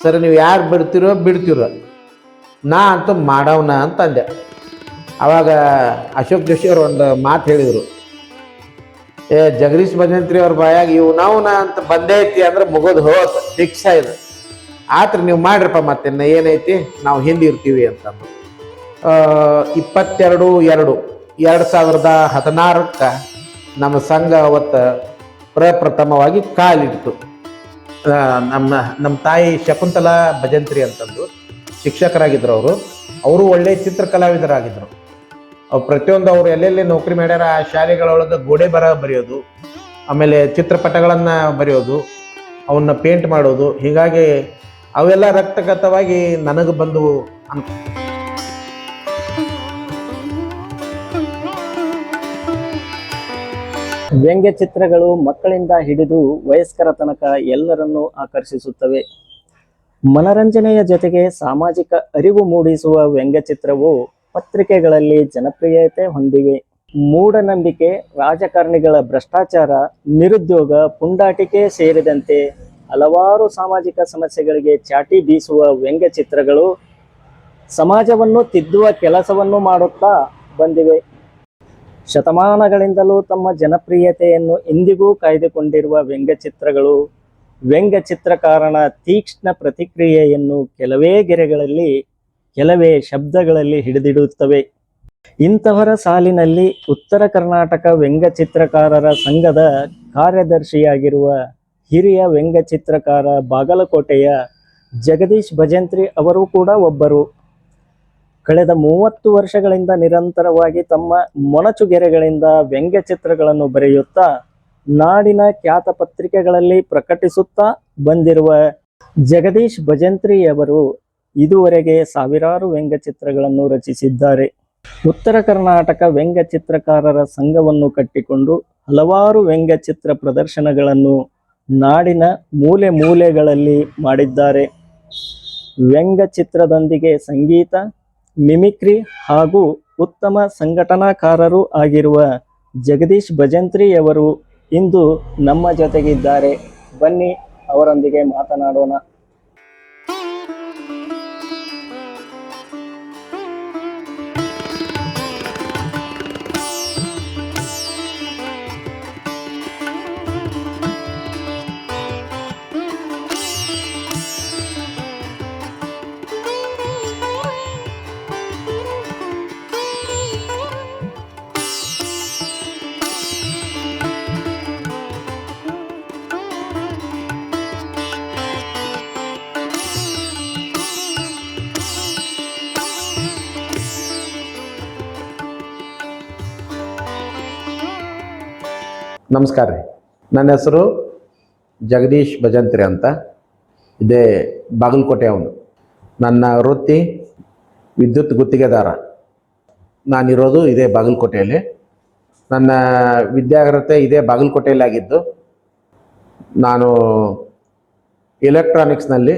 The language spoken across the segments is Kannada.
ಸರ್ ನೀವು ಯಾರು ಬಿಡ್ತಿರೋ ನಾ ಅಂತೂ ಮಾಡವನ ಅಂತಂದೆ. ಅವಾಗ ಅಶೋಕ್ ಜೋಶಿ ಅವರು ಒಂದು ಮಾತು ಹೇಳಿದರು, ಜಗದೀಶ್ ಭಜಂತ್ರಿ ಅವ್ರ ಬಾಯಾಗ ಇವು ನಾ ಅಂತ ಬಂದೇ ಐತಿ ಅಂದ್ರೆ ಮುಗೋದು ಹೋತ್ ಫಿಕ್ಸ್ ಆಯ್ತು. ಆತ್ರ ನೀವು ಮಾಡ್ರಪ್ಪ ಮತ್ತೆ ಏನೈತಿ ನಾವು ಹಿಂದೆ ಇರ್ತೀವಿ ಅಂತಂದು 22/2/2016 ನಮ್ಮ ಸಂಘ ಅವತ್ತು ಪ್ರಪ್ರಥಮವಾಗಿ ಕಾಲಿಡ್ತು. ನಮ್ಮ ತಾಯಿ ಶಕುಂತಲಾ ಭಜಂತ್ರಿ ಅಂತಂದು ಶಿಕ್ಷಕರಾಗಿದ್ದರು. ಅವರು ಒಳ್ಳೆ ಚಿತ್ರಕಲಾವಿದರಾಗಿದ್ದರು. ಪ್ರತಿಯೊಂದು ಅವ್ರು ಎಲ್ಲೆಲ್ಲಿ ನೌಕರಿ ಮಾಡ್ಯಾರ ಆ ಶಾಲೆಗಳೊಳಗೆ ಗೋಡೆ ಬರೆಯೋದು, ಆಮೇಲೆ ಚಿತ್ರಪಟಗಳನ್ನು ಬರೆಯೋದು, ಅವನ್ನ ಪೇಂಟ್ ಮಾಡೋದು, ಹೀಗಾಗಿ ಅವೆಲ್ಲ ರಕ್ತಗತವಾಗಿ ನನಗೆ ಬಂದು ವ್ಯಂಗ್ಯ ಚಿತ್ರಗಳು ಮಕ್ಕಳಿಂದ ಹಿಡಿದು ವಯಸ್ಕರ ತನಕ ಎಲ್ಲರನ್ನೂ ಆಕರ್ಷಿಸುತ್ತವೆ. ಮನರಂಜನೆಯ ಜೊತೆಗೆ ಸಾಮಾಜಿಕ ಅರಿವು ಮೂಡಿಸುವ ವ್ಯಂಗ್ಯ ಚಿತ್ರವು ಪತ್ರಿಕೆಗಳಲ್ಲಿ ಜನಪ್ರಿಯತೆ ಹೊಂದಿವೆ. ಮೂಢನಂಬಿಕೆ, ರಾಜಕಾರಣಿಗಳ ಭ್ರಷ್ಟಾಚಾರ, ನಿರುದ್ಯೋಗ, ಪುಂಡಾಟಿಕೆ ಸೇರಿದಂತೆ ಹಲವಾರು ಸಾಮಾಜಿಕ ಸಮಸ್ಯೆಗಳಿಗೆ ಚಾಟಿ ಬೀಸುವ ವ್ಯಂಗ್ಯ ಚಿತ್ರಗಳು ಸಮಾಜವನ್ನು ತಿದ್ದುವ ಕೆಲಸವನ್ನು ಮಾಡುತ್ತಾ ಬಂದಿವೆ. ಶತಮಾನಗಳಿಂದಲೂ ತಮ್ಮ ಜನಪ್ರಿಯತೆಯನ್ನು ಇಂದಿಗೂ ಕಾಯ್ದುಕೊಂಡಿರುವ ವ್ಯಂಗ್ಯ ಚಿತ್ರಗಳು ವ್ಯಂಗ್ಯ ಚಿತ್ರಕಾರನ ತೀಕ್ಷ್ಣ ಪ್ರತಿಕ್ರಿಯೆಯನ್ನು ಕೆಲವೇ ಗೆರೆಗಳಲ್ಲಿ, ಕೆಲವೇ ಶಬ್ದಗಳಲ್ಲಿ ಹಿಡಿದಿಡುತ್ತವೆ. ಇಂತಹವರ ಸಾಲಿನಲ್ಲಿ ಉತ್ತರ ಕರ್ನಾಟಕ ವ್ಯಂಗ್ಯ ಚಿತ್ರಕಾರರ ಸಂಘದ ಕಾರ್ಯದರ್ಶಿಯಾಗಿರುವ ಹಿರಿಯ ವ್ಯಂಗ್ಯ ಚಿತ್ರಕಾರ ಬಾಗಲಕೋಟೆಯ ಜಗದೀಶ್ ಭಜಂತ್ರಿ ಅವರು ಕೂಡ ಒಬ್ಬರು. ಕಳೆದ 30 ವರ್ಷಗಳಿಂದ ನಿರಂತರವಾಗಿ ತಮ್ಮ ಮೊನಚುಗೆರೆಗಳಿಂದ ವ್ಯಂಗ್ಯ ಚಿತ್ರಗಳನ್ನು ಬರೆಯುತ್ತಾ ನಾಡಿನ ಖ್ಯಾತ ಪತ್ರಿಕೆಗಳಲ್ಲಿ ಪ್ರಕಟಿಸುತ್ತಾ ಬಂದಿರುವ ಜಗದೀಶ್ ಭಜಂತ್ರಿ ಅವರು ಇದುವರೆಗೆ ಸಾವಿರಾರು ವ್ಯಂಗ್ಯ ಚಿತ್ರಗಳನ್ನು ರಚಿಸಿದ್ದಾರೆ. ಉತ್ತರ ಕರ್ನಾಟಕ ವ್ಯಂಗ್ಯ ಚಿತ್ರಕಾರರ ಸಂಘವನ್ನು ಕಟ್ಟಿಕೊಂಡು ಹಲವಾರು ವ್ಯಂಗ್ಯ ಚಿತ್ರ ಪ್ರದರ್ಶನಗಳನ್ನು ನಾಡಿನ ಮೂಲೆ ಮೂಲೆಗಳಲ್ಲಿ ಮಾಡಿದ್ದಾರೆ. ವ್ಯಂಗ್ಯ ಚಿತ್ರದೊಂದಿಗೆ ಸಂಗೀತ, ಮಿಮಿಕ್ರಿ ಹಾಗೂ ಉತ್ತಮ ಸಂಘಟನಾಕಾರರು ಆಗಿರುವ ಜಗದೀಶ್ ಭಜಂತ್ರಿ ಅವರು ಇಂದು ನಮ್ಮ ಜೊತೆಗಿದ್ದಾರೆ. ಬನ್ನಿ ಅವರೊಂದಿಗೆ ಮಾತನಾಡೋಣ. ನಮಸ್ಕಾರ ರೀ. ನನ್ನ ಹೆಸರು ಜಗದೀಶ್ ಭಜಂತ್ರಿ ಅಂತ. ಇದೇ ಬಾಗಲಕೋಟೆ ಅವನು. ನನ್ನ ವೃತ್ತಿ ವಿದ್ಯುತ್ ಗುತ್ತಿಗೆದಾರ. ನಾನಿರೋದು ಇದೇ ಬಾಗಲಕೋಟೆಯಲ್ಲಿ. ನನ್ನ ವಿದ್ಯಾರ್ಹತೆ ಇದೇ ಬಾಗಲಕೋಟೆಯಲ್ಲಿ ಆಗಿದ್ದು. ನಾನು ಎಲೆಕ್ಟ್ರಾನಿಕ್ಸ್ನಲ್ಲಿ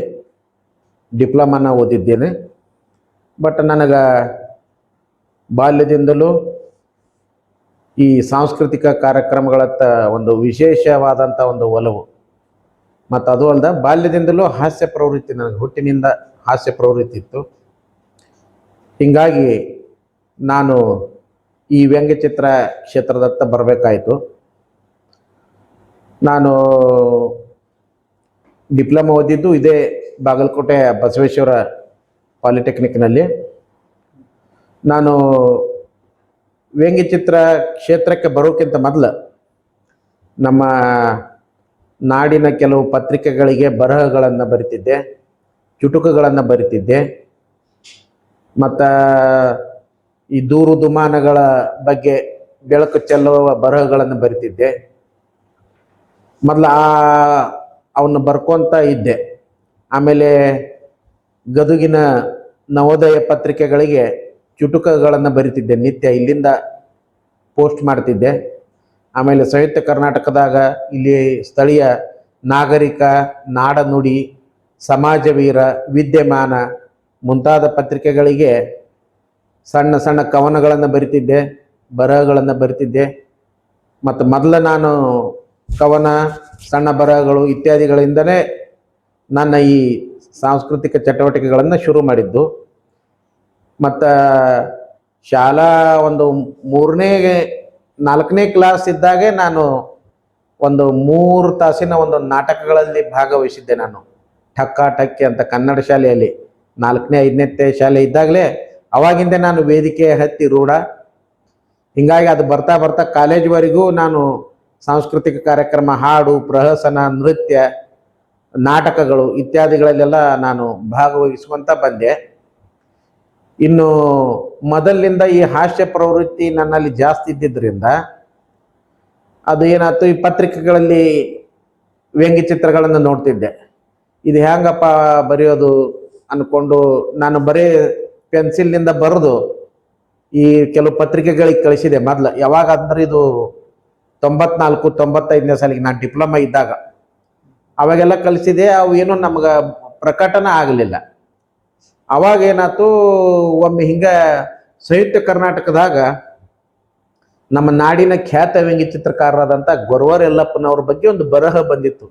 ಡಿಪ್ಲೊಮಾನ ಓದಿದ್ದೇನೆ. ಬಟ್ ನನಗೆ ಬಾಲ್ಯದಿಂದಲೂ ಈ ಸಾಂಸ್ಕೃತಿಕ ಕಾರ್ಯಕ್ರಮಗಳತ್ತ ಒಂದು ವಿಶೇಷವಾದಂಥ ಒಂದು ಒಲವು. ಮತ್ತು ಅದು ಅಲ್ಲದೆ ಬಾಲ್ಯದಿಂದಲೂ ಹಾಸ್ಯ ಪ್ರವೃತ್ತಿ, ನನಗೆ ಹುಟ್ಟಿನಿಂದ ಹಾಸ್ಯ ಪ್ರವೃತ್ತಿ ಇತ್ತು. ಹೀಗಾಗಿ ನಾನು ಈ ವ್ಯಂಗ್ಯಚಿತ್ರ ಕ್ಷೇತ್ರದತ್ತ ಬರಬೇಕಾಯಿತು. ನಾನು ಡಿಪ್ಲೊಮಾ ಓದಿದ್ದು ಇದೇ ಬಾಗಲಕೋಟೆ ಬಸವೇಶ್ವರ ಪಾಲಿಟೆಕ್ನಿಕ್ನಲ್ಲಿ. ನಾನು ವ್ಯಂಗ್ಯಚಿತ್ರ ಕ್ಷೇತ್ರಕ್ಕೆ ಬರೋಕ್ಕಿಂತ ಮೊದಲು ನಮ್ಮ ನಾಡಿನ ಕೆಲವು ಪತ್ರಿಕೆಗಳಿಗೆ ಬರಹಗಳನ್ನು ಬರಿತಿದ್ದೆ, ಚುಟುಕುಗಳನ್ನು ಬರಿತಿದ್ದೆ. ಮತ್ತು ಈ ದೂರು ದುಮಾನಗಳ ಬಗ್ಗೆ ಬೆಳಕು ಚೆಲ್ಲುವ ಬರಹಗಳನ್ನು ಬರಿತಿದ್ದೆ. ಮೊದಲು ಅವನ್ನ ಬರ್ಕೊತ ಇದ್ದೆ. ಆಮೇಲೆ ಗದುಗಿನ ನವೋದಯ ಪತ್ರಿಕೆಗಳಿಗೆ ಚುಟುಕಗಳನ್ನು ಬರಿತಿದ್ದೆ, ನಿತ್ಯ ಇಲ್ಲಿಂದ ಪೋಸ್ಟ್ ಮಾಡ್ತಿದ್ದೆ. ಆಮೇಲೆ ಸಂಯುಕ್ತ ಕರ್ನಾಟಕದಾಗ ಇಲ್ಲಿ ಸ್ಥಳೀಯ ನಾಗರಿಕ, ನಾಡನುಡಿ, ಸಮಾಜವೀರ, ವಿದ್ಯಮಾನ ಮುಂತಾದ ಪತ್ರಿಕೆಗಳಿಗೆ ಸಣ್ಣ ಸಣ್ಣ ಕವನಗಳನ್ನು ಬರಿತಿದ್ದೆ, ಬರಹಗಳನ್ನು ಬರಿತಿದ್ದೆ. ಮತ್ತು ಮೊದಲು ನಾನು ಕವನ, ಸಣ್ಣ ಬರಹಗಳು ಇತ್ಯಾದಿಗಳಿಂದಲೇ ನನ್ನ ಈ ಸಾಂಸ್ಕೃತಿಕ ಚಟುವಟಿಕೆಗಳನ್ನು ಶುರು ಮಾಡಿದ್ದು. ಮತ್ತು ಶಾಲಾ ಒಂದು 4ನೇ ಕ್ಲಾಸ್ ಇದ್ದಾಗೆ ನಾನು ಒಂದು 3 ತಾಸಿನ ಒಂದು ನಾಟಕಗಳಲ್ಲಿ ಭಾಗವಹಿಸಿದ್ದೆ. ನಾನು ಠಕ್ಕ ಠಕ್ಕೆ ಅಂತ ಕನ್ನಡ ಶಾಲೆಯಲ್ಲಿ 4ನೇ 5ನೇ ಶಾಲೆ ಇದ್ದಾಗಲೇ ಅವಾಗಿಂದ ನಾನು ವೇದಿಕೆ ಹತ್ತಿ ರೂಢ. ಹಿಂಗಾಗಿ ಅದು ಬರ್ತಾ ಬರ್ತಾ ಕಾಲೇಜ್ವರೆಗೂ ನಾನು ಸಾಂಸ್ಕೃತಿಕ ಕಾರ್ಯಕ್ರಮ, ಹಾಡು, ಪ್ರಹಸನ, ನೃತ್ಯ, ನಾಟಕಗಳು ಇತ್ಯಾದಿಗಳಲ್ಲೆಲ್ಲ ನಾನು ಭಾಗವಹಿಸುವಂತ ಬಂದೆ. ಇನ್ನು ಮೊದಲಿನಿಂದ ಈ ಹಾಸ್ಯ ಪ್ರವೃತ್ತಿ ನನ್ನಲ್ಲಿ ಜಾಸ್ತಿ ಇದ್ದಿದ್ದರಿಂದ ಅದು ಏನಾಯ್ತು, ಈ ಪತ್ರಿಕೆಗಳಲ್ಲಿ ವ್ಯಂಗ್ಯ ಚಿತ್ರಗಳನ್ನು ನೋಡ್ತಿದ್ದೆ. ಇದು ಹೆಂಗಪ್ಪ ಬರೆಯೋದು ಅನ್ಕೊಂಡು ನಾನು ಬರೀ ಪೆನ್ಸಿಲ್ನಿಂದ ಬರೆದು ಈ ಕೆಲವು ಪತ್ರಿಕೆಗಳಿಗೆ ಕಳಿಸಿದೆ. ಮೊದಲು ಯಾವಾಗ ಅಂದ್ರೆ ಇದು 94 95ನೇ ಸಾಲಿಗೆ ನಾನು ಡಿಪ್ಲೊಮಾ ಇದ್ದಾಗ ಅವಾಗೆಲ್ಲ ಕಲಿಸಿದೆ. ಅವು ಏನೋ ನಮ್ಗೆ ಪ್ರಕಟನ ಆಗಲಿಲ್ಲ. ಅವಾಗ ಏನಾಯ್ತು, ಒಮ್ಮೆ ಹಿಂಗ ಸಾಹಿತ್ಯ ಕರ್ನಾಟಕದಾಗ ನಮ್ಮ ನಾಡಿನ ಖ್ಯಾತ ವ್ಯಂಗ್ಯ ಚಿತ್ರಕಾರರಾದಂಥ ಗೊರವರ್ ಯಲ್ಲಪ್ಪನವ್ರ ಬಗ್ಗೆ ಒಂದು ಬರಹ ಬಂದಿತ್ತು.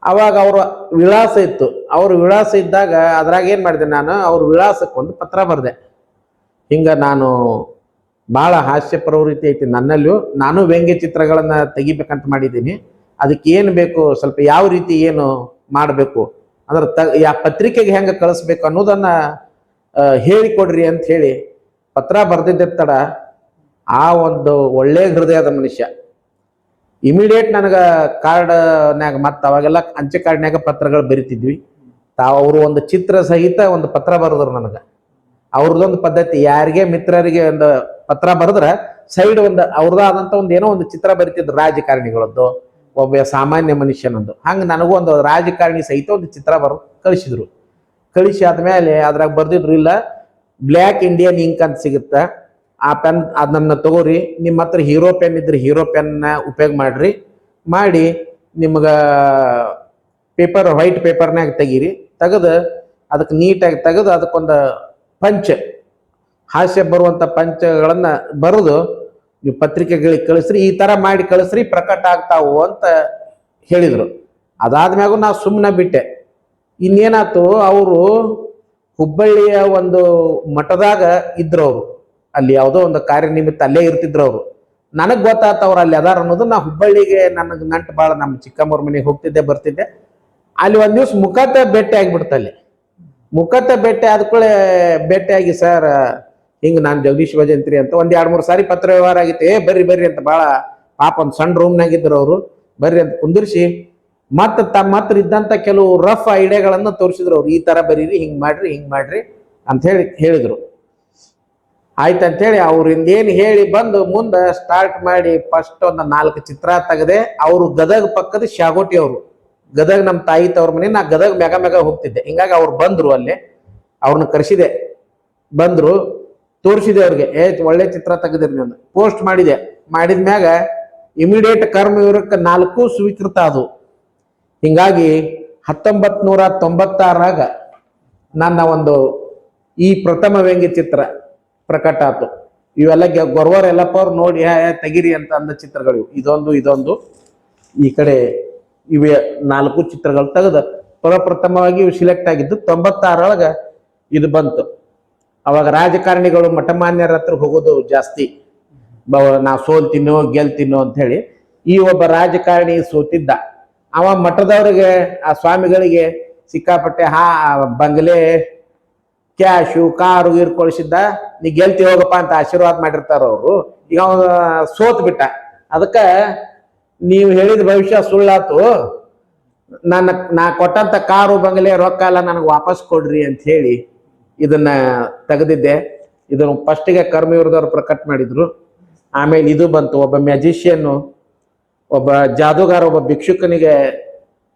ಅವಾಗ ಅವರ ವಿಳಾಸ ಇತ್ತು. ಅವ್ರ ವಿಳಾಸ ಇದ್ದಾಗ ಅದ್ರಾಗ ಏನು ಮಾಡಿದೆ, ನಾನು ಅವ್ರ ವಿಳಾಸಕ್ಕೆ ಒಂದು ಪತ್ರ ಬರೆದೆ. ಹಿಂಗೆ ನಾನು ಭಾಳ ಹಾಸ್ಯ ಪ್ರವೃತ್ತಿ ಐತಿ ನನ್ನಲ್ಲಿಯೂ, ನಾನು ವ್ಯಂಗ್ಯ ಚಿತ್ರಗಳನ್ನು ತೆಗಿಬೇಕಂತ ಮಾಡಿದ್ದೀನಿ. ಅದಕ್ಕೆ ಏನು ಬೇಕು, ಸ್ವಲ್ಪ ಯಾವ ರೀತಿ ಏನು ಮಾಡಬೇಕು ಅಂದ್ರೆ ಪತ್ರಿಕೆಗೆ ಹೆಂಗೆ ಕಳಿಸ್ಬೇಕು ಅನ್ನೋದನ್ನ ಹೇಳಿಕೊಡ್ರಿ ಅಂತ ಹೇಳಿ ಪತ್ರ ಬರೆದಿದ್ದ ತಡ ಆ ಒಂದು ಒಳ್ಳೆ ಹೃದಯದ ಮನುಷ್ಯ ಇಮಿಡಿಯೇಟ್ ನನಗೆ ಕಾರ್ಡ್ನ್ಯಾಗ, ಮತ್ತು ಅವಾಗೆಲ್ಲ ಅಂಚೆ ಕಾರ್ಡ್ನ್ಯಾಗ ಪತ್ರಗಳು ಬರಿತಿದ್ವಿ. ಅವರು ಒಂದು ಚಿತ್ರ ಸಹಿತ ಒಂದು ಪತ್ರ ಬರೆದ್ರು ನನಗೆ. ಅವ್ರದ್ದೊಂದು ಪದ್ಧತಿ, ಯಾರಿಗೆ ಮಿತ್ರರಿಗೆ ಒಂದು ಪತ್ರ ಬರೆದ್ರೆ ಸೈಡ್ ಒಂದು ಅವ್ರದ್ದಾದಂಥ ಒಂದು ಏನೋ ಒಂದು ಚಿತ್ರ ಬರಿತಿದ್ರು, ರಾಜಕಾರಣಿಗಳದ್ದು, ಒಬ್ಬ ಸಾಮಾನ್ಯ ಮನುಷ್ಯನೊಂದು. ಹಂಗೆ ನನಗೂ ಒಂದು ರಾಜಕಾರಣಿ ಸಹಿತ ಒಂದು ಚಿತ್ರ ಕಳಿಸಿದ್ರು. ಕಳಿಸಿ ಆದ್ಮೇಲೆ ಅದ್ರಾಗ ಬರ್ದಿದ್ರು, ಇಲ್ಲ ಬ್ಲ್ಯಾಕ್ ಇಂಡಿಯನ್ ಇಂಕ್ ಅಂತ ಸಿಗುತ್ತೆ, ಆ ಪೆನ್ ಅದನ್ನ ತಗೋರಿ, ನಿಮ್ಮ ಹತ್ರ ಹೀರೋ ಪೆನ್ ಇದ್ರೆ ಹೀರೋ ಪೆನ್ನ ಉಪಯೋಗ ಮಾಡಿ ನಿಮ್ಗೆ ಪೇಪರ್ ವೈಟ್ ಪೇಪರ್ನಾಗ ತೆಗೀರಿ, ತೆಗೆದು ಅದಕ್ಕೆ ನೀಟಾಗಿ ತೆಗೆದು ಅದಕ್ಕೊಂದು ಪಂಚ ಹಾಸ್ಯ ಬರುವಂಥ ಪಂಚಗಳನ್ನು ಬರೆದು ನೀವು ಪತ್ರಿಕೆಗಳಿಗೆ ಕಳಿಸ್ರಿ, ಈ ಥರ ಮಾಡಿ ಕಳಿಸ್ರಿ, ಪ್ರಕಟ ಆಗ್ತಾವು ಅಂತ ಹೇಳಿದರು. ಅದಾದ್ಮ್ಯಾಗೂ ನಾವು ಸುಮ್ಮನೆ ಬಿಟ್ಟೆ. ಇನ್ನೇನಾಯ್ತು, ಅವರು ಹುಬ್ಬಳ್ಳಿಯ ಒಂದು ಮಠದಾಗ ಇದ್ರು. ಅವರು ಅಲ್ಲಿ ಯಾವುದೋ ಒಂದು ಕಾರ್ಯನಿಮಿತ್ತ ಅಲ್ಲೇ ಇರ್ತಿದ್ರು. ಅವರು ನನಗೆ ಗೊತ್ತಾಯ್ತು ಅವ್ರು ಅಲ್ಲಿ ಅದಾರ ಅನ್ನೋದು. ನಾ ಹುಬ್ಬಳ್ಳಿಗೆ ನನಗೆ ನಂಟು ಭಾಳ, ನಮ್ಮ ಚಿಕ್ಕಮ್ಮವ್ರ ಮನೆಗೆ ಹೋಗ್ತಿದ್ದೆ ಬರ್ತಿದ್ದೆ. ಅಲ್ಲಿ ಒಂದು ದಿವ್ಸ ಮುಖತ ಭೇಟಿ ಆಗಿಬಿಡ್ತು. ಅಲ್ಲಿ ಮುಖತ ಭೇಟಿ ಆದ್ಕೂಳೆ ಭೇಟಿಯಾಗಿ, ಸರ್ ಹಿಂಗೆ ನಾನು ಜಗದೀಶ್ ಭಜಂತ್ರಿ ಅಂತ 1-2-3 ಸಾರಿ ಪತ್ರ ವ್ಯವಹಾರ ಆಗಿತ್ತು. ಬರ್ರಿ ಅಂತ ಭಾಳ ಪಾಪ ಒಂದು ಸಣ್ಣ ರೂಮ್ನಾಗಿದ್ರು ಅವರು. ಬರ್ರಿ ಅಂತ ಕುಂದಿರ್ಸಿ ಮತ್ತೆ ತಮ್ಮ ಹತ್ರ ಇದ್ದಂಥ ಕೆಲವು ರಫ್ ಐಡಿಯಾಗಳನ್ನು ತೋರಿಸಿದ್ರು. ಅವ್ರು ಈ ಥರ ಬರೀರಿ, ಹಿಂಗೆ ಮಾಡ್ರಿ ಅಂತ ಹೇಳಿದ್ರು. ಆಯ್ತಂತೇಳಿ ಅವ್ರಿಂದ ಏನು ಹೇಳಿ ಬಂದು ಮುಂದೆ ಸ್ಟಾರ್ಟ್ ಮಾಡಿ ಫಸ್ಟ್ ಒಂದು 4 ಚಿತ್ರ ತೆಗೆದೆ. ಅವರು ಗದಗ ಪಕ್ಕದ ಶಾಗೋಟಿ, ಅವರು ಗದಗ ನಮ್ಮ ತಾಯಿ ತವ್ರ ಮನೆ. ನಾ ಗದಗ ಮೆಗ ಹೋಗ್ತಿದ್ದೆ. ಹಿಂಗಾಗಿ ಅವ್ರು ಬಂದ್ರು, ಅಲ್ಲೇ ಅವ್ರನ್ನ ಕರೆಸಿದೆ. ಬಂದ್ರು, ತೋರಿಸಿದೆ ಅವ್ರಿಗೆ, ಒಳ್ಳೆ ಚಿತ್ರ ತೆಗೆದಿರಿ ನಾನು ಪೋಸ್ಟ್ ಮಾಡಿದ್ಮ್ಯಾಗ ಇಮಿಡಿಯೇಟ್ ಕರ್ಮವೀರಕ್ಕೆ 4 ಸ್ವೀಕೃತ ಅದು. ಹಿಂಗಾಗಿ 1996ರಾಗ ನನ್ನ ಒಂದು ಈ ಪ್ರಥಮ ವ್ಯಂಗ್ಯ ಚಿತ್ರ ಪ್ರಕಟ ಆಯ್ತು. ಇವೆಲ್ಲ ಗೊರವರ್ ಯಲ್ಲಪ್ಪ ಅವ್ರು ನೋಡಿ ತೆಗಿರಿ ಅಂತ ಅಂದ ಚಿತ್ರಗಳು ಇದೊಂದು ಈ ಕಡೆ ಇವೆ 4 ಚಿತ್ರಗಳು ತೆಗೆದು ಪ್ರಪ್ರಥಮವಾಗಿ ಇವು ಸಿಲೆಕ್ಟ್ ಆಗಿದ್ದು. 96ರೊಳಗೆ ಇದು ಬಂತು. ಅವಾಗ ರಾಜಕಾರಣಿಗಳು ಮಠಮಾನ್ಯರ ಹತ್ರ ಹೋಗೋದು ಜಾಸ್ತಿ, ನಾ ಸೋಲ್ತೀನೋ ಗೆಲ್ತೀನೋ ಅಂತ ಹೇಳಿ. ಈ ಒಬ್ಬ ರಾಜಕಾರಣಿ ಸೋತಿದ್ದ. ಅವ ಮಠದವ್ರಿಗೆ, ಆ ಸ್ವಾಮಿಗಳಿಗೆ ಸಿಕ್ಕಾಪಟ್ಟೆ ಬಂಗ್ಲೆ, ಕ್ಯಾಶು, ಕಾರು ಕೊಳಿಸಿದ್ದ. ನೀ ಗೆಲ್ತಿ ಹೋಗಪ್ಪ ಅಂತ ಆಶೀರ್ವಾದ ಮಾಡಿರ್ತಾರ ಅವರು. ಈಗ ಅವನು ಸೋತ್ ಬಿಟ್ಟ. ಅದಕ್ಕೆ ನೀವು ಹೇಳಿದ ಭವಿಷ್ಯ ಸುಳ್ಳಾತು, ನಾ ಕೊಟ್ಟಂತ ಕಾರು, ಬಂಗ್ಲೆ, ರೊಕ್ಕ ಎಲ್ಲ ನನಗೆ ವಾಪಸ್ ಕೊಡ್ರಿ ಅಂತ ಹೇಳಿ ಇದನ್ನ ತೆಗೆದಿದ್ದೆ. ಇದನ್ನು ಫಸ್ಟಿಗೆ ಕರ್ಮವೀರದವ್ರು ಪ್ರಕಟ ಮಾಡಿದ್ರು. ಆಮೇಲೆ ಇದು ಬಂತು, ಒಬ್ಬ ಮ್ಯಾಜಿಷಿಯನ್ನು, ಒಬ್ಬ ಜಾದೂಗಾರ, ಒಬ್ಬ ಭಿಕ್ಷುಕನಿಗೆ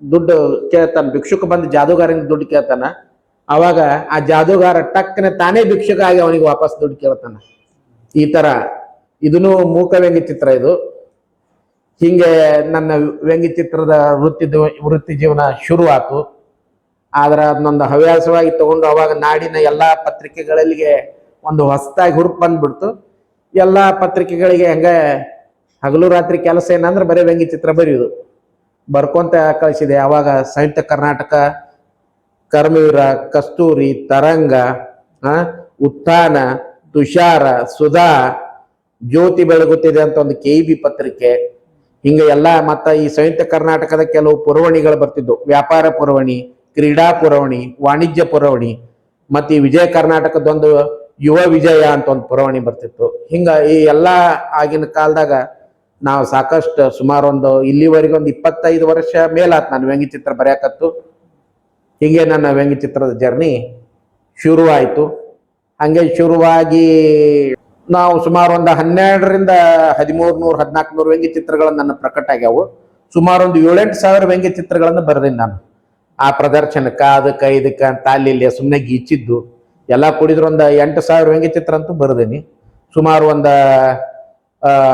ದುಡ್ಡು ಕೇಳ್ತಾನ. ಭಿಕ್ಷುಕ ಬಂದು ಜಾದೂಗಾರನಿಗೆ ದುಡ್ಡು ಕೇಳ್ತಾನ. ಅವಾಗ ಆ ಜಾದೂಗಾರ ಟಕ್ಕನೆ ತಾನೇ ಭಿಕ್ಷುಕ ಆಗಿ ಅವನಿಗೆ ವಾಪಸ್ ದುಡ್ಡು ಕೇಳ್ತಾನ. ಈ ತರ ಇದನ್ನು ಮೂಕ ವ್ಯಂಗ್ಯ ಚಿತ್ರ ಇದು. ಹಿಂಗೆ ನನ್ನ ವ್ಯಂಗ್ಯ ಚಿತ್ರದ ವೃತ್ತಿ ಜೀವನ ಶುರು ಆತು. ಆದ್ರೆ ಅದನ್ನೊಂದು ಹವ್ಯಾಸವಾಗಿ ತಗೊಂಡು ಅವಾಗ ನಾಡಿನ ಎಲ್ಲಾ ಪತ್ರಿಕೆಗಳಿಗೆ ಒಂದು ಹೊಸದಾಗಿ ಹುರುಪು ಬಂದ್ಬಿಡ್ತು. ಎಲ್ಲಾ ಪತ್ರಿಕೆಗಳಿಗೆ ಹೆಂಗ ಹಗಲು ರಾತ್ರಿ ಕೆಲಸ ಏನಂದ್ರೆ ಬರೀ ವ್ಯಂಗ್ಯ ಚಿತ್ರ ಬರೆಯುವುದು, ಬರ್ಕೊಂತ ಕಳಿಸಿದೆ. ಅವಾಗ ಸಾಹಿತ್ಯ ಕರ್ನಾಟಕ, ಕರ್ಮವೀರ, ಕಸ್ತೂರಿ, ತರಂಗ, ಆ, ಉತ್ಥಾನ, ತುಷಾರ, ಸುಧಾ, ಜ್ಯೋತಿ ಬೆಳಗುತ್ತಿದೆ ಅಂತ ಒಂದು KEB ಪತ್ರಿಕೆ, ಹಿಂಗ ಎಲ್ಲ ಮತ್ತ ಈ ಸಂಯುಕ್ತ ಕರ್ನಾಟಕದ ಕೆಲವು ಪುರವಣಿಗಳು ಬರ್ತಿದ್ವು. ವ್ಯಾಪಾರ ಪುರವಣಿ, ಕ್ರೀಡಾ ಪುರವಣಿ, ವಾಣಿಜ್ಯ ಪುರವಣಿ, ಮತ್ತೆ ಈ ವಿಜಯ ಕರ್ನಾಟಕದೊಂದು ಯುವ ವಿಜಯ ಅಂತ ಒಂದು ಪುರವಣಿ ಬರ್ತಿತ್ತು. ಹಿಂಗ ಈ ಎಲ್ಲಾ ಆಗಿನ ಕಾಲದಾಗ ನಾವು ಸಾಕಷ್ಟು ಸುಮಾರು ಒಂದು ಇಲ್ಲಿವರೆಗೆ ಒಂದು 25 ವರ್ಷ ಮೇಲಾತ್ ನಾನು ವ್ಯಂಗ್ಯಚಿತ್ರ ಬರೆಯಕತ್ತು. ಹೀಗೆ ನನ್ನ ವ್ಯಂಗ್ಯಚಿತ್ರದ ಜರ್ನಿ ಶುರುವಾಯಿತು. ಹಂಗೆ ಶುರುವಾಗಿ ನಾವು ಸುಮಾರು ಒಂದು 1200ರಿಂದ 1300 1400 ವ್ಯಂಗ್ಯಚಿತ್ರಗಳು ನನ್ನ ಪ್ರಕಟ ಆಗ್ಯಾವು. ಸುಮಾರು ಒಂದು 7-8 ಸಾವಿರ ವ್ಯಂಗ್ಯಚಿತ್ರಗಳನ್ನು ಬರೆದೀನಿ ನಾನು. ಆ ಪ್ರದರ್ಶನಕ್ಕೆ ಅದಕ್ಕೆ ಇದಕ್ಕೆ ಅಂತ ಅಲ್ಲಿ ಸುಮ್ಮನೆ ಗೀಚಿದ್ದು ಎಲ್ಲ ಕೂಡಿದ್ರು ಒಂದು 8,000 ವ್ಯಂಗ್ಯಚಿತ್ರ ಅಂತೂ ಬರೆದೀನಿ. ಸುಮಾರು ಒಂದು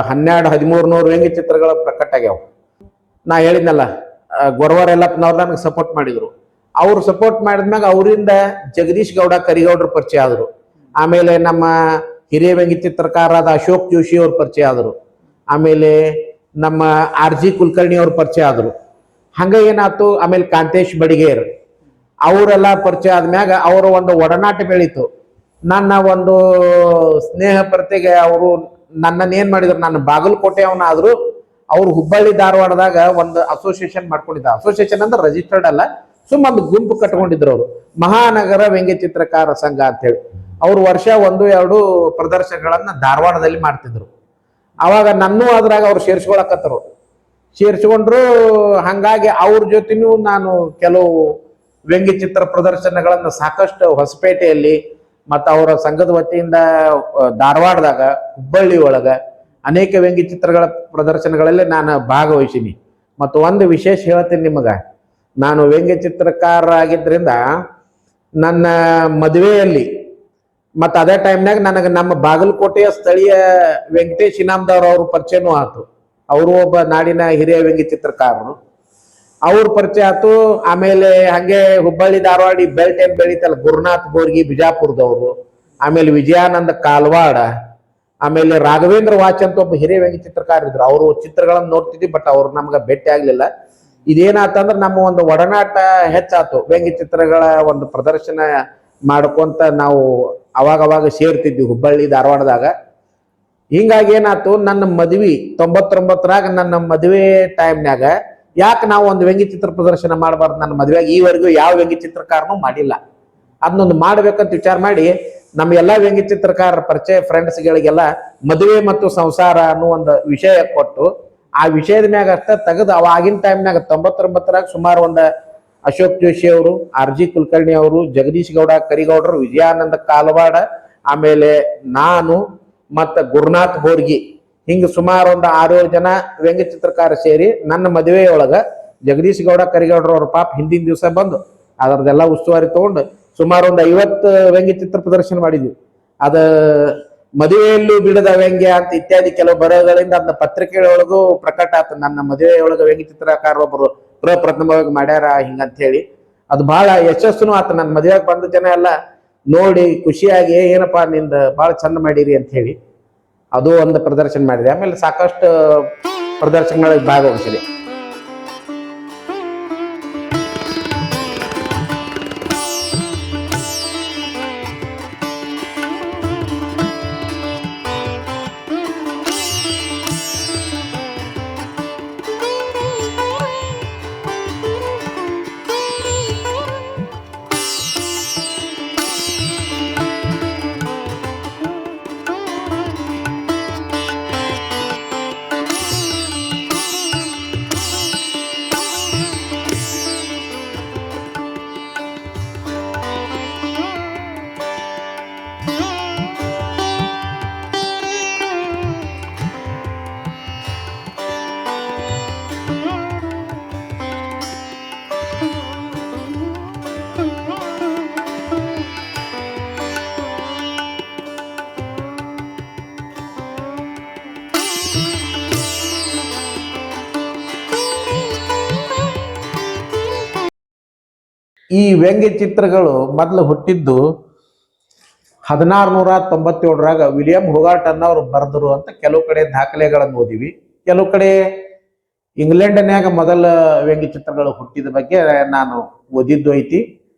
1200-1300 ವ್ಯಂಗ್ಯಚಿತ್ರಗಳ ಪ್ರಕಟ ಆಗ್ಯಾವ. ನಾ ಹೇಳಿದ್ನಲ್ಲ, ಗೊರವರೆಲ್ಲಪ್ಪನವ್ರು ನನಗೆ ಸಪೋರ್ಟ್ ಮಾಡಿದ್ರು. ಅವ್ರು ಸಪೋರ್ಟ್ ಮಾಡಿದ್ಮ್ಯಾಗ ಅವರಿಂದ ಜಗದೀಶ್ ಗೌಡ ಕರಿಗೌಡರು ಪರಿಚಯ ಆದರು. ಆಮೇಲೆ ನಮ್ಮ ಹಿರಿಯ ವ್ಯಂಗ್ಯಚಿತ್ರಕಾರರಾದ ಅಶೋಕ್ ಜೋಶಿ ಅವ್ರ ಪರಿಚಯ ಆದರು. ಆಮೇಲೆ ನಮ್ಮ RG ಕುಲಕರ್ಣಿ ಅವ್ರ ಪರಿಚಯ ಆದರು. ಹಂಗ ಏನಾಯ್ತು, ಆಮೇಲೆ ಕಾಂತೇಶ್ ಬಡಿಗೇರ್ ಅವರೆಲ್ಲ ಪರಿಚಯ ಆದ್ಮ್ಯಾಗ ಅವರ ಒಂದು ಒಡನಾಟ ಬೆಳೀತು. ನನ್ನ ಒಂದು ಸ್ನೇಹ ಪ್ರತಿಗೆ ಅವರು ನನ್ನನ್ನು ಏನ್ ಮಾಡಿದ್ರು, ನಾನು ಬಾಗಲಕೋಟೆ ಅವನಾದ್ರು ಅವ್ರು ಹುಬ್ಬಳ್ಳಿ ಧಾರವಾಡದಾಗ ಒಂದು ಅಸೋಸಿಯೇಷನ್ ಮಾಡ್ಕೊಂಡಿದ್ದ. ಅಸೋಸಿಯೇಷನ್ ಅಂದ್ರೆ ರಿಜಿಸ್ಟರ್ಡ್ ಅಲ್ಲ, ಸುಮ್ಮ ಒಂದು ಗುಂಪು ಕಟ್ಕೊಂಡಿದ್ರು ಅವರು, ಮಹಾನಗರ ವ್ಯಂಗ್ಯಚಿತ್ರಕಾರ ಸಂಘ ಅಂತ ಹೇಳಿ. ಅವ್ರು ವರ್ಷ 1-2 ಪ್ರದರ್ಶನಗಳನ್ನ ಧಾರವಾಡದಲ್ಲಿ ಮಾಡ್ತಿದ್ರು. ಅವಾಗ ನನ್ನೂ ಅದ್ರಾಗ ಅವ್ರು ಸೇರಿಸ್ಕೊಳಕತ್ತರು, ಸೇರಿಸ್ಕೊಂಡ್ರು. ಹಂಗಾಗಿ ಅವ್ರ ಜೊತೆನೂ ನಾನು ಕೆಲವು ವ್ಯಂಗ್ಯಚಿತ್ರ ಪ್ರದರ್ಶನಗಳನ್ನ ಸಾಕಷ್ಟು ಹೊಸಪೇಟೆಯಲ್ಲಿ ಮತ್ತು ಅವರ ಸಂಘದ ವತಿಯಿಂದ ಧಾರವಾಡದಾಗ, ಹುಬ್ಬಳ್ಳಿ ಒಳಗ ಅನೇಕ ವ್ಯಂಗ್ಯಚಿತ್ರಗಳ ಪ್ರದರ್ಶನಗಳಲ್ಲಿ ನಾನು ಭಾಗವಹಿಸೀನಿ. ಮತ್ತು ಒಂದು ವಿಶೇಷ ಹೇಳ್ತೀನಿ ನಿಮಗ, ನಾನು ವ್ಯಂಗ್ಯಚಿತ್ರಕಾರ ಆಗಿದ್ರಿಂದ ನನ್ನ ಮದುವೆಯಲ್ಲಿ ಮತ್ತು ಅದೇ ಟೈಮ್ನಾಗ ನನಗೆ ನಮ್ಮ ಬಾಗಲಕೋಟೆಯ ಸ್ಥಳೀಯ ವೆಂಕಟೇಶ್ ಇನಾಮದಾರ್ ಅವ್ರ ಪರಿಚಯನೂ ಆಯ್ತು. ಅವರು ಒಬ್ಬ ನಾಡಿನ ಹಿರಿಯ ವ್ಯಂಗ್ಯಚಿತ್ರಕಾರರು, ಅವ್ರ ಪರಿಚಯ ಆಯ್ತು. ಆಮೇಲೆ ಹಂಗೆ ಹುಬ್ಬಳ್ಳಿ ಧಾರವಾಡಿ ಬೆಲ್ಟ್ ಏನ್ ಬೆಳೀತಲ್ಲ, ಗುರುನಾಥ್ ಬೋರ್ಗಿ ಬಿಜಾಪುರದವರು, ಆಮೇಲೆ ವಿಜಯಾನಂದ ಕಾಲ್ವಾಡ, ಆಮೇಲೆ ರಾಘವೇಂದ್ರ ವಾಚ್ ಅಂತ ಒಬ್ಬ ಹಿರಿಯ ವ್ಯಂಗ್ಯಚಿತ್ರಕಾರ ಇದ್ರು. ಅವರು ಚಿತ್ರಗಳನ್ನ ನೋಡ್ತಿದ್ವಿ, ಬಟ್ ಅವ್ರು ನಮ್ಗೆ ಭೇಟಿ ಆಗ್ಲಿಲ್ಲ. ಇದೇನಾತಂದ್ರೆ ನಮ್ಮ ಒಂದು ಒಡನಾಟ ಹೆಚ್ಚಾತು. ವ್ಯಂಗ್ಯಚಿತ್ರಗಳ ಒಂದು ಪ್ರದರ್ಶನ ಮಾಡ್ಕೊಂತ ನಾವು ಅವಾಗ ಸೇರ್ತಿದ್ವಿ ಹುಬ್ಬಳ್ಳಿ ಧಾರವಾಡದಾಗ. ಹಿಂಗಾಗಿ ಏನಾಯ್ತು, ನನ್ನ ಮದ್ವಿ 99ರಾಗ ನನ್ನ ಮದುವೆ ಟೈಮ್ನಾಗ ಯಾಕೆ ನಾವು ಒಂದು ವ್ಯಂಗ್ಯಚಿತ್ರ ಪ್ರದರ್ಶನ ಮಾಡಬಾರ್ದು, ನನ್ನ ಮದುವೆಗೆ ಈವರೆಗೂ ಯಾವ ವ್ಯಂಗ್ಯಚಿತ್ರಕಾರನೂ ಮಾಡಿಲ್ಲ, ಅದನ್ನೊಂದು ಮಾಡ್ಬೇಕಂತ ವಿಚಾರ ಮಾಡಿ ನಮ್ಮ ಎಲ್ಲಾ ವ್ಯಂಗ್ಯಚಿತ್ರಕಾರರ ಪರಿಚಯ ಫ್ರೆಂಡ್ಸ್ಗಳಿಗೆಲ್ಲ ಮದುವೆ ಮತ್ತು ಸಂಸಾರ ಅನ್ನೋ ಒಂದು ವಿಷಯ ಕೊಟ್ಟು, ಆ ವಿಷಯದ ಮ್ಯಾಗ ಅಷ್ಟ ತೆಗೆದು ಆಗಿನ ಟೈಮ್ನಾಗ 99ರಾಗ ಸುಮಾರು ಒಂದು ಅಶೋಕ್ ಜೋಶಿ ಅವರು, RG ಕುಲಕರ್ಣಿ ಅವರು, ಜಗದೀಶ್ ಗೌಡ ಕರಿಗೌಡರು, ವಿಜಯಾನಂದ ಕಾಲವಾಡ, ಆಮೇಲೆ ನಾನು ಮತ್ತು ಗುರುನಾಥ್ ಬೋರ್ಗಿ, ಹಿಂಗೆ ಸುಮಾರು ಒಂದು 6-7 ಜನ ವ್ಯಂಗ್ಯಚಿತ್ರಕಾರ ಸೇರಿ ನನ್ನ ಮದುವೆಯೊಳಗ ಜಗದೀಶ್ ಗೌಡ ಕರಿಗೌಡರವ್ರ ಪಾಪ ಹಿಂದಿನ ದಿವಸ ಬಂದು ಅದರದೆಲ್ಲ ಉಸ್ತುವಾರಿ ತಗೊಂಡು ಸುಮಾರು ಒಂದು 50 ವ್ಯಂಗ್ಯಚಿತ್ರ ಪ್ರದರ್ಶನ ಮಾಡಿದ್ವಿ. ಅದ ಮದುವೆಯಲ್ಲೂ ಬಿಡದ ವ್ಯಂಗ್ಯ ಅಂತ ಇತ್ಯಾದಿ ಕೆಲವು ಬರಹಗಳಿಂದ ಅದನ್ನ ಪತ್ರಿಕೆಗಳೊಳಗೂ ಪ್ರಕಟ ಆಯ್ತು. ನನ್ನ ಮದುವೆಯೊಳಗ ವ್ಯಂಗ್ಯಚಿತ್ರಕಾರ ಒಬ್ಬರು ಪ್ರಪ್ರಥಮವಾಗಿ ಮಾಡ್ಯಾರ ಹಿಂಗಂತ ಹೇಳಿ ಅದು ಬಹಳ ಯಶಸ್ಸುನು ಆತ. ನನ್ನ ಮದುವೆಗೆ ಬಂದ ಜನ ಎಲ್ಲ ನೋಡಿ ಖುಷಿಯಾಗಿ ಏನಪ್ಪಾ ನಿಂದ ಬಹಳ ಚಂದ ಮಾಡಿರಿ ಅಂತ ಹೇಳಿ ಅದು ಒಂದು ಪ್ರದರ್ಶನ ಮಾಡಿದೆ. ಆಮೇಲೆ ಸಾಕಷ್ಟು ಪ್ರದರ್ಶನಗಳಿಗೆ ಭಾಗವಹಿಸಿದೆ. ಈ ವ್ಯಂಗ್ಯ ಚಿತ್ರಗಳು ಮೊದಲು ಹುಟ್ಟಿದ್ದು 1697ರಾಗ ವಿಲಿಯಂ ಹೋಗಾರ್ಟ್ ಅನ್ನೋರು ಬರೆದರು ಅಂತ ಕೆಲವು ಕಡೆ ದಾಖಲೆಗಳನ್ನು ಓದಿವಿ. ಕೆಲವು ಕಡೆ ಇಂಗ್ಲೆಂಡ್ನ್ಯಾಗ ಮೊದಲ ವ್ಯಂಗ್ಯ ಚಿತ್ರಗಳು ಹುಟ್ಟಿದ ಬಗ್ಗೆ ನಾನು ಓದಿದ್ದು ಐತಿ.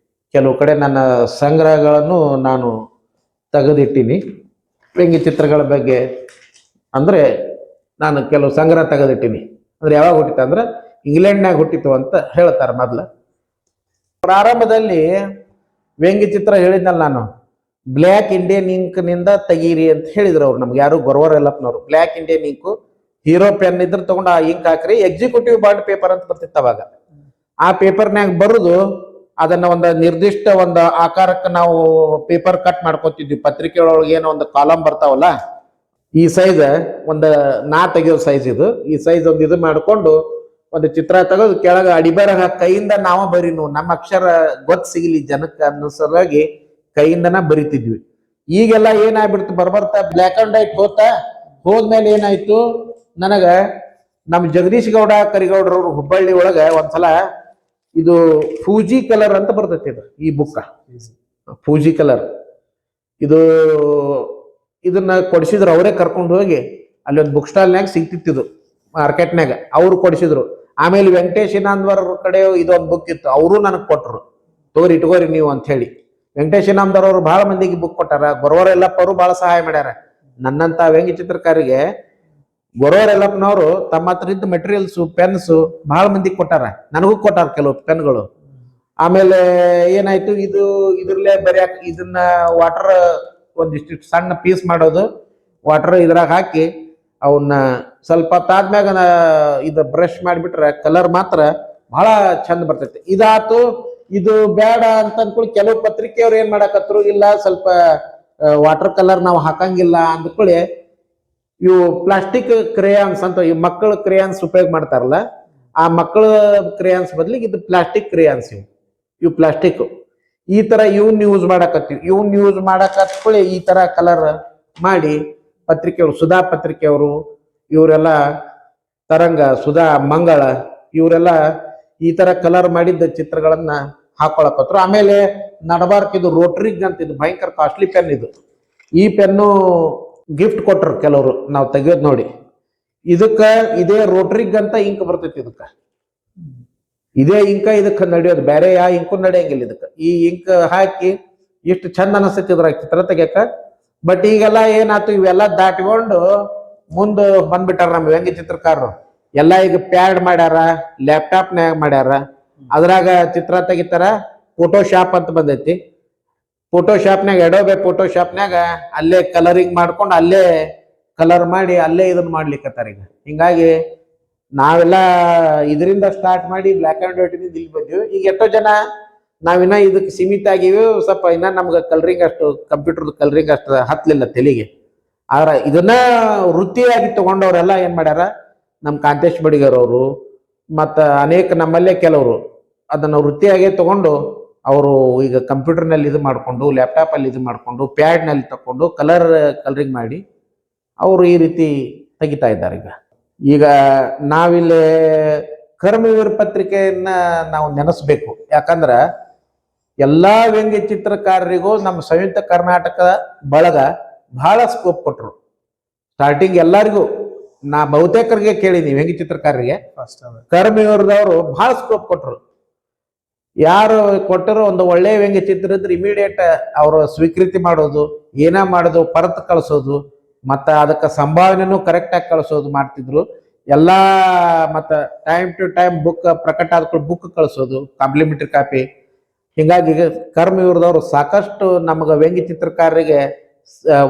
ಕೆಲವು ಕಡೆ ನನ್ನ ಸಂಗ್ರಹಗಳನ್ನು ನಾನು ತೆಗೆದಿಟ್ಟೀನಿ. ವ್ಯಂಗ್ಯ ಚಿತ್ರಗಳ ಬಗ್ಗೆ ಅಂದರೆ ನಾನು ಕೆಲವು ಸಂಗ್ರಹ ತೆಗೆದಿಟ್ಟೀನಿ. ಅಂದ್ರೆ ಯಾವಾಗ ಹುಟ್ಟಿತು ಅಂದ್ರೆ ಇಂಗ್ಲೆಂಡ್ನಾಗ ಹುಟ್ಟಿತು ಅಂತ ಹೇಳ್ತಾರೆ. ಮೊದಲು ಪ್ರಾರಂಭದಲ್ಲಿ ವ್ಯಂಗ್ಯ ಚಿತ್ರ ಹೇಳಿದ್ನಲ್ಲ ನಾನು, ಬ್ಲ್ಯಾಕ್ ಇಂಡಿಯನ್ ಇಂಕ್ ನಿಂದ ತೆಗೀರಿ ಅಂತ ಹೇಳಿದ್ರು ಅವ್ರು ನಮ್ಗೆ, ಯಾರು ಗೊರವರ್ ಎಲ್ಲಪ್ಪನವ್ರು. Black Indian ink, hero pen ಇದ್ರೆ ತಗೊಂಡು ಆ ಇಂಕ್ ಹಾಕ್ರಿ, ಎಕ್ಸಿಕ್ಯೂಟಿವ್ ಬಾಂಡ್ ಪೇಪರ್ ಅಂತ ಬರ್ತಿತ್ತು ಅವಾಗ. ಆ ಪೇಪರ್ನ್ಯಾಗ ಬರುದು ಅದನ್ನ ಒಂದು ನಿರ್ದಿಷ್ಟ ಒಂದು ಆಕಾರಕ್ಕೆ ನಾವು ಪೇಪರ್ ಕಟ್ ಮಾಡ್ಕೊತಿದ್ವಿ. ಪತ್ರಿಕೆ ಒಳಗೆ ಏನೋ ಒಂದು ಕಾಲಮ್ ಬರ್ತಾವಲ್ಲ, ಈ ಸೈಜ್ ಒಂದು ನಾ ತೆಗಿಯೋ ಸೈಜ್ ಇದು, ಈ ಸೈಜ್ ಒಂದು ಇದು ಮಾಡ್ಕೊಂಡು ಒಂದು ಚಿತ್ರ ತೆಗೆದು ಕೆಳಗೆ ಅಡಿಬರಹ ಕೈಯಿಂದ ನಾವ ಬರೀನು, ನಮ್ಮ ಅಕ್ಷರ ಗೊತ್ತು ಸಿಗಲಿ ಜನಕ್ಕೆ ಅನ್ನೋ ಸಲುವಾಗಿ ಕೈಯಿಂದನ ಬರಿತಿದ್ವಿ. ಈಗೆಲ್ಲ ಏನಾಗ್ಬಿಡ್ತು, ಬರ್ಬರ್ತಾ ಬ್ಲ್ಯಾಕ್ ಅಂಡ್ ವೈಟ್ ಹೋದ್ಮೇಲೆ ಏನಾಯ್ತು, ನನಗ ನಮ್ಮ ಜಗದೀಶ್ ಗೌಡ ಕರಿಗೌಡ್ರವ್ರು ಹುಬ್ಬಳ್ಳಿ ಒಳಗ ಒಂದ್ಸಲ ಇದು ಫೂಜಿ ಕಲರ್ ಅಂತ ಬರ್ತೈತಿ. ಇದು ಈ ಬುಕ್ಕ ಫೂಜಿ ಕಲರ್, ಇದನ್ನ ಕೊಡಿಸಿದ್ರು ಅವರೇ ಕರ್ಕೊಂಡು ಹೋಗಿ. ಅಲ್ಲಿ ಒಂದು ಬುಕ್ ಸ್ಟಾಲ್ನಾಗ ಸಿಗ್ತಿತ್ತು ಮಾರ್ಕೆಟ್ನಾಗ, ಅವ್ರು ಕೊಡಿಸಿದ್ರು. ಆಮೇಲೆ ವೆಂಕಟೇಶ್ ಇನಾಮ್ದವ್ರ ಕಡೆ ಇದೊಂದು ಬುಕ್ ಇತ್ತು, ಅವರು ನನಗೆ ಕೊಟ್ರು, ತೋರಿ ಇಟ್ಕೋರಿ ನೀವು ಅಂತ ಹೇಳಿ. ವೆಂಕಟೇಶ್ ಇನಾಮ್ದವ್ರು ಬಹಳ ಮಂದಿಗೆ ಬುಕ್ ಕೊಟ್ಟಾರ. ಗೊರವರ ಯಲ್ಲಪ್ಪ ಅವರು ಬಹಳ ಸಹಾಯ ಮಾಡ್ಯಾರ. ನನ್ನಂತ ವ್ಯಂಗ್ಯ ಚಿತ್ರಕಾರಿಗೆ ಗೊರವರ ಯಲ್ಲಪ್ಪನವರು ತಮ್ಮ ಹತ್ರ ಇದ್ದ ಮೆಟೀರಿಯಲ್ಸು, ಪೆನ್ಸು ಬಹಳ ಮಂದಿಗೆ ಕೊಟ್ಟಾರ. ನನಗೂ ಕೊಟ್ಟಾರ ಕೆಲವು ಪೆನ್ಗಳು. ಆಮೇಲೆ ಏನಾಯ್ತು, ಇದ್ರಲ್ಲೇ ಬರೆಯಾಕ ಇದನ್ನ ವಾಟರ್ ಒಂದಿಷ್ಟು ಸಣ್ಣ ಪೀಸ್ ಮಾಡೋದು, ವಾಟರ್ ಇದ್ರಾಗ ಹಾಕಿ ಅವನ್ನ ಸ್ವಲ್ಪ ತಾದ್ಮ್ಯಾಗ ಇದು ಬ್ರಷ್ ಮಾಡಿಬಿಟ್ರೆ ಕಲರ್ ಮಾತ್ರ ಬಹಳ ಚಂದ ಬರ್ತೈತಿ. ಇದಾತು. ಇದು ಬೇಡ ಅಂತ ಅನ್ಕೊಳ್ಳಿ ಕೆಲವು ಪತ್ರಿಕೆಯವ್ರು ಏನ್ ಮಾಡಾಕತ್ರು, ಇಲ್ಲ ಸ್ವಲ್ಪ ವಾಟರ್ ಕಲರ್ ನಾವು ಹಾಕಂಗಿಲ್ಲ ಅಂದ್ಕೊಳ್ಳಿ ಇವು ಪ್ಲಾಸ್ಟಿಕ್ ಕ್ರೇಯಾನ್ಸ್ ಅಂತ, ಈ ಮಕ್ಕಳ ಕ್ರೇಯಾನ್ಸ್ ಉಪಯೋಗ ಮಾಡ್ತಾರಲ್ಲ, ಆ ಮಕ್ಕಳ ಕ್ರೇಯಾನ್ಸ್ ಬದ್ಲಿಗೆ ಇದು ಪ್ಲಾಸ್ಟಿಕ್ ಕ್ರೇಯಾನ್ಸ್. ಇವು ಪ್ಲಾಸ್ಟಿಕ್ ಈ ತರ ಇವನ್ ಯೂಸ್ ಮಾಡಾಕತ್ತೀವಿ. ಇವನ್ ಯೂಸ್ ಮಾಡಾಕತ್ಕೊಳ್ಳಿ ಈ ತರ ಕಲರ್ ಮಾಡಿ ಪತ್ರಿಕೆಯವರು, ಸುಧಾ ಪತ್ರಿಕೆಯವರು, ಇವರೆಲ್ಲ ತರಂಗ, ಸುಧಾ, ಮಂಗಳ, ಇವರೆಲ್ಲ ಈ ತರ ಕಲರ್ ಮಾಡಿದ್ದ ಚಿತ್ರಗಳನ್ನ ಹಾಕೊಳಕತ್ರು. ಆಮೇಲೆ ನಡಬಾರ್ಕ್ ಇದು ರೋಟ್ರಿಗ್ ಅಂತ, ಇದು ಭಯಂಕರ ಕಾಸ್ಟ್ಲಿ ಪೆನ್. ಈ ಪೆನ್ನು ಗಿಫ್ಟ್ ಕೊಟ್ರು ಕೆಲವರು, ನಾವು ತೆಗಿಯೋದ್ ನೋಡಿ. ಇದೇ ರೋಟ್ರಿಗ್ ಅಂತ ಇಂಕ್ ಬರ್ತೈತಿ. ಇದೇ ಇಂಕ ಇದಕ್ಕೆ ನಡೆಯೋದು, ಬೇರೆ ಯಾವ ಇಂಕು ನಡೆಯಂಗಿಲ್ಲ ಇದಕ್ಕೆ. ಈ ಇಂಕ್ ಹಾಕಿ ಇಷ್ಟು ಚಂದ ಅನಿಸ್ತೈತಿ ಇದ್ರಾಗ ಚಿತ್ರ ತೆಗಿಯಕ. ಬಟ್ ಈಗೆಲ್ಲ ಏನಾಯ್ತು, ಇವೆಲ್ಲ ದಾಟ್ಕೊಂಡು ಮುಂದೆ ಬಂದ್ಬಿಟ್ಟಾರ ನಮ್ಮ ವ್ಯಂಗ್ಯ ಚಿತ್ರಕಾರರು. ಎಲ್ಲ ಈಗ ಪ್ಯಾಡ್ ಮಾಡ್ಯಾರ, ಲ್ಯಾಪ್ಟಾಪ್ನ್ಯಾಗ ಮಾಡ್ಯಾರ, ಅದ್ರಾಗ ಚಿತ್ರ ತೆಗಿತಾರ. ಫೋಟೋಶಾಪ್ ಅಂತ ಬಂದೈತಿ. ಫೋಟೋಶಾಪ್ನಾಗ, ಎಡೋಬೆ ಫೋಟೋಶಾಪ್ನಾಗ ಅಲ್ಲೇ ಕಲರಿಂಗ್ ಮಾಡ್ಕೊಂಡು ಅಲ್ಲೇ ಕಲರ್ ಮಾಡಿ ಅಲ್ಲೇ ಇದನ್ನ ಮಾಡ್ಲಿಕ್ಕತ್ತಾರ ಈಗ. ಹಿಂಗಾಗಿ ನಾವೆಲ್ಲ ಇದರಿಂದ ಸ್ಟಾರ್ಟ್ ಮಾಡಿ ಬ್ಲ್ಯಾಕ್ ಅಂಡ್ ವೈಟ್ ಇಂದ ಇಲ್ಲಿ ಬಂದಿವಿ. ಈಗ ಎಷ್ಟೋ ಜನ ನಾವಿನ್ನ ಇದಕ್ಕೆ ಸೀಮಿತ ಆಗಿವಿ, ಸ್ವಲ್ಪ ಇನ್ನ ನಮ್ಗೆ ಕಲರಿಂಗ್ ಅಷ್ಟು, ಕಂಪ್ಯೂಟರ್ದು ಕಲರಿಂಗ್ ಅಷ್ಟು ಹತ್ಲಿಲ್ಲ ತೆಲಿಗೆ. ಆದ್ರೆ ಇದನ್ನ ವೃತ್ತಿಯಾಗಿ ತಗೊಂಡವ್ರೆಲ್ಲ ಏನ್ ಮಾಡ್ಯಾರ, ನಮ್ಮ ಕಾಂತೇಶ್ ಬಡಿಗರ್ ಅವರು ಮತ್ತ ಅನೇಕ ನಮ್ಮಲ್ಲೇ ಕೆಲವರು ಅದನ್ನ ವೃತ್ತಿಯಾಗಿ ತಗೊಂಡು ಅವರು ಈಗ ಕಂಪ್ಯೂಟರ್ನಲ್ಲಿ ಇದು ಮಾಡ್ಕೊಂಡು, ಲ್ಯಾಪ್ಟಾಪ್ ಅಲ್ಲಿ ಇದು ಮಾಡ್ಕೊಂಡು, ಪ್ಯಾಡ್ ನಲ್ಲಿ ತಕೊಂಡು ಕಲರಿಂಗ್ ಮಾಡಿ ಅವರು ಈ ರೀತಿ ತೆಗಿತಾ ಇದ್ದಾರೆ. ಈಗ ನಾವಿಲ್ಲಿ ಕರ್ಮವೀರ ಪತ್ರಿಕೆಯನ್ನ ನಾವು ನೆನೆಸ್ಬೇಕು. ಯಾಕಂದ್ರ ಎಲ್ಲಾ ವ್ಯಂಗ್ಯ ಚಿತ್ರಕಾರರಿಗೂ ನಮ್ಮ ಸಂಯುಕ್ತ ಕರ್ನಾಟಕ ಬಳಗ ಬಹಳ ಸ್ಕೋಪ್ ಕೊಟ್ರು. ಸ್ಟಾರ್ಟಿಂಗ್ ಎಲ್ಲರಿಗೂ, ನಾ ಬಹುತೇಕರಿಗೆ ಕೇಳಿನಿ ವ್ಯಂಗ್ಯ ಚಿತ್ರಕಾರರಿಗೆ, ಕರ್ಮವೀರದವರು ಬಹಳ ಸ್ಕೋಪ್ ಕೊಟ್ರು. ಯಾರು ಕೊಟ್ಟರು ಒಂದು ಒಳ್ಳೆ ವ್ಯಂಗ್ಯ ಚಿತ್ರ ಇದ್ರೆ ಇಮಿಡಿಯೇಟ್ ಅವರು ಸ್ವೀಕೃತಿ ಮಾಡೋದು, ಏನ ಮಾಡೋದು, ಪರತ್ ಕಳಿಸೋದು, ಮತ್ತ ಅದಕ್ಕೆ ಸಂಭಾವನೆನೂ ಕರೆಕ್ಟ್ ಆಗಿ ಕಳಿಸೋದು ಮಾಡ್ತಿದ್ರು ಎಲ್ಲಾ. ಮತ್ತ ಟೈಮ್ ಟು ಟೈಮ್ ಬುಕ್ ಪ್ರಕಟ ಆದ ಬುಕ್ ಕಳಿಸೋದು, ಕಾಂಪ್ಲಿಮೆಂಟರಿ ಕಾಪಿ. ಹಿಂಗಾಗಿ ಕರ್ಮವೀರದವರು ಸಾಕಷ್ಟು ನಮಗ ವ್ಯಂಗ್ಯ ಚಿತ್ರಕಾರರಿಗೆ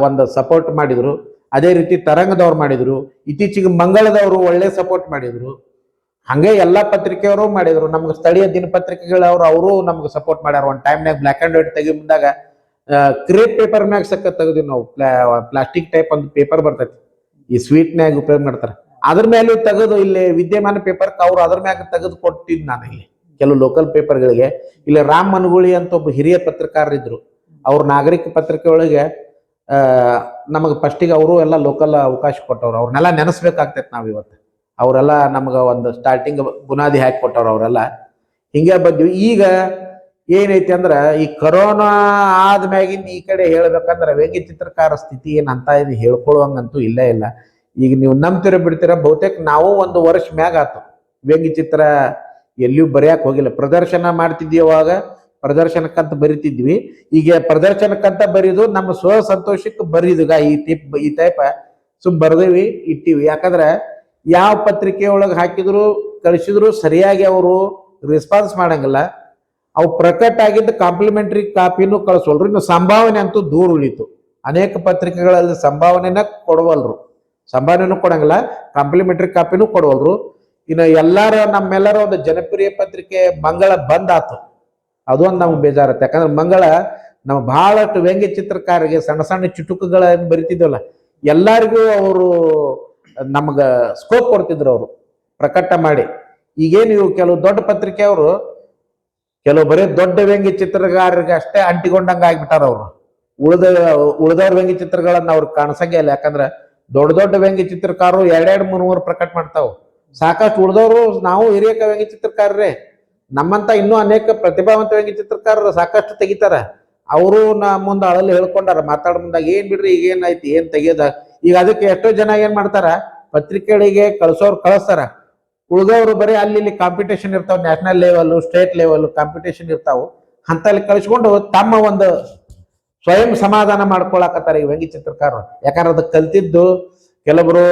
ಒಂದು ಸಪೋರ್ಟ್ ಮಾಡಿದ್ರು. ಅದೇ ರೀತಿ ತರಂಗದವ್ರು ಮಾಡಿದ್ರು. ಇತ್ತೀಚೆಗೆ ಮಂಗಳದವರು ಒಳ್ಳೆ ಸಪೋರ್ಟ್ ಮಾಡಿದ್ರು. ಹಂಗೆ ಎಲ್ಲಾ ಪತ್ರಿಕೆಯವರು ಮಾಡಿದ್ರು. ನಮ್ಗೆ ಸ್ಥಳೀಯ ದಿನಪತ್ರಿಕೆಗಳವರು ಅವರು ನಮ್ಗೆ ಸಪೋರ್ಟ್ ಮಾಡ್ಯಾರ. ಒಂದು ಟೈಮ್ನಾಗ ಬ್ಲ್ಯಾಕ್ ಅಂಡ್ ವೈಟ್ ತೆಗಿ ಮುಂದಾಗ ಕ್ರೇಪ್ ಪೇಪರ್ ಮ್ಯಾಗ ಸಕ್ಕ ತೆಗೆದಿವಿ ನಾವು. ಪ್ಲಾಸ್ಟಿಕ್ ಟೈಪ್ ಒಂದು ಪೇಪರ್ ಬರ್ತೈತಿ, ಈ ಸ್ವೀಟ್ನ್ಯಾಗ ಉಪಯೋಗ ಮಾಡ್ತಾರ. ಅದ್ರ ಮೇಲೆ ತೆಗೆದು ಇಲ್ಲಿ ವಿದ್ಯಮಾನ ಪೇಪರ್ ಅವ್ರು ಅದ್ರ ಮ್ಯಾಗ ತೆಗೆದು ಕೊಟ್ಟಿದ್ ನಾನು ಇಲ್ಲಿ ಕೆಲವು ಲೋಕಲ್ ಪೇಪರ್ಗಳಿಗೆ. ಇಲ್ಲಿ ರಾಮ್ ಮನಗೂಳಿ ಅಂತ ಒಬ್ಬ ಹಿರಿಯ ಪತ್ರಕಾರರಿದ್ರು. ಅವ್ರ ನಾಗರಿಕ ಪತ್ರಿಕೆ ಒಳಗೆ ನಮಗೆ ಫಸ್ಟಿಗೆ ಅವರು ಎಲ್ಲ ಲೋಕಲ್ ಅವಕಾಶ ಕೊಟ್ಟವ್ರು. ಅವ್ರನ್ನೆಲ್ಲ ನೆನೆಸ್ಬೇಕಾಗ್ತೈತಿ ನಾವ್ ಇವತ್ತು. ಅವರೆಲ್ಲ ನಮ್ಗೆ ಒಂದು ಸ್ಟಾರ್ಟಿಂಗ್ ಬುನಾದಿ ಹಾಕಿ ಕೊಟ್ಟವ್ರು ಅವರೆಲ್ಲ. ಹಿಂಗೆ ಬಂದ್ವಿ. ಈಗ ಏನೈತಿ ಅಂದ್ರ ಈ ಕೊರೋನಾ ಆದ್ಮ್ಯಾಗಿನ್ ಈ ಕಡೆ ಹೇಳ್ಬೇಕಂದ್ರ ವ್ಯಂಗ್ಯ ಚಿತ್ರಕಾರ ಸ್ಥಿತಿ ಏನ್ ಅಂತ ಇದು ಹೇಳ್ಕೊಳ್ಳುವಂಗಂತೂ ಇಲ್ಲೇ ಇಲ್ಲ. ಈಗ ನೀವು ನಂಬ್ತಿರ ಬಿಡ್ತೀರ, ಬಹುತೇಕ ನಾವು ಒಂದು ವರ್ಷ ಮ್ಯಾಗ ಆತು ವ್ಯಂಗ್ಯ ಚಿತ್ರ ಎಲ್ಲಿಯೂ ಬರೆಯಕ್ ಹೋಗಿಲ್ಲ. ಪ್ರದರ್ಶನ ಮಾಡ್ತಿದ್ವಿ ಅವಾಗ, ಪ್ರದರ್ಶನಕ್ಕಂತ ಬರಿತಿದ್ವಿ. ಈಗ ಪ್ರದರ್ಶನಕ್ಕಂತ ಬರೀದು ನಮ್ಮ ಸ್ವ ಸಂತೋಷಕ್ಕೆ ಬರೀದುಗ ಈ ಟೈಪ್ ಸುಮ್ ಬರ್ದೇವಿ ಇಟ್ಟಿವಿ. ಯಾಕಂದ್ರೆ ಯಾವ ಪತ್ರಿಕೆ ಒಳಗೆ ಹಾಕಿದ್ರು ಕಳಿಸಿದ್ರು ಸರಿಯಾಗಿ ಅವರು ರೆಸ್ಪಾನ್ಸ್ ಮಾಡಂಗಿಲ್ಲ. ಅವು ಪ್ರಕಟ ಆಗಿದ್ದ ಕಾಂಪ್ಲಿಮೆಂಟರಿ ಕಾಪಿನೂ ಕಳಿಸೋಲ್ರು. ಇನ್ನು ಸಂಭಾವನೆ ಅಂತೂ ದೂರ ಉಳಿತು. ಅನೇಕ ಪತ್ರಿಕೆಗಳಲ್ಲಿ ಸಂಭಾವನೆನ ಕೊಡವಲ್ರು, ಸಂಭಾವನೆನೂ ಕೊಡಂಗಿಲ್ಲ, ಕಾಂಪ್ಲಿಮೆಂಟರಿ ಕಾಪಿನೂ ಕೊಡವಲ್ರು. ಇನ್ನು ನಮ್ಮೆಲ್ಲರ ಒಂದು ಜನಪ್ರಿಯ ಪತ್ರಿಕೆ ಮಂಗಳ ಬಂದ್ ಆತು. ಅದೊಂದು ನಮ್ಗೆ ಬೇಜಾರತ್ತೆ. ಯಾಕಂದ್ರೆ ಮಂಗಳ ನಾವು ಬಹಳಷ್ಟು ವ್ಯಂಗ್ಯ ಚಿತ್ರಕಾರರಿಗೆ ಸಣ್ಣ ಸಣ್ಣ ಚುಟುಕುಗಳನ್ನು ಬರಿತಿದ್ವಲ್ಲ, ಎಲ್ಲರಿಗೂ ಅವರು ನಮ್ಗ ಸ್ಕೋಪ್ ಕೊಡ್ತಿದ್ರು ಅವರು ಪ್ರಕಟ ಮಾಡಿ. ಈಗೇನು ಇವು ಕೆಲವು ದೊಡ್ಡ ಪತ್ರಿಕೆ ಅವರು ಕೆಲವು ಬರೀ ದೊಡ್ಡ ವ್ಯಂಗ್ಯ ಚಿತ್ರಗಾರರಿಗೆ ಅಷ್ಟೇ ಅಂಟಿಕೊಂಡಂಗ ಆಗ್ಬಿಟ್ಟಾರ ಅವರು. ಉಳಿದವ್ರ ವ್ಯಂಗ್ಯ ಚಿತ್ರಗಳನ್ನ ಅವ್ರು ಕಾಣಿಸಂಗೇ ಇಲ್ಲ. ಯಾಕಂದ್ರೆ ದೊಡ್ಡ ದೊಡ್ಡ ವ್ಯಂಗ್ಯ ಚಿತ್ರಕಾರರು ಎರಡೆರಡು ಮೂರು ಪ್ರಕಟ ಮಾಡ್ತಾವ. ಸಾಕಷ್ಟು ಉಳಿದವರು ನಾವು ಹಿರಿಯ ವ್ಯಂಗ್ಯ ಚಿತ್ರಕಾರರೇ, ನಮ್ಮಂತ ಇನ್ನೂ ಅನೇಕ ಪ್ರತಿಭಾವಂತ ವ್ಯಂಗ್ಯ ಚಿತ್ರಕಾರರು ಸಾಕಷ್ಟು ತೆಗಿತಾರ. ಅವರು ಮುಂದೆ ಅಳಲ್ಲಿ ಹೇಳ್ಕೊಂಡಾರ ಮಾತಾಡ ಮುಂದಾಗ, ಏನ್ ಬಿಡ್ರಿ ಈಗ ಏನಾಯ್ತಿ ಏನ್ ತೆಗಿಯೋದ. ಈಗ ಅದಕ್ಕೆ ಎಷ್ಟೋ ಜನ ಏನ್ ಮಾಡ್ತಾರ, ಪತ್ರಿಕೆಗಳಿಗೆ ಕಳ್ಸೋರು ಕಳಿಸ್ತಾರ, ಉಳಿದವರು ಬರೀ ಅಲ್ಲಿ ಕಾಂಪಿಟೇಷನ್ ಇರ್ತಾವ, national level state level competition ಇರ್ತಾವ, ಅಂತಲ್ಲಿ ಕಳಿಸ್ಕೊಂಡು ತಮ್ಮ ಒಂದು ಸ್ವಯಂ ಸಮಾಧಾನ ಮಾಡ್ಕೊಳಕತ್ತಾರ ಈ ವ್ಯಂಗ್ಯ ಚಿತ್ರಕಾರರು. ಯಾಕಂದ್ರೆ ಅದಕ್ಕೆ ಕಲ್ತಿದ್ದು ಕೆಲವೊಬ್ರು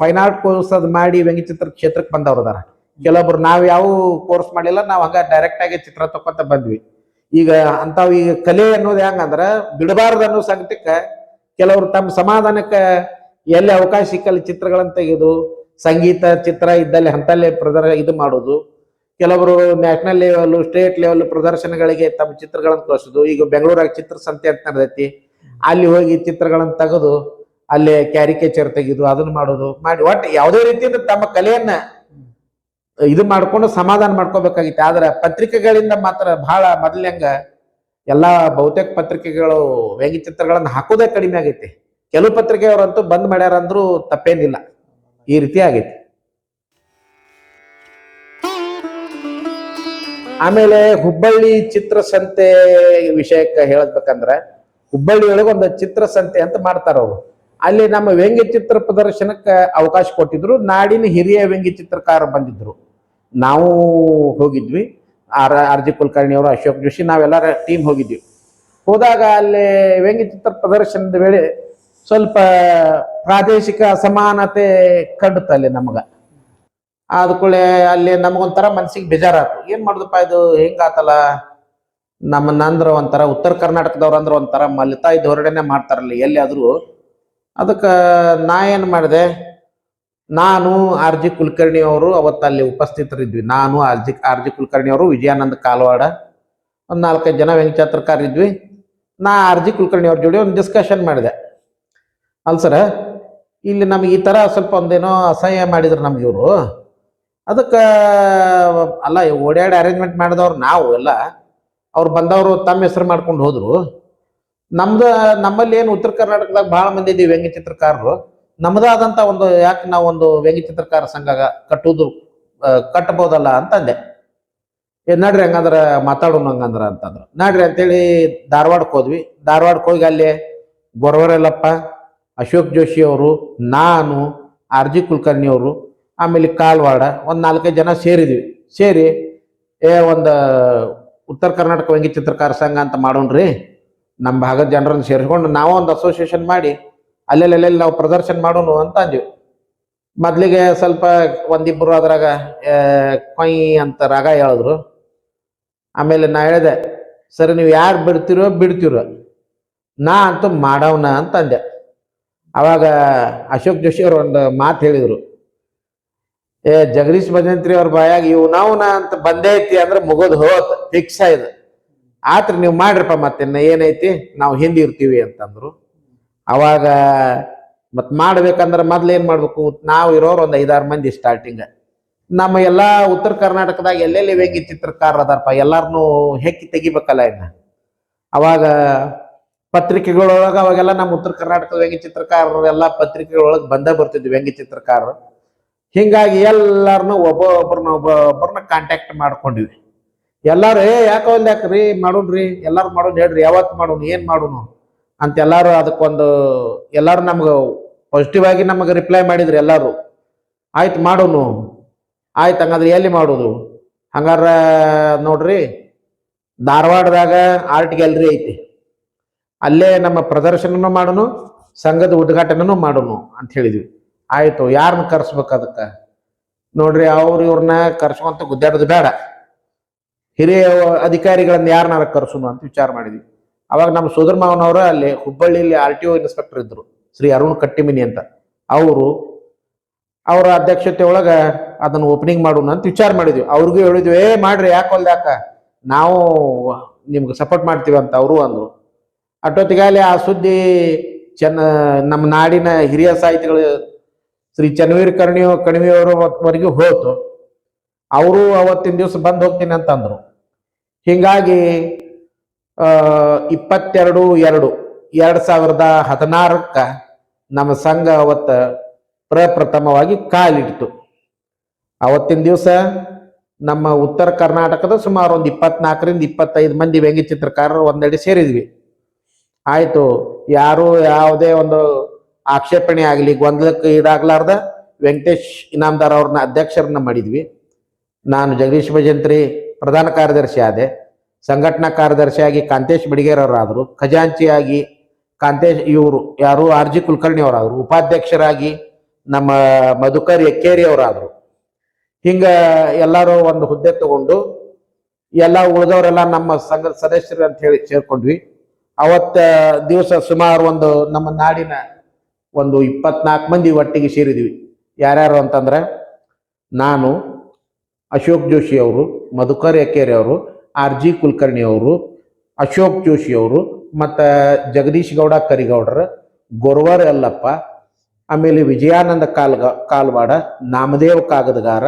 ಫೈನ್ ಆರ್ಟ್ ಕೋರ್ಸ್ ಅದ್ ಮಾಡಿ ವ್ಯಂಗ್ಯ ಚಿತ್ರ ಕ್ಷೇತ್ರಕ್ಕೆ ಬಂದವ್ರು ಅದಾರ. ಕೆಲವೊಬ್ರು ನಾವ್ ಯಾವ ಕೋರ್ಸ್ ಮಾಡಿಲ್ಲ, ನಾವ್ ಹಂಗ ಡೈರೆಕ್ಟ್ ಆಗಿ ಚಿತ್ರ ತಕೊಂತ ಬಂದ್ವಿ. ಈಗ ಅಂತಾವ್ ಈಗ ಕಲೆ ಅನ್ನೋದು ಹೆಂಗಂದ್ರ ಬಿಡಬಾರ್ದು ಅನ್ನೋ ಸಂಗತಿಕ್ಕ ಕೆಲವರು ತಮ್ಮ ಸಮಾಧಾನಕ್ಕೆ ಎಲ್ಲಿ ಅವಕಾಶ ಸಿಕ್ಕಲ್ಲಿ ಚಿತ್ರಗಳನ್ನ ತೆಗೆದು ಸಂಗೀತ ಚಿತ್ರ ಇದ್ದಲ್ಲಿ ಅಂತಲ್ಲೇ ಇದು ಮಾಡೋದು. ಕೆಲವರು ನ್ಯಾಷನಲ್ ಲೆವೆಲ್ ಸ್ಟೇಟ್ ಲೆವೆಲ್ ಪ್ರದರ್ಶನಗಳಿಗೆ ತಮ್ಮ ಚಿತ್ರಗಳನ್ನು ಕಳಿಸೋದು. ಈಗ ಬೆಂಗಳೂರಾಗ ಚಿತ್ರ ಸಂತೆ ಅಂತ ನಡೆದೈತಿ, ಅಲ್ಲಿ ಹೋಗಿ ಚಿತ್ರಗಳನ್ನು ತೆಗೆದು ಅಲ್ಲಿ ಕ್ಯಾರಿಕೇಚರ್ ತೆಗೆದು ಅದನ್ನ ಮಾಡಿ ಒಟ್ಟು ಯಾವುದೇ ರೀತಿಯಿಂದ ತಮ್ಮ ಕಲೆಯನ್ನ ಇದು ಮಾಡ್ಕೊಂಡು ಸಮಾಧಾನ ಮಾಡ್ಕೋಬೇಕಾಗಿತ್ತು. ಆದ್ರೆ ಪತ್ರಿಕೆಗಳಿಂದ ಮಾತ್ರ ಬಹಳ ಮೊದಲಂಗ ಎಲ್ಲಾ ಬಹುತೇಕ ಪತ್ರಿಕೆಗಳು ವ್ಯಂಗ್ಯ ಚಿತ್ರಗಳನ್ನ ಹಾಕೋದೇ ಕಡಿಮೆ ಆಗೈತಿ. ಕೆಲವು ಪತ್ರಿಕೆಯವರಂತೂ ಬಂದ್ ಮಾಡ್ಯಾರ ಅಂದ್ರೂ ತಪ್ಪೇನಿಲ್ಲ. ಈ ರೀತಿ ಆಗೈತಿ. ಆಮೇಲೆ ಹುಬ್ಬಳ್ಳಿ ಚಿತ್ರಸಂತೆ ವಿಷಯಕ್ಕೆ ಹೇಳಬೇಕಂದ್ರೆ, ಹುಬ್ಬಳ್ಳಿ ಒಳಗೆ ಒಂದು ಚಿತ್ರಸಂತೆ ಅಂತ ಮಾಡ್ತಾರ ಅವರು. ಅಲ್ಲಿ ನಮ್ಮ ವ್ಯಂಗ್ಯ ಚಿತ್ರ ಪ್ರದರ್ಶನಕ್ಕೆ ಅವಕಾಶ ಕೊಟ್ಟಿದ್ರು. ನಾಡಿನ ಹಿರಿಯ ವ್ಯಂಗ್ಯ ಚಿತ್ರಕಾರ ಬಂದಿದ್ರು, ನಾವು ಹೋಗಿದ್ವಿ. ಆರ್ ಜಿ ಕುಲಕರ್ಣಿ ಅವರು, ಅಶೋಕ್ ಜೋಶಿ, ನಾವೆಲ್ಲರ ಟೀಮ್ ಹೋಗಿದ್ವಿ. ಹೋದಾಗ ಅಲ್ಲಿ ವ್ಯಂಗ್ಯ ಚಿತ್ರ ಪ್ರದರ್ಶನದ ವೇಳೆ ಸ್ವಲ್ಪ ಪ್ರಾದೇಶಿಕ ಅಸಮಾನತೆ ಕಂಡುತ್ತಲ್ಲಿ ನಮಗ. ಆದ್ಕೂಳೆ ಅಲ್ಲಿ ನಮಗೊಂಥರ ಮನ್ಸಿಗೆ ಬೇಜಾರಾತು. ಏನ್ ಮಾಡುದಪ್ಪ ಇದು ಹೆಂಗಾತಲ್ಲ, ನಮ್ಮನ್ನಂದ್ರ ಒಂಥರ ಉತ್ತರ ಕರ್ನಾಟಕದವ್ರು ಅಂದ್ರೆ ಒಂಥರ ಮಲಿತಾಯಿ ಧೋರಣೆನೆ ಮಾಡ್ತಾರಲ್ಲ ಎಲ್ಲಿ ಆದ್ರೂ. ಅದಕ್ಕೆ ನಾ ಏನ್ ಮಾಡಿದೆ, ನಾನು ಆರ್ ಜಿ ಕುಲಕರ್ಣಿ ಅವರು ಅವತ್ತಲ್ಲಿ ಉಪಸ್ಥಿತರಿದ್ವಿ. ನಾನು ಆರ್ ಜಿ ಕುಲಕರ್ಣಿ ಅವರು, ವಿಜಯಾನಂದ ಕಾಲವಾಡ, ಒಂದು 4-5 ಜನ ವ್ಯಂಗ್ಯ ಚಿತ್ರಕಾರ ಇದ್ವಿ. ನಾ ಆರ್ ಜಿ ಕುಲಕರ್ಣಿ ಅವ್ರ ಜೋಡಿ ಒಂದು ಡಿಸ್ಕಷನ್ ಮಾಡಿದೆ. ಅಲ್ಸರ, ಇಲ್ಲಿ ನಮ್ಗೆ ಈ ತರ ಸ್ವಲ್ಪ ಒಂದೇನೋ ಅಸಹ್ಯ ಮಾಡಿದ್ರು ನಮ್ಗೆ ಇವರು. ಅದಕ್ಕೆ ಅಲ್ಲ ಓಡಾಡಿ ಅರೇಂಜ್ಮೆಂಟ್ ಮಾಡಿದವ್ರು ನಾವು ಎಲ್ಲ. ಅವ್ರು ಬಂದವರು ತಮ್ಮ ಹೆಸರು ಮಾಡ್ಕೊಂಡು ಹೋದ್ರು. ನಮ್ಮಲ್ಲಿ ಏನು ಉತ್ತರ ಕರ್ನಾಟಕದಾಗ ಬಹಳ ಮಂದಿ ಇದ್ದೀವಿ ವ್ಯಂಗ್ಯ ಚಿತ್ರಕಾರರು. ನಮ್ಮದಾದಂತ ಒಂದು ಯಾಕೆ ನಾವು ಒಂದು ವ್ಯಂಗ್ಯ ಚಿತ್ರಕಾರ ಸಂಘ ಕಟ್ಟಬಹುದಲ್ಲ ಅಂತಂದೆ. ನಡ್ರಿ ಹಂಗಂದ್ರ ಮಾತಾಡೋಣ ಹಂಗಂದ್ರ ಅಂತಂದ್ರು. ನಡ್ರಿ ಅಂತೇಳಿ ಧಾರವಾಡಕ್ಕೆ ಹೋದ್ವಿ. ಧಾರವಾಡಕ್ಕೆ ಹೋಗಿ ಅಲ್ಲಿ ಗೊರವರೆಲ್ಲಪ್ಪ, ಅಶೋಕ್ ಜೋಶಿ ಅವರು, ನಾನು, ಆರ್ ಜಿ ಕುಲಕರ್ಣಿ ಅವರು, ಆಮೇಲೆ ಕಾಲ್ವಾಡ, ಒಂದು 4-5 ಜನ ಸೇರಿದ್ವಿ. ಸೇರಿ ಒಂದು ಉತ್ತರ ಕರ್ನಾಟಕ ವ್ಯಂಗ್ಯ ಚಿತ್ರಕಾರ ಸಂಘ ಅಂತ ಮಾಡೋಣ್ರಿ, ನಮ್ಮ ಭಾಗದ ಜನರನ್ನು ಸೇರಿಸ್ಕೊಂಡು ನಾವು ಒಂದು ಅಸೋಸಿಯೇಷನ್ ಮಾಡಿ ಅಲ್ಲೆಲ್ಲೆಲ್ಲಿ ನಾವು ಪ್ರದರ್ಶನ ಮಾಡೋಣ ಅಂತ ಅಂದ್ವಿ. ಮೊದ್ಲಿಗೆ ಸ್ವಲ್ಪ ಒಂದಿಬ್ಬರು ಅದ್ರಾಗ ಕೊಯ್ ಅಂತ ರಾಗ ಹೇಳಿದ್ರು. ಆಮೇಲೆ ನಾ ಹೇಳಿದೆ, ಸರಿ ನೀವು ಯಾರು ಬಿಡ್ತಿರೋ ನಾ ಅಂತೂ ಮಾಡವನ ಅಂತ ಅಂದೆ. ಅವಾಗ ಅಶೋಕ್ ಜೋಶಿ ಅವರು ಒಂದು ಮಾತು ಹೇಳಿದ್ರು, ಜಗದೀಶ್ ಭಜಂತ್ರಿ ಅವ್ರ ಬಾಯಾಗ ಇವು ನಾವುನ ಅಂತ ಬಂದೇ ಐತಿ ಅಂದ್ರೆ ಮುಗೋದು ಹೋತ್ ಫಿಕ್ಸ್ ಆಯ್ತು. ಆತ್ರಿ ನೀವು ಮಾಡ್ರಪ್ಪ, ಮತ್ತೆ ಏನೈತಿ ನಾವು ಹಿಂದಿ ಇರ್ತೀವಿ ಅಂತಂದ್ರು. ಅವಾಗ ಮತ್ ಮಾಡ್ಬೇಕಂದ್ರೆ ಮೊದ್ಲು ಏನ್ ಮಾಡ್ಬೇಕು, ನಾವು ಇರೋರು ಒಂದು 5-6 ಮಂದಿ ಸ್ಟಾರ್ಟಿಂಗ್. ನಮ್ಮ ಎಲ್ಲಾ ಉತ್ತರ ಕರ್ನಾಟಕದಾಗ ಎಲ್ಲೆಲ್ಲಿ ವ್ಯಂಗ್ಯ ಚಿತ್ರಕಾರ ಅದಾರಪ್ಪ ಎಲ್ಲಾರನು ಹೆಕ್ಕಿ ತೆಗಿಬೇಕಲ್ಲ ಇನ್ನ. ಅವಾಗ ಪತ್ರಿಕೆಗಳೊಳಗ ಅವಾಗೆಲ್ಲ ನಮ್ಮ ಉತ್ತರ ಕರ್ನಾಟಕದ ವ್ಯಂಗ್ಯ ಚಿತ್ರಕಾರರು ಎಲ್ಲಾ ಪತ್ರಿಕೆಗಳೊಳಗೆ ಬಂದೇ ಬರ್ತಿದ್ವಿ ವ್ಯಂಗ್ಯ ಚಿತ್ರಕಾರರು. ಹಿಂಗಾಗಿ ಎಲ್ಲಾರನು ಒಬ್ಬೊಬ್ಬರನ್ನ ಕಾಂಟ್ಯಾಕ್ಟ್ ಮಾಡ್ಕೊಂಡಿವಿ. ಎಲ್ಲಾರು ಯಾಕೆ ಯಾಕ್ರಿ ಮಾಡೋಣ್ರಿ, ಎಲ್ಲಾರು ಮಾಡೋಣ ಹೇಳ್ರಿ, ಯಾವತ್ತು ಮಾಡೋಣ, ಏನ್ ಮಾಡೋಣ ಅಂತ ಎಲ್ಲಾರು ಅದಕ್ಕೊಂದು ಎಲ್ಲಾರು ನಮ್ಗೆ ಪಾಸಿಟಿವ್ ಆಗಿ ನಮಗೆ ರಿಪ್ಲೈ ಮಾಡಿದ್ರಿ. ಎಲ್ಲಾರು ಆಯ್ತು ಮಾಡೋನು, ಆಯ್ತು ಹಂಗಾದ್ರೆ ಎಲ್ಲಿ ಮಾಡೋದು, ಹಂಗಾರ ನೋಡ್ರಿ ಧಾರವಾಡದಾಗ ಆರ್ಟ್ ಗ್ಯಾಲರಿ ಐತಿ, ಅಲ್ಲೇ ನಮ್ಮ ಪ್ರದರ್ಶನನೂ ಮಾಡೋನು, ಸಂಘದ ಉದ್ಘಾಟನೆನೂ ಮಾಡೋನು ಅಂತ ಹೇಳಿದ್ವಿ. ಆಯ್ತು, ಯಾರನ್ನ ಕರ್ಸ್ಬೇಕು ಅದಕ್ಕೆ? ನೋಡ್ರಿ, ಇವ್ರನ್ನ ಕರ್ಸ್ಕೊಂತ ಗುದ್ದಾಡೋದು ಬೇಡ, ಹಿರಿಯ ಅಧಿಕಾರಿಗಳನ್ನ ಯಾರನ್ನಾರ ಕರ್ಸುನು ಅಂತ ವಿಚಾರ ಮಾಡಿದ್ವಿ. ಅವಾಗ ನಮ್ಮ ಸೋದರ ಮಾವನವರು ಅಲ್ಲಿ ಹುಬ್ಬಳ್ಳಿಯಲ್ಲಿ RTO ಇನ್ಸ್ಪೆಕ್ಟರ್ ಇದ್ರು, ಶ್ರೀ ಅರುಣ್ ಕಟ್ಟಿಮಿನಿ ಅಂತ. ಅವರ ಅಧ್ಯಕ್ಷತೆ ಒಳಗ ಅದನ್ನ ಓಪನಿಂಗ್ ಮಾಡೋಣ ಅಂತ ವಿಚಾರ ಮಾಡಿದ್ವಿ. ಅವ್ರಿಗೂ ಹೇಳಿದ್ವಿ, ಮಾಡ್ರಿ, ಯಾಕ ನಾವು ನಿಮ್ಗೆ ಸಪೋರ್ಟ್ ಮಾಡ್ತೀವಿ ಅಂತ ಅವರು ಅಂದ್ರು. ಅಷ್ಟೊತ್ತಿಗಾಲಿ ಆ ಸುದ್ದಿ ನಮ್ಮ ನಾಡಿನ ಹಿರಿಯ ಸಾಹಿತಿಗಳು ಶ್ರೀ ಚನ್ನವೀರ್ ಕಣಿವೆಯವರವರೆಗೂ ಹೋಯ್ತು. ಅವರು ಅವತ್ತಿನ ದಿವಸ ಬಂದು ಹೋಗ್ತೀನಿ ಅಂತ ಅಂದ್ರು. ಹಿಂಗಾಗಿ 22/2/2016 ನಮ್ಮ ಸಂಘ ಅವತ್ತ ಪ್ರಪ್ರಥಮವಾಗಿ ಕಾಲಿಡ್ತು. ಅವತ್ತಿನ ದಿವಸ ನಮ್ಮ ಉತ್ತರ ಕರ್ನಾಟಕದ ಸುಮಾರು ಒಂದು 24ರಿಂದ 25 ಮಂದಿ ವ್ಯಂಗ್ಯ ಚಿತ್ರಕಾರರು ಒಂದೆಡೆ ಸೇರಿದ್ವಿ. ಆಯ್ತು, ಯಾರು ಯಾವುದೇ ಒಂದು ಆಕ್ಷೇಪಣೆ ಆಗಲಿ, ಗೊಂದಲಕ್ಕೆ ಈಡಾಗ್ಲಾರ್ದ ವೆಂಕಟೇಶ್ ಇನಾಮದಾರ್ ಅವ್ರನ್ನ ಅಧ್ಯಕ್ಷರನ್ನ ಮಾಡಿದ್ವಿ. ನಾನು ಜಗದೀಶ್ ಭಜಂತ್ರಿ ಪ್ರಧಾನ ಕಾರ್ಯದರ್ಶಿ ಆದೆ. ಸಂಘಟನಾ ಕಾರ್ಯದರ್ಶಿಯಾಗಿ ಕಾಂತೇಶ್ ಬಿಡಿಗೇರ್ ಅವರಾದರು. ಖಜಾಂಚಿಯಾಗಿ ಇವರು ಯಾರು RG ಕುಲಕರ್ಣಿ ಅವರಾದರು. ಉಪಾಧ್ಯಕ್ಷರಾಗಿ ನಮ್ಮ ಮಧುಕರ್ ಎಕ್ಕೇರಿ ಅವರಾದರು. ಹಿಂಗ ಎಲ್ಲರೂ ಒಂದು ಹುದ್ದೆ ತಗೊಂಡು ಎಲ್ಲ ಉಳಿದವರೆಲ್ಲ ನಮ್ಮ ಸಂಘದ ಸದಸ್ಯರು ಅಂತ ಹೇಳಿ ಸೇರ್ಕೊಂಡ್ವಿ. ಅವತ್ತ ದಿವಸ ಸುಮಾರು ನಮ್ಮ ನಾಡಿನ 24 ಮಂದಿ ಒಟ್ಟಿಗೆ ಸೇರಿದ್ವಿ. ಯಾರ್ಯಾರು ಅಂತಂದ್ರೆ, ನಾನು, ಅಶೋಕ್ ಜೋಶಿ ಅವರು, ಮಧುಕರ್ ಎಕ್ಕೇರಿ ಅವರು, RG ಕುಲಕರ್ಣಿ ಅವರು, ಅಶೋಕ್ ಜೋಶಿ ಅವರು, ಮತ್ತು ಜಗದೀಶ್ ಗೌಡ ಕರಿಗೌಡರ, ಗೊರವರ್ ಯಲ್ಲಪ್ಪ, ಆಮೇಲೆ ವಿಜಯಾನಂದ ಕಾಲ್ವಾಡ, ನಾಮದೇವ್ ಕಾಗದಗಾರ,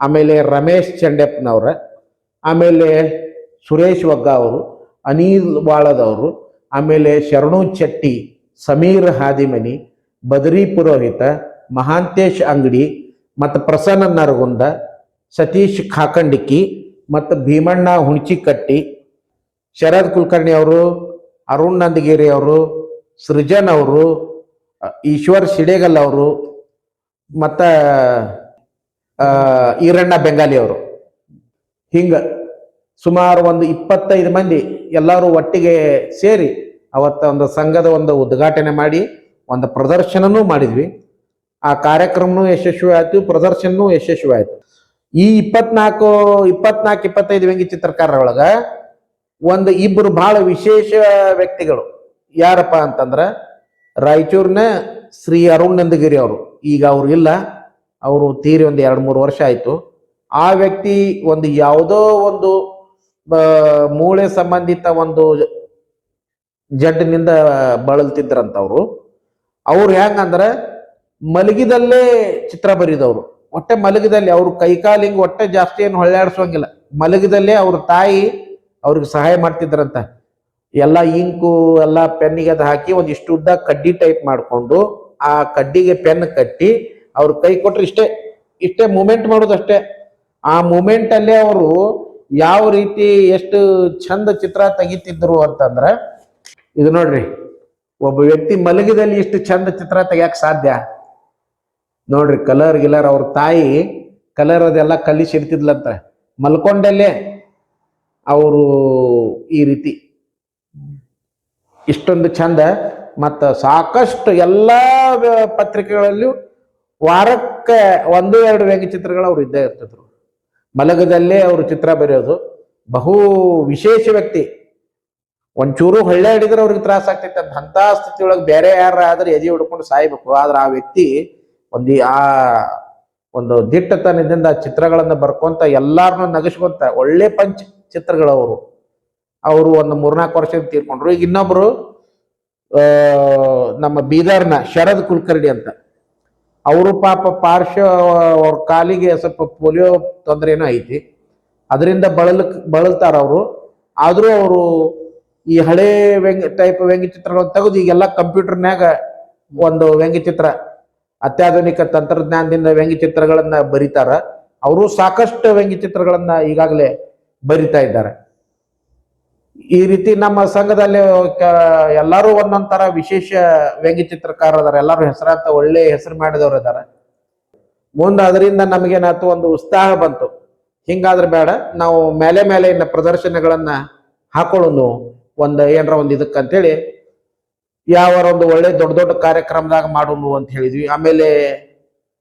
ಆಮೇಲೆ ರಮೇಶ್ ಚಂಡೆಪ್ಪನವ್ರ, ಆಮೇಲೆ ಸುರೇಶ್ ವಗ್ಗ ಅವರು, ಅನಿಲ್ ವಾಳದವರು, ಆಮೇಲೆ ಶರಣು ಚೆಟ್ಟಿ, ಸಮೀರ್ ಹಾದಿಮನಿ, ಬದರಿ ಪುರೋಹಿತ, ಮಹಾಂತೇಶ್ ಅಂಗಡಿ, ಮತ್ತು ಪ್ರಸನ್ನ ನರಗುಂದ, ಸತೀಶ್ ಖಾಕಂಡಿಕ್ಕಿ, ಮತ್ತು ಭೀಮಣ್ಣ ಹುಣಚಿಕಟ್ಟಿ, ಶರದ್ ಕುಲಕರ್ಣಿ ಅವರು, ಅರುಣ್ ನಂದಗಿರಿ ಅವರು, ಸೃಜನ್ ಅವರು, ಈಶ್ವರ್ ಶಿಡೇಗಲ್ ಅವರು, ಮತ್ತು ಈರಣ್ಣ ಬೆಂಗಾಲಿ ಅವರು. ಹಿಂಗ ಸುಮಾರು 25 ಮಂದಿ ಎಲ್ಲರೂ ಒಟ್ಟಿಗೆ ಸೇರಿ ಅವತ್ತ ಒಂದು ಸಂಘದ ಉದ್ಘಾಟನೆ ಮಾಡಿ ಒಂದು ಪ್ರದರ್ಶನನೂ ಮಾಡಿದ್ವಿ. ಆ ಕಾರ್ಯಕ್ರಮನೂ ಯಶಸ್ವಿ ಆಯ್ತು, ಪ್ರದರ್ಶನನೂ ಯಶಸ್ವಿ ಆಯ್ತು. ಈ 25 ವ್ಯಂಗ್ಯ ಚಿತ್ರಕಾರರೊಳಗ ಇಬ್ಬರು ಬಹಳ ವಿಶೇಷ ವ್ಯಕ್ತಿಗಳು. ಯಾರಪ್ಪ ಅಂತಂದ್ರ, ರಾಯಚೂರಿನ ಶ್ರೀ ಅರುಣ್ ನಂದಗಿರಿ ಅವರು. ಈಗ ಅವ್ರು ಇಲ್ಲ, ಅವರು ತೀರಿ 2-3 ವರ್ಷ ಆಯ್ತು. ಆ ವ್ಯಕ್ತಿ ಯಾವುದೋ ಮೂಳೆ ಸಂಬಂಧಿತ ಜಡ್ಡಿನಿಂದ ಬಳಲ್ತಿದ್ರಂತವ್ರು. ಅವ್ರು ಹೆಂಗಂದ್ರೆ ಮಲಗಿದಲ್ಲೇ ಚಿತ್ರ ಬರೀದವ್ರು. ಹೊಟ್ಟೆ ಮಲಗಿದಲ್ಲಿ ಅವ್ರು ಕೈಕಾಲು ಹಿಂಗೆ ಹೊಟ್ಟೆ ಜಾಸ್ತಿ ಏನು ಹೊಳ್ಳಾಡಿಸೋಂಗಿಲ್ಲ, ಮಲಗಿದಲ್ಲೇ ಅವ್ರ ತಾಯಿ ಅವ್ರಿಗೆ ಸಹಾಯ ಮಾಡ್ತಿದ್ರಂತ. ಎಲ್ಲ ಇಂಕು ಎಲ್ಲ ಪೆನ್ನಿಗೆ ಅದು ಹಾಕಿ ಇಷ್ಟು ಉದ್ದ ಕಡ್ಡಿ ಟೈಪ್ ಮಾಡಿಕೊಂಡು ಆ ಕಡ್ಡಿಗೆ ಪೆನ್ ಕಟ್ಟಿ ಅವ್ರ ಕೈ ಕೊಟ್ರೆ ಇಷ್ಟೇ ಮೂಮೆಂಟ್ ಮಾಡೋದಷ್ಟೇ. ಆ ಮೂಮೆಂಟ್ ಅಲ್ಲೇ ಅವರು ಯಾವ ರೀತಿ ಎಷ್ಟು ಚಂದ ಚಿತ್ರ ತೆಗಿತಿದ್ರು ಅಂತಂದ್ರೆ, ಇದು ನೋಡ್ರಿ, ಒಬ್ಬ ವ್ಯಕ್ತಿ ಮಲಗಿದಲ್ಲಿ ಇಷ್ಟು ಚಂದ ಚಿತ್ರ ತೆಗಿಯಕ್ ಸಾಧ್ಯ? ನೋಡ್ರಿ, ಕಲರ್ ಅವ್ರ ತಾಯಿ ಕಲರ್ ಅದೆಲ್ಲ ಕಲಿಸಿಡ್ತಿದ್ಲಂತ. ಮಲ್ಕೊಂಡಲ್ಲೇ ಅವರು ಈ ರೀತಿ ಇಷ್ಟೊಂದು ಚಂದ. ಮತ್ತು ಸಾಕಷ್ಟು ಎಲ್ಲ ಪತ್ರಿಕೆಗಳಲ್ಲಿಯೂ ವಾರಕ್ಕೆ 1-2 ವ್ಯಂಗ್ಯ ಚಿತ್ರಗಳು ಅವ್ರು ಇದ್ದೇ ಇರ್ತಿದ್ರು. ಮಲಗದಲ್ಲೇ ಅವರು ಚಿತ್ರ ಬರೆಯೋದು. ಬಹು ವಿಶೇಷ ವ್ಯಕ್ತಿ. ಒಂಚೂರು ಹೊಳ್ಳೆ ಹಿಡಿದ್ರೆ ಅವ್ರಿಗೆ ತ್ರಾಸ ಆಗ್ತೈತೆ ಅಂತ ಸ್ಥಿತಿ ಒಳಗೆ ಬೇರೆ ಯಾರ ಆದ್ರೆ ಎದೆ ಹೊಡ್ಕೊಂಡು ಸಾಯ್ಬೇಕು. ಆದ್ರೆ ಆ ವ್ಯಕ್ತಿ ದಿಟ್ಟತನದಿಂದ ಚಿತ್ರಗಳನ್ನ ಬರ್ಕೊಂತ ಎಲ್ಲಾರನ್ನೂ ನಗಿಸ್ಕೊಂತ ಒಳ್ಳೆ ಪಂಚ್ ಚಿತ್ರಗಳು. ಅವರು 3-4 ವರ್ಷ ತೀರ್ಕೊಂಡ್ರು. ಈಗ ಇನ್ನೊಬ್ರು ನಮ್ಮ ಬೀದರ್ನ ಶರದ್ ಕುಲಕರ್ಣಿ ಅಂತ, ಅವರು ಪಾಪ ಅವ್ರ ಕಾಲಿಗೆ ಸ್ವಲ್ಪ ಪೋಲಿಯೋ ತೊಂದರೆನೂ ಐತಿ, ಅದರಿಂದ ಬಳಲ್ತಾರ ಅವರು. ಆದ್ರೂ ಅವರು ಈ ಹಳೇ ವ್ಯಂಗ್ಯ ಚಿತ್ರಗಳನ್ನು ತೆಗೆದು ಈಗೆಲ್ಲ ಕಂಪ್ಯೂಟರ್ನ್ಯಾಗ ವ್ಯಂಗ್ಯ ಚಿತ್ರ, ಅತ್ಯಾಧುನಿಕ ತಂತ್ರಜ್ಞಾನದಿಂದ ವ್ಯಂಗ್ಯ ಚಿತ್ರಗಳನ್ನ ಬರೀತಾರ. ಅವರು ಸಾಕಷ್ಟು ವ್ಯಂಗ್ಯ ಚಿತ್ರಗಳನ್ನ ಈಗಾಗಲೇ ಬರಿತಾ ಇದ್ದಾರೆ. ಈ ರೀತಿ ನಮ್ಮ ಸಂಘದಲ್ಲಿ ಎಲ್ಲರೂ ಒಂದೊಂಥರ ವಿಶೇಷ ವ್ಯಂಗ್ಯ ಚಿತ್ರಕಾರದಾರ. ಎಲ್ಲರೂ ಹೆಸರಾಂತ ಒಳ್ಳೆ ಹೆಸರು ಮಾಡಿದವರು ಇದ್ದಾರೆ. ಮುಂದೆ ಅದರಿಂದ ನಮಗೇನಾಯ್ತು, ಉತ್ಸಾಹ ಬಂತು. ಹಿಂಗಾದ್ರೆ ಬೇಡ, ನಾವು ಮೇಲೆ ಇನ್ನ ಪ್ರದರ್ಶನಗಳನ್ನ ಹಾಕೊಳ್ಳೋನು ಒಂದು ಏನರ ಒಂದು ಇದಕ್ಕಂತೇಳಿ ಯಾವ ಒಂದು ಒಳ್ಳೆ ದೊಡ್ಡ ದೊಡ್ಡ ಕಾರ್ಯಕ್ರಮದಾಗ ಮಾಡೋನು ಅಂತ ಹೇಳಿದ್ವಿ. ಆಮೇಲೆ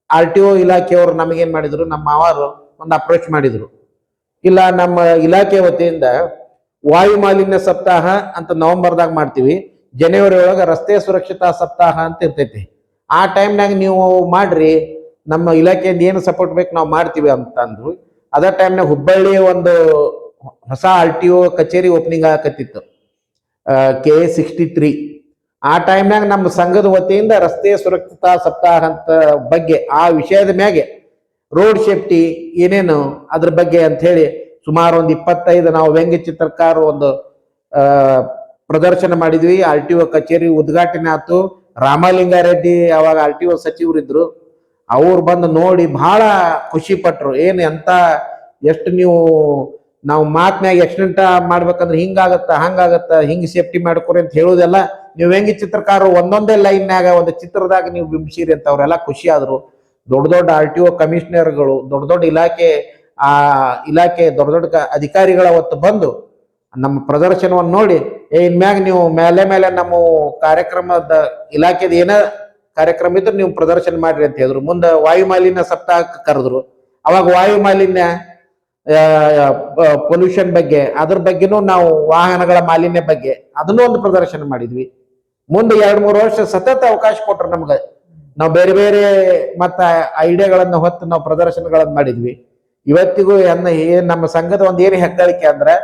RTO ಇಲಾಖೆಯವರು ನಮಗೇನ್ ಮಾಡಿದ್ರು, ನಮ್ಮ ಮಾವರು ಒಂದು ಅಪ್ರೋಚ್ ಮಾಡಿದ್ರು, ಇಲ್ಲ ನಮ್ಮ ಇಲಾಖೆ ವತಿಯಿಂದ ವಾಯು ಮಾಲಿನ್ಯ ಸಪ್ತಾಹ ಅಂತ ನವೆಂಬರ್ದಾಗ ಮಾಡ್ತೀವಿ, ಜನವರಿ ಒಳಗೆ ರಸ್ತೆ ಸುರಕ್ಷತಾ ಸಪ್ತಾಹ ಅಂತ ಇರ್ತೈತಿ, ಆ ಟೈಮ್ನಾಗ ನೀವು ಮಾಡ್ರಿ, ನಮ್ಮ ಇಲಾಖೆಯಿಂದ ಏನು ಸಪೋರ್ಟ್ ಬೇಕು ನಾವು ಮಾಡ್ತೀವಿ ಅಂತ ಅಂದ್ರು. ಅದೇ ಟೈಮ್ನಾಗ ಹುಬ್ಬಳ್ಳಿಯ ಒಂದು ಹೊಸ RTO ಕಚೇರಿ ಓಪನಿಂಗ್ ಆಗಕತ್ತಿತ್ತು, KA63. ಆ ಟೈಮ್ನಾಗ ನಮ್ಮ ಸಂಘದ ವತಿಯಿಂದ ರಸ್ತೆ ಸುರಕ್ಷತಾ ಸಪ್ತಾಹ ಅಂತ ಬಗ್ಗೆ ಆ ವಿಷಯದ ಮ್ಯಾಗೆ ರೋಡ್ ಸೇಫ್ಟಿ ಏನೇನು ಅದ್ರ ಬಗ್ಗೆ ಅಂತ ಹೇಳಿ ಸುಮಾರು ಒಂದು 25 ನಾವು ವ್ಯಂಗ್ಯ ಚಿತ್ರಕಾರ ಒಂದು ಪ್ರದರ್ಶನ ಮಾಡಿದ್ವಿ. RTO ಕಚೇರಿ ಉದ್ಘಾಟನೆ ಆಯ್ತು. ರಾಮಲಿಂಗಾರೆಡ್ಡಿ ಅವಾಗ RTO ಸಚಿವರಿದ್ರು, ಅವ್ರು ಬಂದು ನೋಡಿ ಬಹಳ ಖುಷಿ ಪಟ್ರು. ಏನು ಎಂತ ಎಷ್ಟು ನೀವು ನಾವು ಮಾತ್ನಾಗ ಆಕ್ಸಿಡೆಂಟ್ ಮಾಡ್ಬೇಕಂದ್ರೆ ಹಿಂಗಾಗತ್ತ ಹಂಗಾಗತ್ತ, ಹಿಂಗ್ ಸೇಫ್ಟಿ ಮಾಡ್ಕೊರಿ ಅಂತ ಹೇಳುದೆಲ್ಲ ನೀವು ವ್ಯಂಗ್ಯ ಚಿತ್ರಕಾರರು ಒಂದೊಂದೇ ಲೈನ್ಯಾಗ ಒಂದು ಚಿತ್ರದಾಗ ನೀವು ಬಿಂಬಿಸಿರಿ ಅಂತ ಅವರೆಲ್ಲ ಖುಷಿ ಆದ್ರು. ದೊಡ್ಡ ದೊಡ್ಡ RTO ಕಮಿಷನರ್ಗಳು, ದೊಡ್ಡ ದೊಡ್ಡ ಇಲಾಖೆ ದೊಡ್ಡ ದೊಡ್ಡ ಅಧಿಕಾರಿಗಳ ಅವತ್ತು ಬಂದು ನಮ್ಮ ಪ್ರದರ್ಶನವನ್ನು ನೋಡಿ, ಇನ್ಮ್ಯಾಗ ನೀವು ಮೇಲೆ ನಮ್ಮ ಕಾರ್ಯಕ್ರಮದ ಇಲಾಖೆದ ಏನ ಕಾರ್ಯಕ್ರಮ ಇದ್ರೆ ನೀವು ಪ್ರದರ್ಶನ ಮಾಡ್ರಿ ಅಂತ ಹೇಳಿದ್ರು. ಮುಂದೆ ವಾಯು ಮಾಲಿನ್ಯ ಸಪ್ತಾಹಕ್ಕೆ ಕರೆದ್ರು. ಅವಾಗ ವಾಯು ಮಾಲಿನ್ಯ ಪೊಲ್ಯೂಷನ್ ಬಗ್ಗೆ, ಅದ್ರ ಬಗ್ಗೆನೂ ನಾವು ವಾಹನಗಳ ಮಾಲಿನ್ಯ ಬಗ್ಗೆ ಅದನ್ನೂ ಒಂದು ಪ್ರದರ್ಶನ ಮಾಡಿದ್ವಿ. ಮುಂದೆ 2-3 ವರ್ಷ ಸತತ ಅವಕಾಶ ಕೊಟ್ರು ನಮ್ಗೆ. ನಾವು ಬೇರೆ ಬೇರೆ ಮತ್ತ ಐಡಿಯಾಗಳನ್ನ ಹೊತ್ತು ನಾವು ಪ್ರದರ್ಶನಗಳನ್ನ ಮಾಡಿದ್ವಿ. ಇವತ್ತಿಗೂ ನಮ್ಮ ಸಂಘದ ಒಂದು ಏನು ಹೆಗ್ಗಳಿಕೆ ಅಂದ್ರೆ,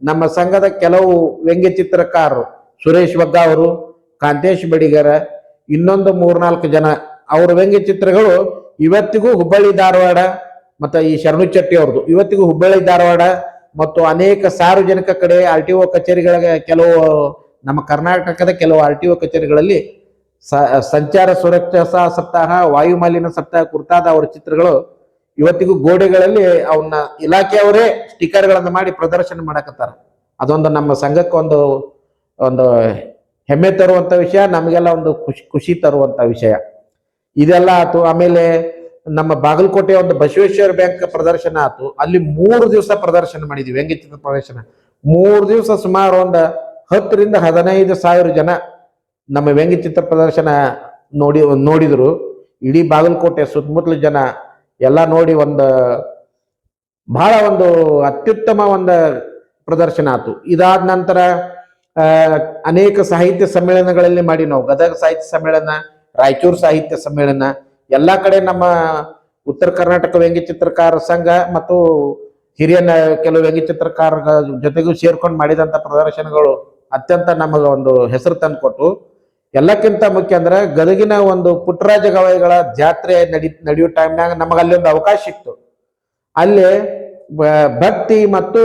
ನಮ್ಮ ಸಂಘದ ಕೆಲವು ವ್ಯಂಗ್ಯ ಚಿತ್ರಕಾರರು, ಸುರೇಶ್ ವಗ್ಗ ಅವರು, ಕಾಂತೇಶ್ ಬಡಿಗರ, ಇನ್ನೊಂದು 3-4 ಜನ, ಅವ್ರ ವ್ಯಂಗ್ಯ ಚಿತ್ರಗಳು ಇವತ್ತಿಗೂ ಹುಬ್ಬಳ್ಳಿ ಧಾರವಾಡ ಮತ್ತು ಈ ಶರಣು ಚೆಟ್ಟಿ ಅವ್ರದ್ದು ಇವತ್ತಿಗೂ ಹುಬ್ಬಳ್ಳಿ ಧಾರವಾಡ ಮತ್ತು ಅನೇಕ ಸಾರ್ವಜನಿಕ ಕಡೆ RTO ಕಚೇರಿಗಳಿಗೆ, ಕೆಲವು ನಮ್ಮ ಕರ್ನಾಟಕದ ಕೆಲವು RTO ಕಚೇರಿಗಳಲ್ಲಿ ಸಂಚಾರ ಸುರಕ್ಷತಾ ಸಪ್ತಾಹ, ವಾಯು ಮಾಲಿನ್ಯ ಸಪ್ತಾಹ ಕುರಿತಾದ ಅವರ ಚಿತ್ರಗಳು ಇವತ್ತಿಗೂ ಗೋಡೆಗಳಲ್ಲಿ ಅವನ್ನ ಇಲಾಖೆಯವರೇ ಸ್ಟಿಕ್ಕರ್ಗಳನ್ನು ಮಾಡಿ ಪ್ರದರ್ಶನ ಮಾಡಕತ್ತಾರ. ಅದೊಂದು ನಮ್ಮ ಸಂಘಕ್ಕೆ ಒಂದು ಒಂದು ಹೆಮ್ಮೆ ತರುವಂತ ವಿಷಯ, ನಮಗೆಲ್ಲ ಒಂದು ಖುಷಿ ತರುವಂತ ವಿಷಯ. ಇದೆಲ್ಲ ಆಯ್ತು. ಆಮೇಲೆ ನಮ್ಮ ಬಾಗಲಕೋಟೆ ಒಂದು ಬಸವೇಶ್ವರ ಬ್ಯಾಂಕ್ ಪ್ರದರ್ಶನ ಆಯ್ತು. ಅಲ್ಲಿ 3 ದಿವಸ ಪ್ರದರ್ಶನ ಮಾಡಿದ್ವಿ, ವ್ಯಂಗ್ಯ ಚಿತ್ರ ಪ್ರದರ್ಶನ. 3 ದಿವಸ ಸುಮಾರು ಒಂದು 10,000 to 15,000 ಜನ ನಮ್ಮ ವ್ಯಂಗ್ಯ ಚಿತ್ರ ಪ್ರದರ್ಶನ ನೋಡಿದ್ರು. ಇಡೀ ಬಾಗಲಕೋಟೆ ಸುತ್ತಮುತ್ತಲ ಜನ ಎಲ್ಲ ನೋಡಿ ಬಹಳ ಒಂದು ಅತ್ಯುತ್ತಮ ಒಂದು ಪ್ರದರ್ಶನ ಆಯ್ತು. ಇದಾದ ನಂತರ ಅನೇಕ ಸಾಹಿತ್ಯ ಸಮ್ಮೇಳನಗಳಲ್ಲಿ ಮಾಡಿ ನಾವು ಗದಗ ಸಾಹಿತ್ಯ ಸಮ್ಮೇಳನ, ರಾಯಚೂರು ಸಾಹಿತ್ಯ ಸಮ್ಮೇಳನ, ಎಲ್ಲಾ ಕಡೆ ನಮ್ಮ ಉತ್ತರ ಕರ್ನಾಟಕ ವ್ಯಂಗ್ಯ ಚಿತ್ರಕಾರ ಸಂಘ ಮತ್ತು ಹಿರಿಯ ಕೆಲವು ವ್ಯಂಗ್ಯ ಚಿತ್ರಕಾರರ ಜೊತೆಗೂ ಸೇರ್ಕೊಂಡು ಮಾಡಿದಂತ ಪ್ರದರ್ಶನಗಳು ಅತ್ಯಂತ ನಮಗ ಒಂದು ಹೆಸರು ತಂದು ಕೊಟ್ಟು, ಎಲ್ಲಕ್ಕಿಂತ ಮುಖ್ಯ ಅಂದ್ರೆ ಗದಗಿನ ಒಂದು ಪುಟ್ಟರಾಜ ಗವಾಯಿಗಳ ಜಾತ್ರೆ ನಡೆಯೋ ಟೈಮ್ನಾಗ ನಮಗ ಅಲ್ಲಿ ಒಂದು ಅವಕಾಶ ಇತ್ತು. ಅಲ್ಲಿ ಭಕ್ತಿ ಮತ್ತು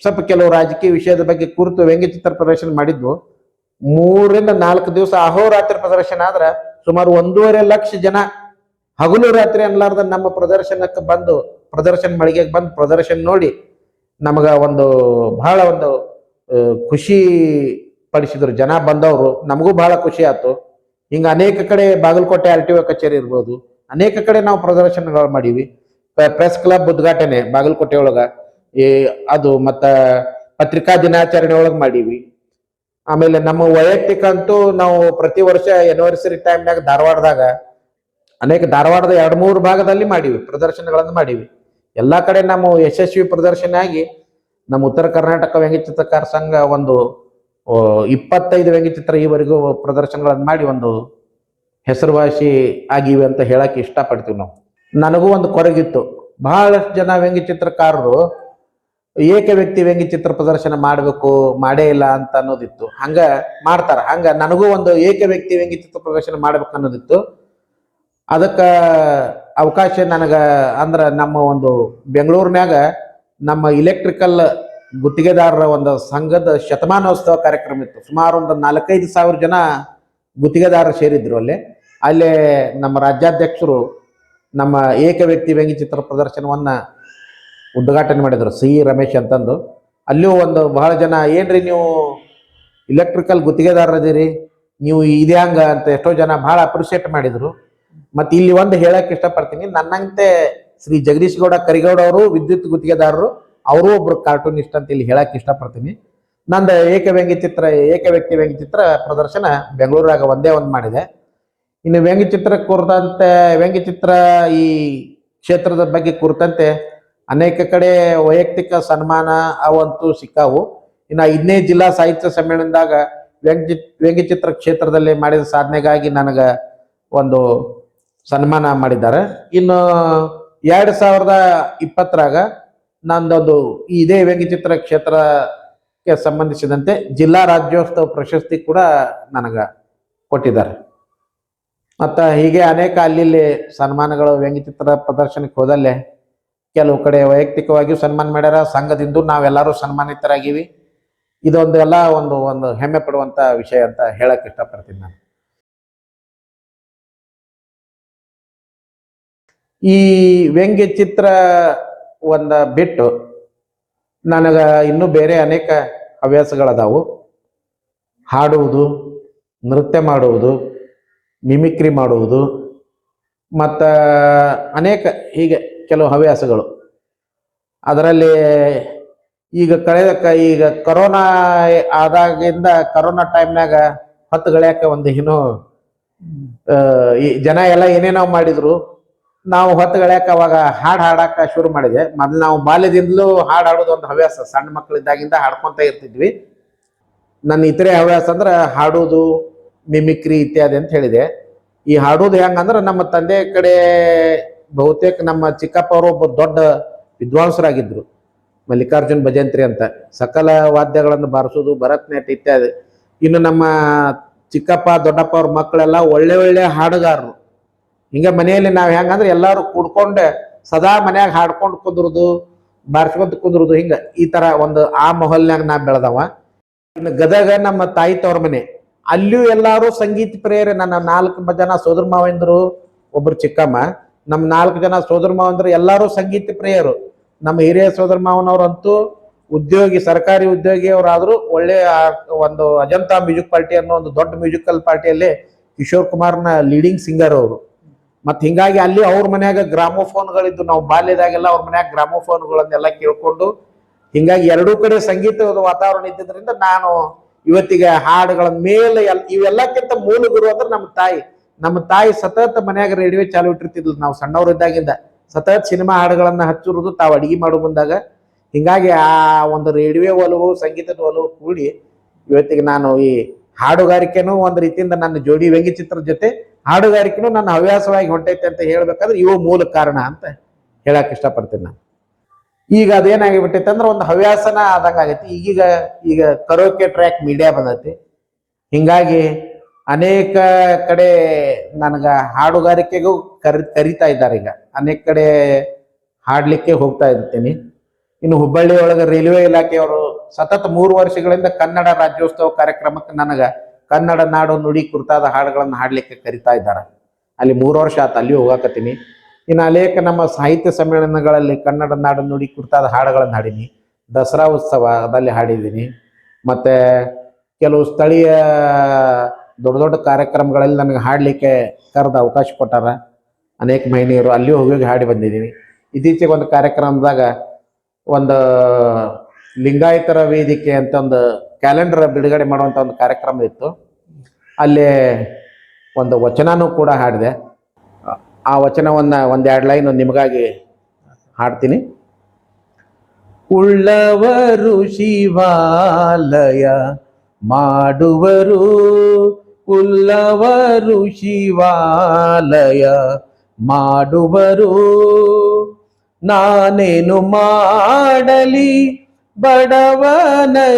ಸ್ವಲ್ಪ ಕೆಲವು ರಾಜಕೀಯ ವಿಷಯದ ಬಗ್ಗೆ ಕುರಿತು ವ್ಯಂಗ್ಯ ಚಿತ್ರ ಪ್ರದರ್ಶನ ಮಾಡಿದ್ವು. 3-4 ದಿವಸ ಅಹೋರಾತ್ರಿ ಪ್ರದರ್ಶನ ಆದ್ರೆ ಸುಮಾರು 1.5 ಲಕ್ಷ ಜನ ಹಗಲು ರಾತ್ರಿ ಅನ್ಲಾರ್ದ ನಮ್ಮ ಪ್ರದರ್ಶನಕ್ಕೆ ಬಂದು, ಪ್ರದರ್ಶನ ಮಳಿಗೆಗೆ ಬಂದು ಪ್ರದರ್ಶನ ನೋಡಿ ನಮಗ ಬಹಳ ಒಂದು ಖುಷಿ ಪಡಿಸಿದ್ರು ಜನ ಬಂದವರು. ನಮಗೂ ಬಹಳ ಖುಷಿ ಆಯ್ತು. ಹಿಂಗ ಅನೇಕ ಕಡೆ ಬಾಗಲಕೋಟೆ RTO ಕಚೇರಿ ಇರ್ಬೋದು, ಅನೇಕ ಕಡೆ ನಾವು ಪ್ರದರ್ಶನಗಳು ಮಾಡೀವಿ. ಪ್ರೆಸ್ ಕ್ಲಬ್ ಉದ್ಘಾಟನೆ ಬಾಗಲಕೋಟೆ ಒಳಗ ಅದು ಮತ್ತ ಪತ್ರಿಕಾ ದಿನಾಚರಣೆ ಒಳಗೆ ಮಾಡೀವಿ. ಆಮೇಲೆ ನಮ್ಮ ವೈಯಕ್ತಿಕ ಅಂತೂ ನಾವು ಪ್ರತಿ ವರ್ಷ ಆನಿವರ್ಸರಿ ಟೈಮ್ನಾಗ ಧಾರವಾಡದಾಗ ಧಾರವಾಡದ 2-3 ಭಾಗದಲ್ಲಿ ಮಾಡೀವಿ, ಪ್ರದರ್ಶನಗಳನ್ನು ಮಾಡೀವಿ. ಎಲ್ಲಾ ಕಡೆ ನಮ್ಮ ಯಶಸ್ವಿ ಪ್ರದರ್ಶನ ಆಗಿ ನಮ್ಮ ಉತ್ತರ ಕರ್ನಾಟಕ ವ್ಯಂಗ್ಯ ಚಿತ್ರಕಾರ ಸಂಘ 25 ವ್ಯಂಗ್ಯ ಚಿತ್ರ ಈವರೆಗೂ ಪ್ರದರ್ಶನಗಳನ್ನು ಮಾಡಿ ಹೆಸರುವಾಸಿ ಆಗಿವೆ ಅಂತ ಹೇಳಕ್ ಇಷ್ಟಪಡ್ತೀವಿ ನಾವು. ನನಗೂ ಒಂದು ಕೊರಗಿತ್ತು, ಬಹಳಷ್ಟು ಜನ ವ್ಯಂಗ್ಯ ಚಿತ್ರಕಾರರು ಏಕ ವ್ಯಕ್ತಿ ವ್ಯಂಗ್ಯ ಚಿತ್ರ ಪ್ರದರ್ಶನ ಮಾಡಬೇಕು, ಮಾಡೇ ಇಲ್ಲ ಅಂತ ಅನ್ನೋದಿತ್ತು. ಹಂಗ ಮಾಡ್ತಾರ, ಹಂಗ ನನಗೂ ಒಂದು ಏಕ ವ್ಯಕ್ತಿ ವ್ಯಂಗ್ಯ ಚಿತ್ರ ಪ್ರದರ್ಶನ ಮಾಡ್ಬೇಕು ಅನ್ನೋದಿತ್ತು. ಅದಕ್ಕ ಅವಕಾಶ ನನಗ ಅಂದ್ರ ನಮ್ಮ ಬೆಂಗಳೂರಿನಾಗ ನಮ್ಮ ಇಲೆಕ್ಟ್ರಿಕಲ್ ಗುತ್ತಿಗೆದಾರರ ಒಂದು ಸಂಘದ ಶತಮಾನೋತ್ಸವ ಕಾರ್ಯಕ್ರಮ ಇತ್ತು. ಸುಮಾರು 4-5 ಸಾವಿರ ಜನ ಗುತ್ತಿಗೆದಾರರು ಸೇರಿದ್ರು. ಅಲ್ಲೇ ನಮ್ಮ ರಾಜ್ಯಾಧ್ಯಕ್ಷರು ನಮ್ಮ ಏಕ ವ್ಯಕ್ತಿ ವ್ಯಂಗ್ಯ ಚಿತ್ರ ಪ್ರದರ್ಶನವನ್ನ ಉದ್ಘಾಟನೆ ಮಾಡಿದ್ರು, ಸಿ ರಮೇಶ್ ಅಂತಂದು. ಅಲ್ಲಿಯೂ ಬಹಳ ಜನ ಏನ್ರಿ ನೀವು ಇಲೆಕ್ಟ್ರಿಕಲ್ ಗುತ್ತಿಗೆದಾರದಿರಿ, ನೀವು ಇದ್ಯಾಂಗ ಅಂತ ಎಷ್ಟೋ ಜನ ಬಹಳ ಅಪ್ರಿಶಿಯೇಟ್ ಮಾಡಿದ್ರು. ಮತ್ತೆ ಇಲ್ಲಿ ಹೇಳಕ್ ಇಷ್ಟಪಡ್ತೀನಿ, ನನ್ನಂತೆ ಶ್ರೀ ಜಗದೀಶ್ ಗೌಡ ಕರಿಗೌಡ ಅವರು ವಿದ್ಯುತ್ ಗುತ್ತಿಗೆದಾರರು, ಅವರು ಒಬ್ರು ಕಾರ್ಟೂನಿಸ್ಟ್ ಅಂತ ಇಲ್ಲಿ ಹೇಳಕ್ ಇಷ್ಟಪಡ್ತೀನಿ. ನಂದು ಏಕ ವ್ಯಕ್ತಿ ವ್ಯಂಗ್ಯ ಚಿತ್ರ ಪ್ರದರ್ಶನ ಬೆಂಗಳೂರಾಗ ಒಂದೇ ಒಂದು ಮಾಡಿದೆ. ಇನ್ನು ವ್ಯಂಗ್ಯ ಚಿತ್ರ ಈ ಕ್ಷೇತ್ರದ ಬಗ್ಗೆ ಕುರಿತಂತೆ ಅನೇಕ ಕಡೆ ವೈಯಕ್ತಿಕ ಸನ್ಮಾನ ಅವಂತೂ ಸಿಕ್ಕಾವು. ಇನ್ನು 5ನೇ ಜಿಲ್ಲಾ ಸಾಹಿತ್ಯ ಸಮ್ಮೇಳನದಾಗ ವ್ಯಂಗ್ಯ ಚಿತ್ರ ಕ್ಷೇತ್ರದಲ್ಲಿ ಮಾಡಿದ ಸಾಧನೆಗಾಗಿ ನನಗೆ ಒಂದು ಸನ್ಮಾನ ಮಾಡಿದ್ದಾರೆ. ಇನ್ನು 2020ರಾಗ ನಂದೊಂದು ಇದೇ ವ್ಯಂಗ್ಯ ಚಿತ್ರ ಕ್ಷೇತ್ರಕ್ಕೆ ಸಂಬಂಧಿಸಿದಂತೆ ಜಿಲ್ಲಾ ರಾಜ್ಯೋತ್ಸವ ಪ್ರಶಸ್ತಿ ಕೂಡ ನನಗೆ ಕೊಟ್ಟಿದ್ದಾರೆ. ಮತ್ತು ಹೀಗೆ ಅನೇಕ ಅಲ್ಲಿ ಸನ್ಮಾನಗಳು ವ್ಯಂಗ್ಯ ಚಿತ್ರ ಪ್ರದರ್ಶನಕ್ಕೆ ಹೋದಲ್ಲೇ ಕೆಲವು ಕಡೆ ವೈಯಕ್ತಿಕವಾಗಿಯೂ ಸನ್ಮಾನ ಮಾಡ್ಯಾರ. ಸಂಘದಿಂದ ನಾವೆಲ್ಲರೂ ಸನ್ಮಾನಿತರಾಗಿವಿ. ಇದೊಂದು ಎಲ್ಲ ಒಂದು ಹೆಮ್ಮೆ ಪಡುವಂತ ವಿಷಯ ಅಂತ ಹೇಳಕ್ ಇಷ್ಟಪಡ್ತೀನಿ ನಾನು. ಈ ವ್ಯಂಗ್ಯ ಚಿತ್ರ ಬಿಟ್ಟು ನನಗ ಇನ್ನೂ ಬೇರೆ ಅನೇಕ ಹವ್ಯಾಸಗಳದಾವು. ಹಾಡುವುದು, ನೃತ್ಯ ಮಾಡುವುದು, ಮಿಮಿಕ್ರಿ ಮಾಡುವುದು, ಮತ್ತು ಅನೇಕ ಹೀಗೆ ಕೆಲವು ಹವ್ಯಾಸಗಳು. ಅದರಲ್ಲಿ ಈಗ ಕೊರೋನಾ ಆದಾಗಿಂದ ಕೊರೋನಾ ಟೈಮ್ನಾಗ ಹೊತ್ತು ಗಳಿಯಾಕ ಒಂದು ಏನೋ ಈ ಜನ ಎಲ್ಲ ಏನೇನೋ ಮಾಡಿದ್ರು, ನಾವು ಹೊತ್ತು ಗಳಿಯಾಕ ಅವಾಗ ಹಾಡಾಕ ಶುರು ಮಾಡಿದೆ. ಮೊದಲು ನಾವು ಬಾಲ್ಯದಿಂದಲೂ ಹಾಡೋದು ಒಂದು ಹವ್ಯಾಸ, ಸಣ್ಣ ಮಕ್ಕಳಿದ್ದಾಗಿಂದ ಹಾಡ್ಕೊಂತ ಇರ್ತಿದ್ವಿ. ನನ್ನ ಇತರೆ ಹವ್ಯಾಸ ಅಂದ್ರೆ ಹಾಡೋದು, ಮಿಮಿಕ್ರಿ ಇತ್ಯಾದಿ ಅಂತ ಹೇಳಿದೆ. ಈ ಹಾಡೋದು ಹೆಂಗಂದ್ರೆ ನಮ್ಮ ತಂದೆ ಕಡೆ ಬಹುತೇಕ ನಮ್ಮ ಚಿಕ್ಕಪ್ಪ ಅವರು ಒಬ್ಬ ದೊಡ್ಡ ವಿದ್ವಾಂಸರಾಗಿದ್ರು, ಮಲ್ಲಿಕಾರ್ಜುನ್ ಭಜಂತ್ರಿ ಅಂತ. ಸಕಲ ವಾದ್ಯಗಳನ್ನು ಬಾರಿಸೋದು, ಭರತನಾಟ್ಯ ಇತ್ಯಾದಿ. ಇನ್ನು ನಮ್ಮ ಚಿಕ್ಕಪ್ಪ ದೊಡ್ಡಪ್ಪ ಅವ್ರ ಮಕ್ಕಳೆಲ್ಲ ಒಳ್ಳೆ ಹಾಡುಗಾರರು. ಹಿಂಗೆ ಮನೆಯಲ್ಲಿ ನಾವು ಹೆಂಗಂದ್ರೆ ಎಲ್ಲರೂ ಕೂಡ್ಕೊಂಡೆ ಸದಾ ಮನ್ಯಾಗ ಹಾಡ್ಕೊಂಡು ಕುಂದ್ರದು, ಬಾರಿಸ್ಕೊಂತ ಕುಂದ್ರದು, ಹಿಂಗೆ ಈ ತರ ಒಂದು ಆ ಮೊಹಲ್ನಾಗ ನಾ ಬೆಳೆದವ. ಇನ್ನು ಗದಗ ನಮ್ಮ ತಾಯಿ ತವ್ರ ಮನೆ, ಅಲ್ಲಿಯೂ ಎಲ್ಲಾರು ಸಂಗೀತ ಪ್ರೇಯರ್. ನನ್ನ 4 ಜನ ಸೋದರ ಮಾವಂದ್ರು, ಒಬ್ರು ಚಿಕ್ಕಮ್ಮ, ನಮ್ಮ 4 ಜನ ಸೋದರ ಮಾವಂದ್ರು ಎಲ್ಲಾರು ಸಂಗೀತ ಪ್ರೇಯರು. ನಮ್ಮ ಹಿರಿಯ ಸೋದರ ಮಾವನವ್ರಂತೂ ಸರ್ಕಾರಿ ಉದ್ಯೋಗಿ ಅವರಾದ್ರು. ಒಳ್ಳೆ ಒಂದು ಅಜಂತಾ ಮ್ಯೂಸಿಕ್ ಪಾರ್ಟಿ ಅನ್ನೋ ಒಂದು ದೊಡ್ಡ ಮ್ಯೂಸಿಕಲ್ ಪಾರ್ಟಿಯಲ್ಲಿ ಕಿಶೋರ್ ಕುಮಾರ್ನ ಲೀಡಿಂಗ್ ಸಿಂಗರ್ ಅವರು. ಮತ್ ಹಿಂಗಾಗಿ ಅಲ್ಲಿ ಅವ್ರ ಮನ್ಯಾಗ ಗ್ರಾಮೋಫೋನ್ಗಳಿದ್ದು, ನಾವು ಬಾಲ್ಯದಾಗೆಲ್ಲ ಅವ್ರ ಮನ್ಯಾಗ ಗ್ರಾಮೋಫೋನ್ಗಳನ್ನೆಲ್ಲ ಕೇಳ್ಕೊಂಡು, ಹಿಂಗಾಗಿ ಎರಡೂ ಕಡೆ ಸಂಗೀತದ ವಾತಾವರಣ ಇದ್ದಿದ್ರಿಂದ ನಾನು ಇವತ್ತಿಗೆ ಹಾಡುಗಳ ಮೇಲೆ ಇವೆಲ್ಲಕ್ಕಿಂತ ಮೂಲ ಗುರು ಅಂದ್ರೆ ನಮ್ಮ ತಾಯಿ ಸತತ ಮನ್ಯಾಗ ರೇಡಿಯೋ ಚಾಲು ಇಟ್ಟಿರ್ತಿದ್ಲು. ನಾವು ಸಣ್ಣವ್ರು ಇದ್ದಾಗಿಂದ ಸತತ ಸಿನಿಮಾ ಹಾಡುಗಳನ್ನ ಹಚ್ಚಿರುವುದು ತಾವು ಅಡಿಗೆ ಮಾಡೋ ಬಂದಾಗ. ಹಿಂಗಾಗಿ ಆ ಒಂದು ರೇಡಿಯೋ ಒಲವು, ಸಂಗೀತದ ಒಲವು ಕೂಡಿ ಇವತ್ತಿಗೆ ನಾನು ಈ ಹಾಡುಗಾರಿಕೆನೂ ಒಂದು ರೀತಿಯಿಂದ ನನ್ನ ಜೋಡಿ ವ್ಯಂಗ್ಯ ಚಿತ್ರದ ಜೊತೆ ಹಾಡುಗಾರಿಕೆನೂ ನನ್ನ ಹವ್ಯಾಸವಾಗಿ ಹೊಂಟೈತೆ ಅಂತ ಹೇಳ್ಬೇಕಾದ್ರೆ ಇವು ಮೂಲ ಕಾರಣ ಅಂತ ಹೇಳಕ್ ಇಷ್ಟಪಡ್ತೀನಿ ನಾನು. ಈಗ ಅದೇನಾಗಿಬಿಟ್ಟೈತೆ ಅಂದ್ರೆ ಒಂದು ಹವ್ಯಾಸನ ಆದಂಗ ಆಗೈತಿ. ಈಗ ಕರೋಕೆ ಟ್ರ್ಯಾಕ್ ಮೀಡಿಯಾ ಬಂದೈತಿ. ಹಿಂಗಾಗಿ ಅನೇಕ ಕಡೆ ನನಗ ಹಾಡುಗಾರಿಕೆಗೂ ಕರಿತಾ ಇದ್ದಾರೆ. ಈಗ ಅನೇಕ ಕಡೆ ಹಾಡ್ಲಿಕ್ಕೆ ಹೋಗ್ತಾ ಇರ್ತೀನಿ. ಇನ್ನು ಹುಬ್ಬಳ್ಳಿ ಒಳಗೆ ರೈಲ್ವೆ ಇಲಾಖೆಯವರು ಸತತ 3 ವರ್ಷಗಳಿಂದ ಕನ್ನಡ ರಾಜ್ಯೋತ್ಸವ ಕಾರ್ಯಕ್ರಮಕ್ಕೆ ನನಗ ಕನ್ನಡ ನಾಡು ನುಡಿ ಕುರಿತಾದ ಹಾಡುಗಳನ್ನು ಹಾಡ್ಲಿಕ್ಕೆ ಕರಿತಾ ಇದ್ದಾರೆ. ಅಲ್ಲಿ 3 ವರ್ಷ ಆತ ಅಲ್ಲಿ ಹೋಗಾಕತ್ತೀನಿ. ಇನ್ನು ಅನೇಕ ನಮ್ಮ ಸಾಹಿತ್ಯ ಸಮ್ಮೇಳನಗಳಲ್ಲಿ ಕನ್ನಡ ನಾಡು ನುಡಿ ಕುರಿತಾದ ಹಾಡುಗಳನ್ನು ಹಾಡೀನಿ. ದಸರಾ ಉತ್ಸವದಲ್ಲಿ ಹಾಡಿದ್ದೀನಿ. ಮತ್ತೆ ಕೆಲವು ಸ್ಥಳೀಯ ದೊಡ್ಡ ಕಾರ್ಯಕ್ರಮಗಳಲ್ಲಿ ನನಗೆ ಹಾಡಲಿಕ್ಕೆ ಕರೆದ ಅವಕಾಶ ಕೊಟ್ಟಾರ ಅನೇಕ ಮಹಿಳೆಯರು. ಅಲ್ಲಿಯೂ ಹೋಗಿ ಹಾಡಿ ಬಂದಿದ್ದೀನಿ. ಇತ್ತೀಚೆಗೆ ಒಂದು ಕಾರ್ಯಕ್ರಮದಾಗ ಒಂದು ಲಿಂಗಾಯತರ ವೇದಿಕೆ ಅಂತ ಒಂದು ಕ್ಯಾಲೆಂಡರ್ ಬಿಡುಗಡೆ ಮಾಡುವಂಥ ಒಂದು ಕಾರ್ಯಕ್ರಮ ಇತ್ತು. ಅಲ್ಲಿ ಒಂದು ವಚನನೂ ಕೂಡ ಹಾಡಿದೆ. ಆ ವಚನವನ್ನು 1-2 ಲೈನ್ ನಿಮಗಾಗಿ ಹಾಡ್ತೀನಿ. ಉಳ್ಳವರು ಶಿವಾಲಯ ಮಾಡುವರು, ಉಳ್ಳವರು ಶಿವಾಲಯ ಮಾಡುವರು. ನಾನೇನು ಮಾಡಲಿ ಬಡವನಯ್ಯ,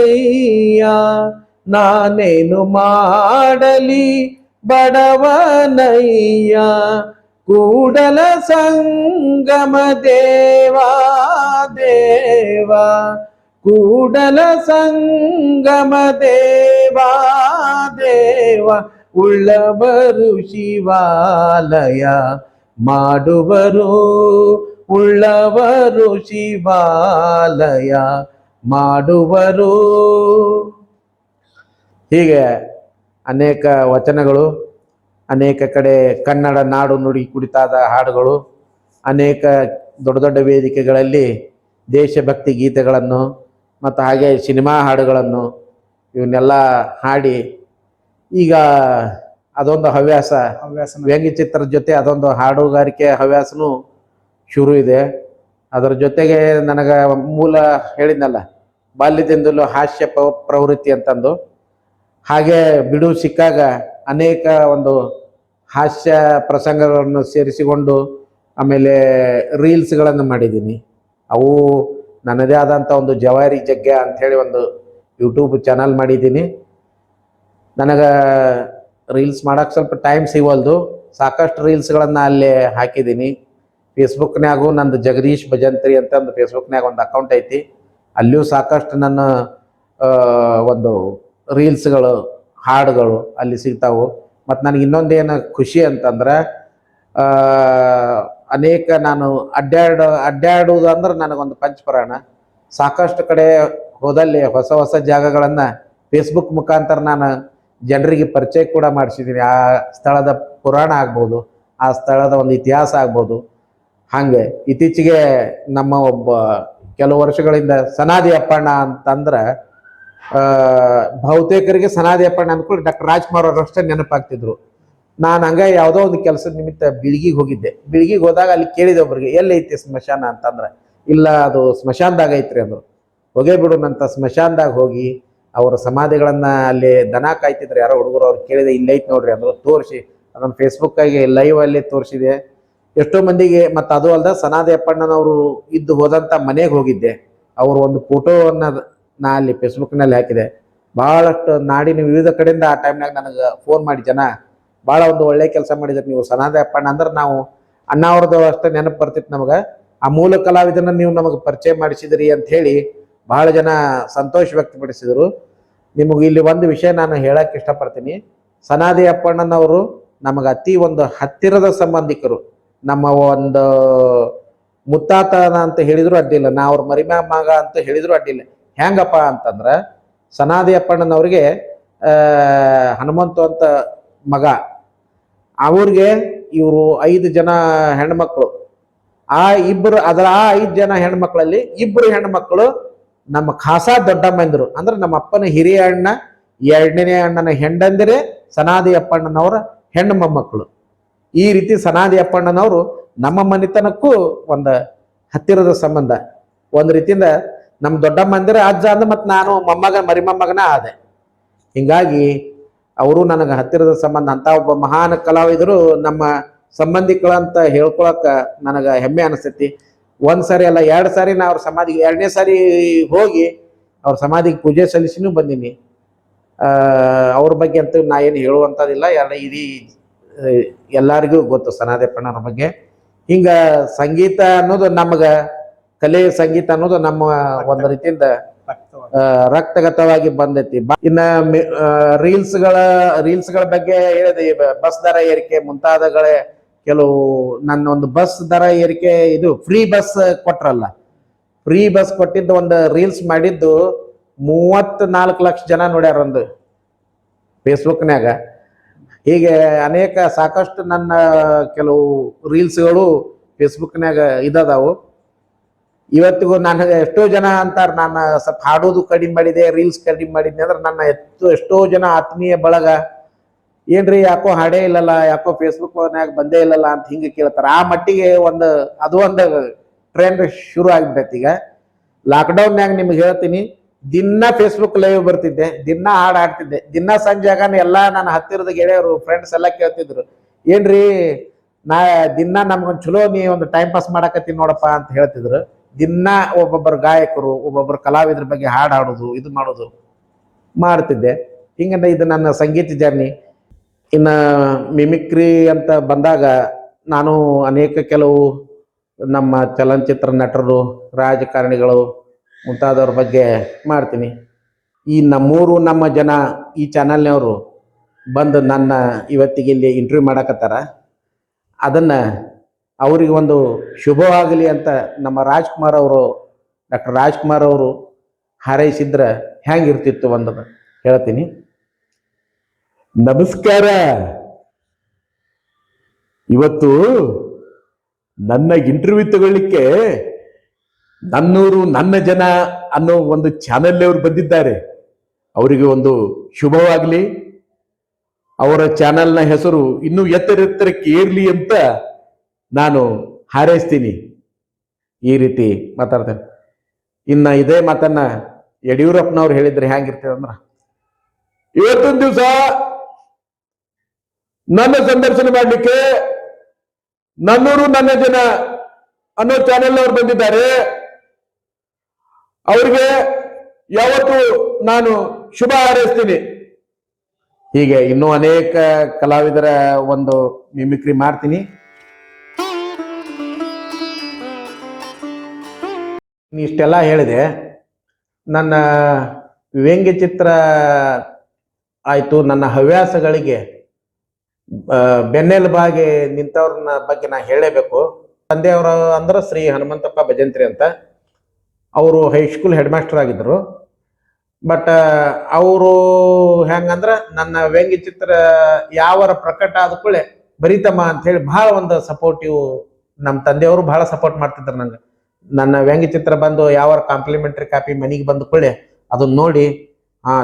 ನಾನೇನು ಮಾಡಲಿ ಬಡವನಯ್ಯ. ಕೂಡಲ ಸಂಗಮ ದೇವಾ ದೇವಾ, ಕೂಡಲ ಸಂಗಮ ದೇವಾ ದೇವ. ಉಳ್ಳವರು ಶಿವಾಲಯ ಮಾಡುವರು, ಉಳ್ಳವರು ಶಿವಾಲಯ ಮಾಡುವರು. ಹೀಗೆ ಅನೇಕ ವಚನಗಳು, ಅನೇಕ ಕಡೆ ಕನ್ನಡ ನಾಡು ನುಡಿ ಕುರಿತಾದ ಹಾಡುಗಳು, ಅನೇಕ ದೊಡ್ಡ ವೇದಿಕೆಗಳಲ್ಲಿ ದೇಶಭಕ್ತಿ ಗೀತೆಗಳನ್ನು ಮತ್ತು ಹಾಗೆ ಸಿನಿಮಾ ಹಾಡುಗಳನ್ನು ಇವನ್ನೆಲ್ಲ ಹಾಡಿ ಈಗ ಅದೊಂದು ಹವ್ಯಾಸ, ವ್ಯಂಗ್ಯಚಿತ್ರದ ಜೊತೆ ಅದೊಂದು ಹಾಡುಗಾರಿಕೆ ಹವ್ಯಾಸನೂ ಶುರು ಇದೆ. ಅದರ ಜೊತೆಗೆ ನನಗೆ ಮೂಲ ಹೇಳಿದ್ನಲ್ಲ, ಬಾಲ್ಯದಿಂದಲೂ ಹಾಸ್ಯ ಪ್ರವೃತ್ತಿ ಅಂತಂದು, ಹಾಗೆ ಬಿಡು ಸಿಕ್ಕಾಗ ಅನೇಕ ಒಂದು ಹಾಸ್ಯ ಪ್ರಸಂಗಗಳನ್ನು ಸೇರಿಸಿಕೊಂಡು ಆಮೇಲೆ ರೀಲ್ಸ್ಗಳನ್ನು ಮಾಡಿದ್ದೀನಿ. ಅವು ನನ್ನದೇ ಆದಂಥ ಒಂದು ಜವಾರಿ ಜಗ್ಗ ಅಂಥೇಳಿ ಒಂದು ಯೂಟ್ಯೂಬ್ ಚಾನಲ್ ಮಾಡಿದ್ದೀನಿ. ನನಗೆ ರೀಲ್ಸ್ ಮಾಡೋಕ್ಕೆ ಸ್ವಲ್ಪ ಟೈಮ್ ಸಿಗವಲ್ದು, ಸಾಕಷ್ಟು ರೀಲ್ಸ್ಗಳನ್ನು ಅಲ್ಲೇ ಹಾಕಿದ್ದೀನಿ. ಫೇಸ್ಬುಕ್ನಾಗೂ ನಂದು ಜಗದೀಶ್ ಭಜಂತ್ರಿ ಅಂತ ಒಂದು ಫೇಸ್ಬುಕ್ನಾಗ ಒಂದು ಅಕೌಂಟ್ ಐತಿ, ಅಲ್ಲಿಯೂ ಸಾಕಷ್ಟು ನನ್ನ ಒಂದು ರೀಲ್ಸ್ಗಳು ಹಾಡುಗಳು ಅಲ್ಲಿ ಸಿಗ್ತಾವು. ಮತ್ತು ನನಗೆ ಇನ್ನೊಂದೇನು ಖುಷಿ ಅಂತಂದ್ರೆ ಅನೇಕ ನಾನು ಅಡ್ಡಾಡುವುದು ಅಂದ್ರೆ ನನಗೊಂದು ಪಂಚಪ್ರಾಣ. ಸಾಕಷ್ಟು ಕಡೆ ಹೋದಲ್ಲಿ ಹೊಸ ಹೊಸ ಜಾಗಗಳನ್ನು ಫೇಸ್ಬುಕ್ ಮುಖಾಂತರ ನಾನು ಜನರಿಗೆ ಪರಿಚಯ ಕೂಡ ಮಾಡಿಸಿದ್ದೀನಿ. ಆ ಸ್ಥಳದ ಪುರಾಣ ಆಗ್ಬೋದು, ಆ ಸ್ಥಳದ ಒಂದು ಇತಿಹಾಸ ಆಗ್ಬೋದು. ಹಾಗೆ ಇತ್ತೀಚೆಗೆ ನಮ್ಮ ಒಬ್ಬ ಕೆಲವು ವರ್ಷಗಳಿಂದ ಸನಾದಿ ಅಪ್ಪಣ್ಣ ಅಂತಂದ್ರೆ ಬಹುತೇಕರಿಗೆ ಸನಾದಿ ಅಪ್ಪಣ್ಣ ಅನ್ಕೊಂಡು ಡಾಕ್ಟರ್ ರಾಜ್ಕುಮಾರ್ ಅವರಷ್ಟೇ ನೆನಪಾಗ್ತಿದ್ರು. ನಾನು ಹಂಗ ಯಾವುದೋ ಒಂದು ಕೆಲಸದ ನಿಮಿತ್ತ ಬಿಳ್ಗಿಗೆ ಹೋಗಿದ್ದೆ. ಬಿಳ್ಗಿಗೆ ಹೋದಾಗ ಅಲ್ಲಿ ಕೇಳಿದೆ ಒಬ್ರಿಗೆ, ಎಲ್ಲೈತಿ ಸ್ಮಶಾನ ಅಂತಂದ್ರೆ, ಇಲ್ಲ ಅದು ಸ್ಮಶಾನದಾಗ ಐತ್ರಿ ಅಂದರು. ಹೋಗೇ ಬಿಡುನಂತ ಸ್ಮಶಾನದಾಗ ಹೋಗಿ ಅವರ ಸಮಾಧಿಗಳನ್ನ ಅಲ್ಲಿ ದನ ಕಾಯ್ತಿದ್ರು ಯಾರೋ ಹುಡುಗರು, ಅವ್ರು ಕೇಳಿದೆ, ಇಲ್ಲೈತಿ ನೋಡ್ರಿ ಅಂದರು. ತೋರಿಸಿ ಅದನ್ನು ಫೇಸ್ಬುಕ್ಕಾಗಿ ಲೈವ್ ಅಲ್ಲಿ ತೋರಿಸಿದೆ ಎಷ್ಟೋ ಮಂದಿಗೆ. ಮತ್ತು ಅದು ಅಲ್ದ ಸನಾದಿ ಅಪ್ಪಣ್ಣನವರು ಇದ್ದು ಹೋದಂಥ ಮನೆಗೆ ಹೋಗಿದ್ದೆ. ಅವರು ಒಂದು ಫೋಟೋವನ್ನು ನಾ ಅಲ್ಲಿ ಫೇಸ್ಬುಕ್ನಲ್ಲಿ ಹಾಕಿದೆ. ಭಾಳಷ್ಟು ನಾಡಿನ ವಿವಿಧ ಕಡೆಯಿಂದ ಆ ಟೈಮ್ನಾಗ ನನಗೆ ಫೋನ್ ಮಾಡಿ ಜನ, ಭಾಳ ಒಂದು ಒಳ್ಳೆ ಕೆಲಸ ಮಾಡಿದ್ರಿ ನೀವು, ಸನಾದಿ ಅಪ್ಪಣ್ಣ ಅಂದ್ರೆ ನಾವು ಅಣ್ಣ ಅವ್ರದ್ದು ಅಷ್ಟೇ ನೆನಪು ಬರ್ತಿತ್ತು ನಮಗೆ, ಆ ಮೂಲ ಕಲಾವಿದನ್ನ ನೀವು ನಮಗೆ ಪರಿಚಯ ಮಾಡಿಸಿದ್ರಿ ಅಂತ ಹೇಳಿ ಬಹಳ ಜನ ಸಂತೋಷ ವ್ಯಕ್ತಪಡಿಸಿದರು. ನಿಮಗೆ ಇಲ್ಲಿ ಒಂದು ವಿಷಯ ನಾನು ಹೇಳಕ್ಕೆ ಇಷ್ಟಪಡ್ತೀನಿ. ಸನಾದಿ ಅಪ್ಪಣ್ಣನವರು ನಮಗೆ ಅತಿ ಒಂದು ಹತ್ತಿರದ ಸಂಬಂಧಿಕರು. ನಮ್ಮ ಒಂದು ಮುತ್ತಾತನ ಅಂತ ಹೇಳಿದ್ರು ಅಡ್ಡಿಲ್ಲ, ನಾ ಅವ್ರ ಮರಿಮಾ ಮಗ ಅಂತ ಹೇಳಿದ್ರು ಅಡ್ಡಿಲ್ಲ. ಹೆಂಗಪ್ಪ ಅಂತಂದ್ರೆ ಸನಾದಿ ಅಪ್ಪಣ್ಣನವ್ರಿಗೆ ಹನುಮಂತು ಅಂತ ಮಗ, ಅವ್ರಿಗೆ ಇವರು 5 ಜನ ಹೆಣ್ಮಕ್ಳು. ಆ 5 ಜನ ಹೆಣ್ಮಕ್ಳಲ್ಲಿ 2 ಹೆಣ್ಮಕ್ಳು ನಮ್ಮ ಖಾಸಾ ದೊಡ್ಡಮ್ಮಂದಿರು, ಅಂದ್ರೆ ನಮ್ಮ ಅಪ್ಪನ ಹಿರಿಯ ಅಣ್ಣ 2ನೇ ಅಣ್ಣನ ಹೆಂಡಂದಿರೇ ಸನಾದಿ ಅಪ್ಪಣ್ಣನವರ ಹೆಣ್ಣು ಮೊಮ್ಮಕ್ಕಳು. ಈ ರೀತಿ ಸನಾದಿ ಅಪ್ಪಣ್ಣನವರು ನಮ್ಮ ಮನೆತನಕ್ಕೂ ಒಂದು ಹತ್ತಿರದ ಸಂಬಂಧ. ಒಂದು ರೀತಿಯಿಂದ ನಮ್ಮ ದೊಡ್ಡಮ್ಮಂದಿರ ಅಜ್ಜ ಅಂದ, ಮತ್ತು ನಾನು ಮರಿಮೊಮ್ಮಗನ ಆದೆ. ಹಿಂಗಾಗಿ ಅವರು ನನಗೆ ಹತ್ತಿರದ ಸಂಬಂಧ. ಅಂತ ಒಬ್ಬ ಮಹಾನ್ ಕಲಾವಿದರು ನಮ್ಮ ಸಂಬಂಧಿಗಳಂತ ಹೇಳ್ಕೊಳಕ ನನಗೆ ಹೆಮ್ಮೆ ಅನಿಸ್ತೈತಿ. 1 ಸಾರಿ ಅಲ್ಲ 2 ಸಾರಿ ನಾ ಅವ್ರ ಸಮಾಧಿಗೆ, 2ನೇ ಸಾರಿ ಹೋಗಿ ಅವ್ರ ಸಮಾಧಿಗೆ ಪೂಜೆ ಸಲ್ಲಿಸಿನೂ ಬಂದೀನಿ. ಅವ್ರ ಬಗ್ಗೆ ಅಂತೂ ನಾ ಏನು ಹೇಳುವಂಥದ್ದಿಲ್ಲ, ಇಡೀ ಎಲ್ಲರಿಗೂ ಗೊತ್ತು ಸನಾದಿ ಅಪ್ಪಣ್ಣವ್ರ ಬಗ್ಗೆ. ಹಿಂಗ ಸಂಗೀತ ಅನ್ನೋದು ನಮ್ಗೆ, ಕಲೆ ಸಂಗೀತ ಅನ್ನೋದು ನಮ್ಮ ಒಂದು ರೀತಿಯಿಂದ ರಕ್ತಗತವಾಗಿ ಬಂದೈತಿ. ಇನ್ನ ರೀಲ್ಸ್ಗಳ ಬಗ್ಗೆ ಹೇಳಿದೆ, ಬಸ್ ದರ ಏರಿಕೆ ಮುಂತಾದಗಳೇ ಕೆಲವು. ನನ್ನ ಒಂದು ಬಸ್ ದರ ಏರಿಕೆ, ಇದು ಫ್ರೀ ಬಸ್ ಕೊಟ್ರಲ್ಲ, ಫ್ರೀ ಬಸ್ ಕೊಟ್ಟಿದ್ದು ಒಂದು ರೀಲ್ಸ್ ಮಾಡಿದ್ದು 34 ಲಕ್ಷ ಜನ ನೋಡ್ಯಾರ ಒಂದು ಫೇಸ್ಬುಕ್ನಾಗ. ಹೀಗೆ ಅನೇಕ ಸಾಕಷ್ಟು ನನ್ನ ಕೆಲವು ರೀಲ್ಸ್ಗಳು ಫೇಸ್ಬುಕ್ನಾಗ ಇದಾವು. ಇವತ್ತಿಗೂ ನನಗೆ ಎಷ್ಟೋ ಜನ ಅಂತಾರೆ, ನಾನು ಸ್ವಲ್ಪ ಹಾಡೋದು ಕಡಿಮೆ ಮಾಡಿದೆ, ರೀಲ್ಸ್ ಕಡಿಮೆ ಮಾಡಿದ್ನಿ ಅಂದ್ರೆ ನನ್ನ ಎಷ್ಟೋ ಜನ ಆತ್ಮೀಯ ಬಳಗ, ಏನ್ರಿ ಯಾಕೋ ಹಾಡೇ ಇಲ್ಲಲ್ಲ, ಯಾಕೋ ಫೇಸ್ಬುಕ್ನಾಗ ಬಂದೇ ಇಲ್ಲಲ್ಲ ಅಂತ ಹಿಂಗೆ ಕೇಳ್ತಾರೆ. ಆ ಮಟ್ಟಿಗೆ ಅದು ಒಂದು ಟ್ರೆಂಡ್ ಶುರು ಆಗಿಬಿಟ್ಟೈತಿ. ಈಗ ಲಾಕ್ಡೌನ್ಯಾಗ ನಿಮ್ಗೆ ಹೇಳ್ತೀನಿ, ದಿನ ಫೇಸ್ಬುಕ್ ಲೈವ್ ಬರ್ತಿದ್ದೆ, ದಿನ ಹಾಡು ಹಾಡ್ತಿದ್ದೆ. ದಿನ ಸಂಜೆಗಾನ ಎಲ್ಲ ನನ್ನ ಹತ್ತಿರದ ಗೆಳೆಯರು ಫ್ರೆಂಡ್ಸ್ ಎಲ್ಲ ಕೇಳ್ತಿದ್ರು, ಏನ್ರಿ ದಿನ ನಮ್ಗೊಂದು ಚಲೋ ನೀ ಒಂದು ಟೈಮ್ ಪಾಸ್ ಮಾಡಕತ್ತೀನಿ ನೋಡಪ್ಪ ಅಂತ ಹೇಳ್ತಿದ್ರು. ದಿನ ಒಬ್ಬೊಬ್ಬರು ಗಾಯಕರು, ಒಬ್ಬೊಬ್ಬರು ಕಲಾವಿದ್ರ ಬಗ್ಗೆ ಹಾಡು ಹಾಡೋದು, ಇದು ಮಾಡೋದು ಮಾಡ್ತಿದ್ದೆ. ಹಿಂಗಂದ್ರೆ ಇದು ನನ್ನ ಸಂಗೀತ ಜರ್ನಿ. ಇನ್ನು ಮಿಮಿಕ್ರಿ ಅಂತ ಬಂದಾಗ ನಾನು ಅನೇಕ ಕೆಲವು ನಮ್ಮ ಚಲನಚಿತ್ರ ನಟರು, ರಾಜಕಾರಣಿಗಳು ಮುಂತಾದವ್ರ ಬಗ್ಗೆ ಮಾಡ್ತೀನಿ. ಈ ನಮ್ಮ ಜನ ಈ ಚಾನಲ್ನವರು ಬಂದು ನನ್ನ ಇವತ್ತಿಗೆ ಇಲ್ಲಿ ಇಂಟರ್ವ್ಯೂ ಮಾಡಕತ್ತಾರ. ಅದನ್ನು ಅವರಿಗೆ ಒಂದು ಶುಭವಾಗಲಿ ಅಂತ ನಮ್ಮ ಡಾಕ್ಟರ್ ರಾಜ್ಕುಮಾರ್ ಅವರು ಹಾರೈಸಿದ್ರೆ ಹೆಂಗಿರ್ತಿತ್ತು ಒಂದು ಹೇಳ್ತೀನಿ. ನಮಸ್ಕಾರ. ಇವತ್ತು ನನ್ನ ಇಂಟರ್ವ್ಯೂ ತಗೊಳ್ಳಿಕ್ಕೆ ನನ್ನೂರು ನನ್ನ ಜನ ಅನ್ನೋ ಒಂದು ಚಾನೆಲ್ ಅವರು ಬಂದಿದ್ದಾರೆ. ಅವರಿಗೆ ಒಂದು ಶುಭವಾಗಲಿ. ಅವರ ಚಾನೆಲ್ನ ಹೆಸರು ಇನ್ನೂ ಎತ್ತರಕ್ಕೆ ಏರ್ಲಿ ಅಂತ ನಾನು ಹಾರೈಸ್ತೀನಿ. ಈ ರೀತಿ ಮಾತಾಡ್ತೇನೆ. ಇನ್ನ ಇದೇ ಮಾತನ್ನ ಯಡಿಯೂರಪ್ಪನವ್ರು ಹೇಳಿದ್ರೆ ಹೆಂಗಿರ್ತದೆ ಅಂದ್ರ, ಇವತ್ತಿನ ದಿವಸ ನನ್ನ ಸಂದರ್ಶನ ಮಾಡಲಿಕ್ಕೆ ನನ್ನೂರು ನನ್ನ ಜನ ಅನ್ನೋ ಚಾನೆಲ್ ಅವರು ಬಂದಿದ್ದಾರೆ. ಅವರಿಗೆ ಯಾವತ್ತು ನಾನು ಶುಭ ಹಾರೈಸ್ತೀನಿ. ಹೀಗೆ ಇನ್ನೂ ಅನೇಕ ಕಲಾವಿದರ ಒಂದು ಮಿಮಿಕ್ರಿ ಮಾಡ್ತೀನಿ. ಇಷ್ಟೆಲ್ಲ ಹೇಳಿದೆ. ನನ್ನ ವ್ಯಂಗ್ಯಚಿತ್ರ ಆಯ್ತು, ನನ್ನ ಹವ್ಯಾಸಗಳಿಗೆ ಬೆನ್ನೆಲುಬಾಗಿ ನಿಂತವ್ರನ್ನ ಬಗ್ಗೆ ನಾ ಹೇಳಲೇಬೇಕು. ತಂದೆಯವರ ಅಂದ್ರೆ ಶ್ರೀ ಹನುಮಂತಪ್ಪ ಭಜಂತ್ರಿ ಅಂತ. ಅವರು ಹೈಸ್ಕೂಲ್ ಹೆಡ್ ಮಾಸ್ಟರ್ ಆಗಿದ್ರು. ಬಟ್ ಅವರು ಹೆಂಗಂದ್ರ ನನ್ನ ವ್ಯಂಗ್ಯಚಿತ್ರ ಯಾವರ ಪ್ರಕಟ ಆದ ಕೂಡಲೇ ಬರೀತಮ್ಮ ಅಂತ ಹೇಳಿ ಬಹಳ ಒಂದು ಸಪೋರ್ಟಿವ್. ನಮ್ಮ ತಂದೆಯವರು ಬಹಳ ಸಪೋರ್ಟ್ ಮಾಡ್ತಿದ್ರು ನಂಗೆ. ನನ್ನ ವ್ಯಂಗ್ಯಚಿತ್ರ ಬಂದು ಯಾವರ ಕಾಂಪ್ಲಿಮೆಂಟರಿ ಕಾಪಿ ಮನೆಗೆ ಬಂದ ಕೂಡಲೇ ಅದನ್ನ ನೋಡಿ,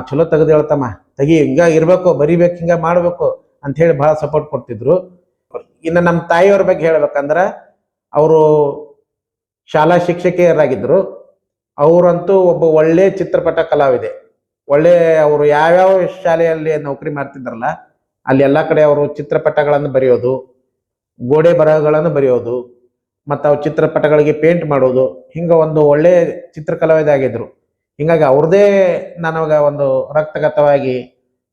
ಚಲೋ ತೆಗೆದು ಹೇಳ್ತಮ್ಮ, ತೆಗಿ, ಹಿಂಗ ಇರ್ಬೇಕು, ಬರಿಬೇಕು, ಹಿಂಗ ಮಾಡ್ಬೇಕು ಅಂತ ಹೇಳಿ ಬಹಳ ಸಪೋರ್ಟ್ ಕೊಡ್ತಿದ್ರು. ಇನ್ನು ನಮ್ಮ ತಾಯಿಯವ್ರ ಬಗ್ಗೆ ಹೇಳ್ಬೇಕಂದ್ರ, ಅವರು ಶಾಲಾ ಶಿಕ್ಷಕಿಯರಾಗಿದ್ರು. ಅವರಂತೂ ಒಬ್ಬ ಒಳ್ಳೆ ಚಿತ್ರಪಟ ಕಲಾವಿದೆ. ಒಳ್ಳೆ ಅವರು ಯಾವ್ಯಾವ ಶಾಲೆಯಲ್ಲಿ ನೌಕರಿ ಮಾಡ್ತಿದ್ರಲ್ಲ ಅಲ್ಲಿ ಎಲ್ಲ ಕಡೆ ಅವರು ಚಿತ್ರಪಟಗಳನ್ನು ಬರೆಯೋದು, ಗೋಡೆ ಬರಹಗಳನ್ನು ಬರೆಯೋದು, ಮತ್ತು ಅವು ಚಿತ್ರಪಟಗಳಿಗೆ ಪೇಂಟ್ ಮಾಡೋದು, ಹಿಂಗ ಒಂದು ಒಳ್ಳೆ ಚಿತ್ರಕಲಾವಿದೆ ಆಗಿದ್ರು. ಹಿಂಗಾಗಿ ಅವ್ರದೇ ನನಗ ಒಂದು ರಕ್ತಗತವಾಗಿ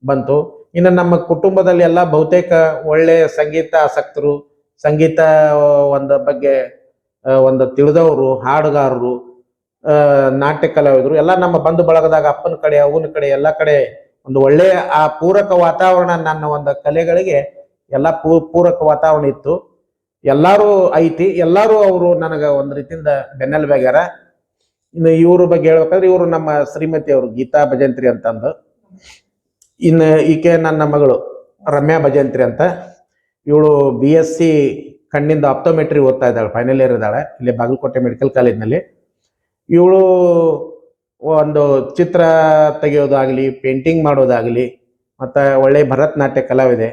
ಬಂತು. ಇನ್ನು ನಮ್ಮ ಕುಟುಂಬದಲ್ಲಿ ಎಲ್ಲ ಬಹುತೇಕ ಒಳ್ಳೆ ಸಂಗೀತ ಆಸಕ್ತರು, ಸಂಗೀತ ಒಂದು ಬಗ್ಗೆ ಒಂದು ತಿಳಿದವರು, ಹಾಡುಗಾರರು, ನಾಟ್ಯ ಕಲಾವಿದರು ಎಲ್ಲ ನಮ್ಮ ಬಂಧು ಬಳಗದಾಗ ಅಪ್ಪನ ಕಡೆ ಅವನ ಕಡೆ ಎಲ್ಲ ಕಡೆ ಒಂದು ಒಳ್ಳೆ ಆ ಪೂರಕ ವಾತಾವರಣ, ನನ್ನ ಒಂದು ಕಲೆಗಳಿಗೆ ಎಲ್ಲ ಪೂರಕ ವಾತಾವರಣ ಇತ್ತು. ಎಲ್ಲಾರು ಐತಿ, ಎಲ್ಲಾರು ಅವರು ನನಗ ಒಂದು ರೀತಿಯಿಂದ ಬೆನ್ನೆಲುಬಾಗ್ಯಾರ. ಇನ್ನು ಇವ್ರ ಬಗ್ಗೆ ಹೇಳ್ಬೇಕಂದ್ರೆ, ಇವರು ನಮ್ಮ ಶ್ರೀಮತಿ ಅವರು ಗೀತಾ ಭಜಂತ್ರಿ ಅಂತಂದು. ಇನ್ನು ಈಕೆ ನನ್ನ ಮಗಳು ರಮ್ಯಾ ಭಜಂತ್ರಿ ಅಂತ. ಇವಳು BSc ಕಣ್ಣಿಂದ ಆಪ್ಟೋಮೆಟ್ರಿ ಓದ್ತಾ ಇದ್ದಾಳೆ, ಫೈನಲ್ ಇಯರ್ ಇದ್ದಾಳೆ ಇಲ್ಲಿ ಬಾಗಲಕೋಟೆ ಮೆಡಿಕಲ್ ಕಾಲೇಜ್ನಲ್ಲಿ. ಇವಳು ಒಂದು ಚಿತ್ರ ತೆಗೆಯೋದಾಗಲಿ, ಪೇಂಟಿಂಗ್ ಮಾಡೋದಾಗಲಿ, ಮತ್ತು ಒಳ್ಳೆ ಭರತನಾಟ್ಯ ಕಲಾವಿದೆ.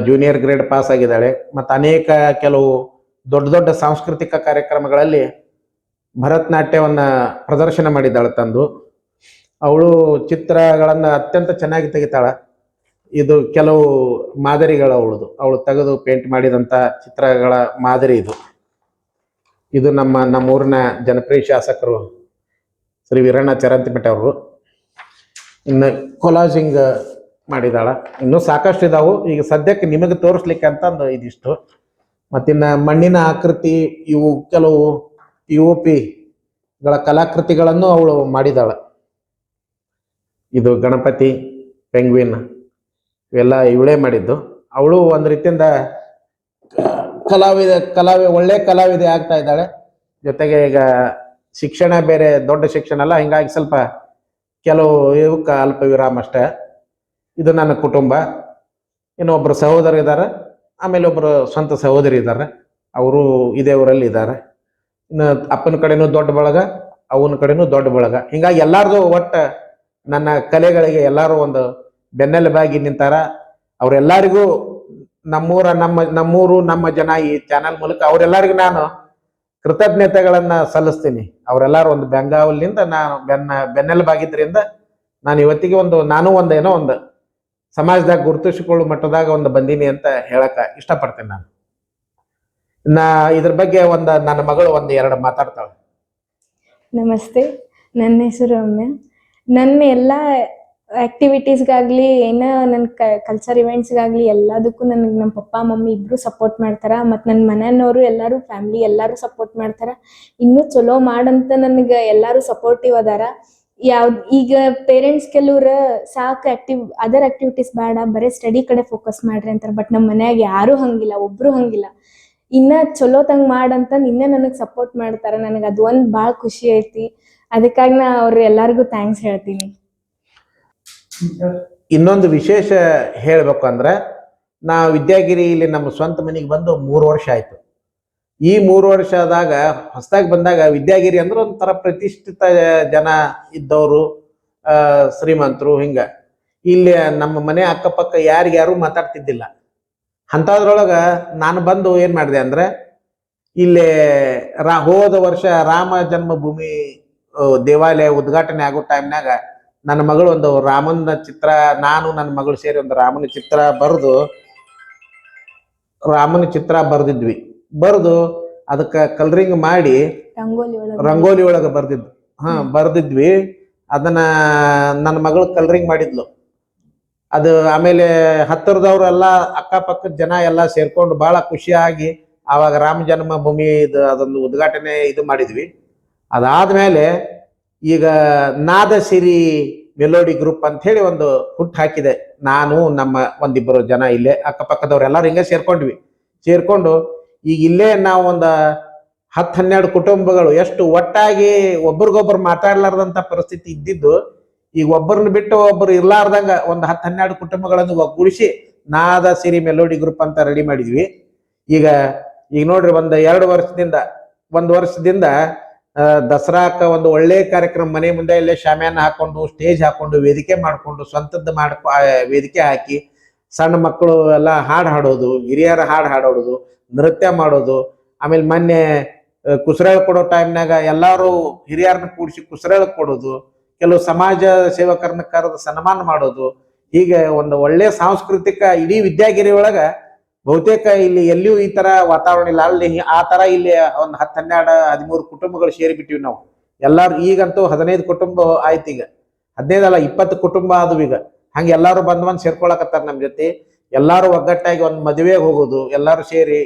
ಜೂನಿಯರ್ ಗ್ರೇಡ್ ಪಾಸ್ ಆಗಿದ್ದಾಳೆ. ಮತ್ತು ಅನೇಕ ಕೆಲವು ದೊಡ್ಡ ದೊಡ್ಡ ಸಾಂಸ್ಕೃತಿಕ ಕಾರ್ಯಕ್ರಮಗಳಲ್ಲಿ ಭರತನಾಟ್ಯವನ್ನ ಪ್ರದರ್ಶನ ಮಾಡಿದ್ದಾಳೆ ತಂದು. ಅವಳು ಚಿತ್ರಗಳನ್ನು ಅತ್ಯಂತ ಚೆನ್ನಾಗಿ ತೆಗಿತಾಳ. ಇದು ಕೆಲವು ಮಾದರಿಗಳು ಅವಳು ತೆಗೆದು ಪೇಂಟ್ ಮಾಡಿದಂಥ ಚಿತ್ರಗಳ ಮಾದರಿ ಇದು. ಇದು ನಮ್ಮೂರಿನ ಜನಪ್ರಿಯ ಶಾಸಕರು ಶ್ರೀ ವೀರಣ್ಣ ಚರಂತಿಮಠ ಅವರು. ಇನ್ನು ಕೊಲಾಜಿಂಗ್ ಮಾಡಿದಾಳ. ಇನ್ನೂ ಸಾಕಷ್ಟು ಇದಾವು, ಈಗ ಸದ್ಯಕ್ಕೆ ನಿಮಗೆ ತೋರಿಸ್ಲಿಕ್ಕೆ ಅಂತಂದು ಇದಿಷ್ಟು. ಮತ್ತಿನ್ನು ಮಣ್ಣಿನ ಆಕೃತಿ, ಇವು ಕೆಲವು POPಗಳ ಕಲಾಕೃತಿಗಳನ್ನು ಅವಳು ಮಾಡಿದಾಳ. ಇದು ಗಣಪತಿ, ಪೆಂಗ್ವಿನ್ ಇವೆಲ್ಲ ಇವಳೇ ಮಾಡಿದ್ದು. ಅವಳು ಒಂದು ರೀತಿಯಿಂದ ಒಳ್ಳೆ ಕಲಾವಿದೆ ಆಗ್ತಾ ಇದ್ದಾಳೆ. ಜೊತೆಗೆ ಈಗ ಶಿಕ್ಷಣ ಬೇರೆ ದೊಡ್ಡ ಶಿಕ್ಷಣ ಅಲ್ಲ, ಹಿಂಗಾಗಿ ಸ್ವಲ್ಪ ಕೆಲವು ಇವಕ್ಕೆ ಅಲ್ಪ ವಿರಾಮ ಅಷ್ಟೇ. ಇದು ನನ್ನ ಕುಟುಂಬ. ಇನ್ನೊಬ್ಬರು ಸಹೋದರ ಇದ್ದಾರೆ, ಆಮೇಲೆ ಒಬ್ಬರು ಸ್ವಂತ ಸಹೋದರಿ ಇದ್ದಾರೆ, ಅವರು ಇದೇ ಊರಲ್ಲಿ ಇದ್ದಾರೆ. ಇನ್ನು ಅಪ್ಪನ ಕಡೆನೂ ದೊಡ್ಡ ಬಳಗ, ಅವನ ಕಡೆನೂ ದೊಡ್ಡ ಬಳಗ. ಹಿಂಗಾಗಿ ಎಲ್ಲಾರ್ದು ಒಟ್ಟು ನನ್ನ ಕಲೆಗಳಿಗೆ ಎಲ್ಲರೂ ಒಂದು ಬೆನ್ನೆಲುಬಾಗಿ ನಿಂತಾರ. ಅವರೆಲ್ಲರಿಗೂ ನಮ್ಮೂರು ನಮ್ಮ ಜನ ಈ ಚಾನಲ್ ಮೂಲಕ ಅವರೆಲ್ಲರಿಗೂ ನಾನು ಕೃತಜ್ಞತೆಗಳನ್ನ ಸಲ್ಲಿಸ್ತೀನಿ. ಅವರೆಲ್ಲರೂ ಒಂದು ಬೆಂಗಾವಲಿನಿಂದ ನಾನು ಬೆನ್ನೆಲುಬಾಗಿದ್ದರಿಂದ ನಾನು ಇವತ್ತಿಗೆ ನಾನು ಏನೋ ಒಂದು ಸಮಾಜದಾಗ ಗುರುತಿಸಿಕೊಳ್ಳುವ ಮಟ್ಟದಾಗ ಒಂದು ಬಂದೀನಿ ಅಂತ ಹೇಳಕ ಇಷ್ಟಪಡ್ತೇನೆ ನಾನು. ಇದ್ರ ಬಗ್ಗೆ ನನ್ನ ಮಗಳು ಎರಡು ಮಾತಾಡ್ತಾಳೆ. ನಮಸ್ತೆ, ನನ್ನ ಹೆಸರು ರಮ್ಯಾ. ನನ್ನ ಎಲ್ಲ ಆಕ್ಟಿವಿಟೀಸ್ಗಾಗ್ಲಿ, ಏನೋ ನನ್ನ ಕಲ್ಚರ್ ಇವೆಂಟ್ಸ್ಗಾಗ್ಲಿ ಎಲ್ಲದಕ್ಕೂ ನನಗೆ ನಮ್ಮ ಪಪ್ಪ ಮಮ್ಮಿ ಇಬ್ರು ಸಪೋರ್ಟ್ ಮಾಡ್ತಾರ. ಮತ್ತು ನನ್ನ ಮನೆಯವರು ಎಲ್ಲರೂ, ಫ್ಯಾಮಿಲಿ ಎಲ್ಲರೂ ಸಪೋರ್ಟ್ ಮಾಡ್ತಾರ. ಇನ್ನೂ ಚಲೋ ಮಾಡಂತ ನನಗೆ ಎಲ್ಲರೂ ಸಪೋರ್ಟಿವ್ ಅದಾರ. ಈಗ ಪೇರೆಂಟ್ಸ್ ಕೆಲವ್ರು ಸಾಕು ಅದರ್ ಆಕ್ಟಿವಿಟೀಸ್ ಬೇಡ, ಬರೀ ಸ್ಟಡಿ ಕಡೆ ಫೋಕಸ್ ಮಾಡ್ರಿ ಅಂತಾರೆ. ಬಟ್ ನಮ್ಮ ಮನ್ಯಾಗ ಯಾರೂ ಹಂಗಿಲ್ಲ, ಒಬ್ರು ಹಂಗಿಲ್ಲ. ಇನ್ನ ಚಲೋ ತಂಗ್ ಮಾಡಂತ ಇನ್ನೇ ನನಗೆ ಸಪೋರ್ಟ್ ಮಾಡ್ತಾರ. ನನಗೆ ಅದು ಒಂದು ಭಾಳ ಖುಷಿ ಐತಿ. ಅದಕ್ಕಾಗಿ ನಾ ಅವ್ರು ಎಲ್ಲರಿಗೂ ಥ್ಯಾಂಕ್ಸ್ ಹೇಳ್ತೀನಿ. ಇನ್ನೊಂದು ವಿಶೇಷ ಹೇಳ್ಬೇಕು ಅಂದ್ರೆ, ನಾ ವಿದ್ಯಾಗಿರಿ ಇಲ್ಲಿ ನಮ್ಮ ಸ್ವಂತ ಮನೆಗೆ ಬಂದು 3 ವರ್ಷ ಆಯ್ತು. ಈ 3 ವರ್ಷದಾಗ ಹೊಸದಾಗಿ ಬಂದಾಗ ವಿದ್ಯಾಗಿರಿ ಅಂದ್ರೆ ಒಂಥರ ಪ್ರತಿಷ್ಠಿತ ಜನ ಇದ್ದವರು, ಶ್ರೀಮಂತರು, ಹಿಂಗ ಇಲ್ಲಿ ನಮ್ಮ ಮನೆ ಅಕ್ಕಪಕ್ಕ ಯಾರು ಮಾತಾಡ್ತಿದ್ದಿಲ್ಲ. ಅಂಥದ್ರೊಳಗ ನಾನು ಬಂದು ಏನ್ ಮಾಡಿದೆ ಅಂದ್ರೆ, ಇಲ್ಲಿ ಹೋದ ವರ್ಷ ರಾಮ ಜನ್ಮಭೂಮಿ ದೇವಾಲಯ ಉದ್ಘಾಟನೆ ಆಗೋ ಟೈಮ್ನಾಗ ನನ್ನ ಮಗಳು ಒಂದು ರಾಮನ ಚಿತ್ರ, ನಾನು ನನ್ನ ಮಗಳು ಸೇರಿ ಒಂದು ರಾಮನ ಚಿತ್ರ ಬರೆದು ಅದಕ್ಕೆ ಕಲರಿಂಗ್ ಮಾಡಿ ರಂಗೋಲಿ ಒಳಗೆ ಬರ್ದಿದ್ವಿ. ಅದನ್ನ ನನ್ನ ಮಗಳು ಕಲರಿಂಗ್ ಮಾಡಿದ್ಲು. ಅದು ಆಮೇಲೆ ಹತ್ತಿರದವ್ರೆಲ್ಲ ಅಕ್ಕಪಕ್ಕದ ಜನ ಎಲ್ಲ ಸೇರ್ಕೊಂಡು ಬಹಳ ಖುಷಿಯಾಗಿ ಆವಾಗ ರಾಮ ಜನ್ಮಭೂಮಿ ಅದೊಂದು ಉದ್ಘಾಟನೆ ಮಾಡಿದ್ವಿ. ಅದಾದ್ಮೇಲೆ ಈಗ ನಾದಸಿರಿ ಮೆಲೋಡಿ ಗ್ರೂಪ್ ಅಂತ ಹೇಳಿ ಒಂದು ಹುಟ್ಟು ಹಾಕಿದೆ. ನಾನು ನಮ್ಮ ಒಂದಿಬ್ಬರು ಜನ ಇಲ್ಲೇ ಅಕ್ಕಪಕ್ಕದವ್ರೆಲ್ಲರೂ ಹಿಂಗೆ ಸೇರ್ಕೊಂಡು ಈಗ ಇಲ್ಲೇ ನಾವು ಒಂದು 10-12 ಕುಟುಂಬಗಳು ಎಷ್ಟು ಒಟ್ಟಾಗಿ ಒಬ್ರಿಗೊಬ್ರು ಮಾತಾಡ್ಲಾರ್ದಂತ ಪರಿಸ್ಥಿತಿ ಇದ್ದಿದ್ದು, ಈಗ ಒಬ್ಬರನ್ನ ಬಿಟ್ಟು ಒಬ್ಬರು ಇರ್ಲಾರ್ದಂಗ ಒಂದು 10-12 ಕುಟುಂಬಗಳನ್ನು ಒಗ್ಗೂಡಿಸಿ ನಾದಸಿರಿ ಮೆಲೋಡಿ ಗ್ರೂಪ್ ಅಂತ ರೆಡಿ ಮಾಡಿದ್ವಿ. ಈಗ ನೋಡ್ರಿ ಒಂದು ವರ್ಷದಿಂದ ದಸರಾಕ ಒಂದು ಒಳ್ಳೆ ಕಾರ್ಯಕ್ರಮ, ಮನೆ ಮುಂದೆ ಇಲ್ಲೇ ಶಾಮಿಯಾನ ಹಾಕೊಂಡು, ಸ್ಟೇಜ್ ಹಾಕೊಂಡು, ವೇದಿಕೆ ಮಾಡ್ಕೊಂಡು, ಸ್ವಂತದ್ದು ವೇದಿಕೆ ಹಾಕಿ, ಸಣ್ಣ ಮಕ್ಕಳು ಎಲ್ಲ ಹಾಡು ಹಾಡೋದು, ಹಿರಿಯರ ಹಾಡು ಹಾಡೋದು, ನೃತ್ಯ ಮಾಡೋದು. ಆಮೇಲೆ ಮೊನ್ನೆ ಕುಸರಳ ಕೊಡೋ ಟೈಮ್ನಾಗ ಎಲ್ಲಾರು ಹಿರಿಯರನ್ನ ಕೂಡಿಸಿ ಕುಸರಳ ಕೊಡೋದು, ಕೆಲವು ಸಮಾಜ ಸೇವಕರನ್ನ ಕರೆದು ಸನ್ಮಾನ ಮಾಡೋದು. ಹೀಗೆ ಒಂದು ಒಳ್ಳೆ ಸಾಂಸ್ಕೃತಿಕ ಇಡೀ ವಿದ್ಯಾಗಿರಿ ಒಳಗ ಬಹುತೇಕ ಇಲ್ಲಿ ಎಲ್ಲಿಯೂ ಈ ತರ ವಾತಾವರಣ ಇಲ್ಲ. ಅಲ್ಲಿ ಆ ತರ ಇಲ್ಲಿ ಒಂದು 10-12-13 ಕುಟುಂಬಗಳು ಸೇರಿಬಿಟ್ಟಿವಿ ನಾವು ಎಲ್ಲಾರು. ಈಗಂತೂ 15 ಕುಟುಂಬ ಆಯ್ತು, ಈಗ 15 ಅಲ್ಲ 20 ಕುಟುಂಬ ಆದವು ಈಗ. ಹಂಗೆ ಎಲ್ಲಾರು ಬಂದ್ ಸೇರ್ಕೊಳಕತ್ತಾರ ನಮ್ಮ ಜೊತೆ. ಎಲ್ಲಾರು ಒಗ್ಗಟ್ಟಾಗಿ ಒಂದು ಮದುವೆಗೆ ಹೋಗೋದು, ಎಲ್ಲಾರು ಸೇರಿ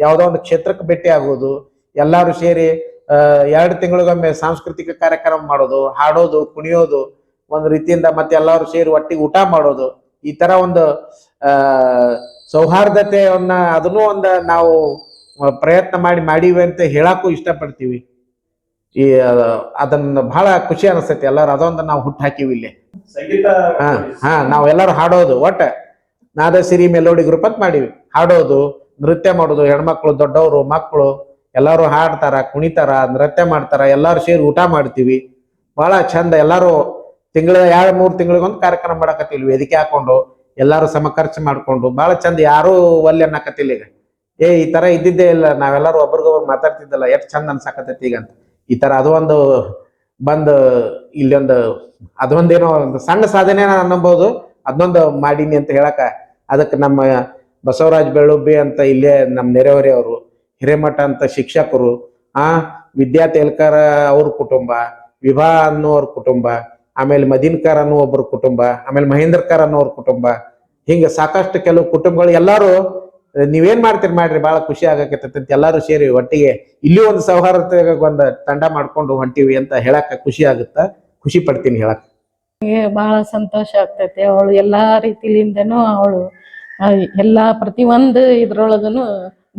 ಯಾವುದೋ ಒಂದು ಕ್ಷೇತ್ರಕ್ಕೆ ಭೇಟಿ ಆಗೋದು, ಎಲ್ಲಾರು ಸೇರಿ 2 ತಿಂಗಳಿಗೊಮ್ಮೆ ಸಾಂಸ್ಕೃತಿಕ ಕಾರ್ಯಕ್ರಮ ಮಾಡೋದು, ಹಾಡೋದು, ಕುಣಿಯೋದು, ಒಂದು ರೀತಿಯಿಂದ ಮತ್ತೆ ಎಲ್ಲಾರು ಸೇರಿ ಒಟ್ಟಿಗೆ ಊಟ ಮಾಡೋದು. ಈ ತರ ಒಂದು ಸೌಹಾರ್ದತೆಯನ್ನ ಅದನ್ನು ಒಂದು ನಾವು ಪ್ರಯತ್ನ ಮಾಡೀವಿ ಅಂತ ಹೇಳಕ್ಕೂ ಇಷ್ಟಪಡ್ತೀವಿ. ಅದನ್ನ ಬಹಳ ಖುಷಿ ಅನಿಸ್ತೈತಿ. ಎಲ್ಲಾರು ಅದೊಂದು ನಾವು ಹುಟ್ಟು ಹಾಕಿವಿ ಇಲ್ಲಿ. ನಾವೆಲ್ಲರೂ ಹಾಡೋದು, ಒಟ್ಟ ನಾದಸಿರಿ ಮೆಲೋಡಿ ಗ್ರೂಪ್ ಅಂತ ಮಾಡೀವಿ. ಹಾಡೋದು, ನೃತ್ಯ ಮಾಡೋದು, ಹೆಣ್ಮಕ್ಳು, ದೊಡ್ಡವರು, ಮಕ್ಕಳು ಎಲ್ಲಾರು ಹಾಡ್ತಾರ, ಕುಣಿತಾರ, ನೃತ್ಯ ಮಾಡ್ತಾರ, ಎಲ್ಲಾರು ಸೇರಿ ಊಟ ಮಾಡ್ತೀವಿ. ಬಹಳ ಚಂದ. ಎಲ್ಲಾರು 2-3 ತಿಂಗಳಿಗೊಂದು ಕಾರ್ಯಕ್ರಮ ಮಾಡಕತ್ತಿವಿ, ವೇದಿಕೆ ಹಾಕೊಂಡು ಎಲ್ಲಾರು ಸಮಖರ್ಚು ಮಾಡ್ಕೊಂಡು ಬಹಳ ಚಂದ. ಯಾರು ಒಲ್ಲೆ ಅನ್ನಕತ್ತಿಲ್ಲ ಈಗ. ಈ ತರ ಇದ್ದಿದ್ದೇ ಇಲ್ಲ, ನಾವೆಲ್ಲರೂ ಒಬ್ರಿಗೊಬ್ರು ಮಾತಾಡ್ತಿದ್ದಲ್ಲ, ಎಷ್ಟು ಚಂದ ಅನ್ಸಾಕತ್ತೈತಿ ಈಗ ಅಂತ. ಈ ತರ ಅದು ಒಂದು ಬಂದು ಇಲ್ಲೊಂದು ಅದೊಂದೇನೋ ಒಂದು ಸಣ್ಣ ಸಾಧನೆ ಅನ್ನಬಹುದು. ಅದನ್ನೊಂದು ಮಾಡೀನಿ ಅಂತ ಹೇಳಕ, ಅದಕ್ಕೆ ನಮ್ಮ ಬಸವರಾಜ್ ಬೆಳ್ಳುಬ್ಬಿ ಅಂತ ಇಲ್ಲೇ ನಮ್ಮ ನೆರೆಹೊರೆಯವರು, ಹಿರೇಮಠ ಅಂತ ಶಿಕ್ಷಕರು, ವಿದ್ಯಾ ತೇಲ್ಕರ ಅವ್ರ ಕುಟುಂಬ, ವಿಭಾ ಅನ್ನೋವ್ರ ಕುಟುಂಬ, ಆಮೇಲೆ ಮದೀನ್ಕರ್ ಅನ್ನೋ ಒಬ್ಬರ ಕುಟುಂಬ, ಆಮೇಲೆ ಮಹೇಂದ್ರಕರ್ ಅನ್ನೋವ್ರ ಕುಟುಂಬ, ಹಿಂಗೆ ಸಾಕಷ್ಟು ಕೆಲವು ಕುಟುಂಬಗಳು ಎಲ್ಲಾರು ನೀವೇನ್ ಮಾಡ್ರಿ ಬಹಳ ಖುಷಿ ಆಗಕತ್ತಂತ ಎಲ್ಲಾರು ಸೇರಿ ಒಟ್ಟಿಗೆ ಇಲ್ಲಿ ಒಂದು ಸೌಹಾರ್ದತೆ ಒಂದು ತಂಡ ಮಾಡ್ಕೊಂಡು ಹೊಂಟಿವಿ ಅಂತ ಹೇಳಕ್ ಖುಷಿ ಆಗುತ್ತ. ಖುಷಿ ಪಡ್ತೀನಿ ಹೇಳಕ್. ಬಹಳ ಸಂತೋಷ ಆಗ್ತೈತಿ. ಅವಳು ಎಲ್ಲಾ ರೀತಿಲಿಂದನೂ ಅವಳು ಎಲ್ಲಾ ಪ್ರತಿಯೊಂದು ಇದ್ರೊಳಗನು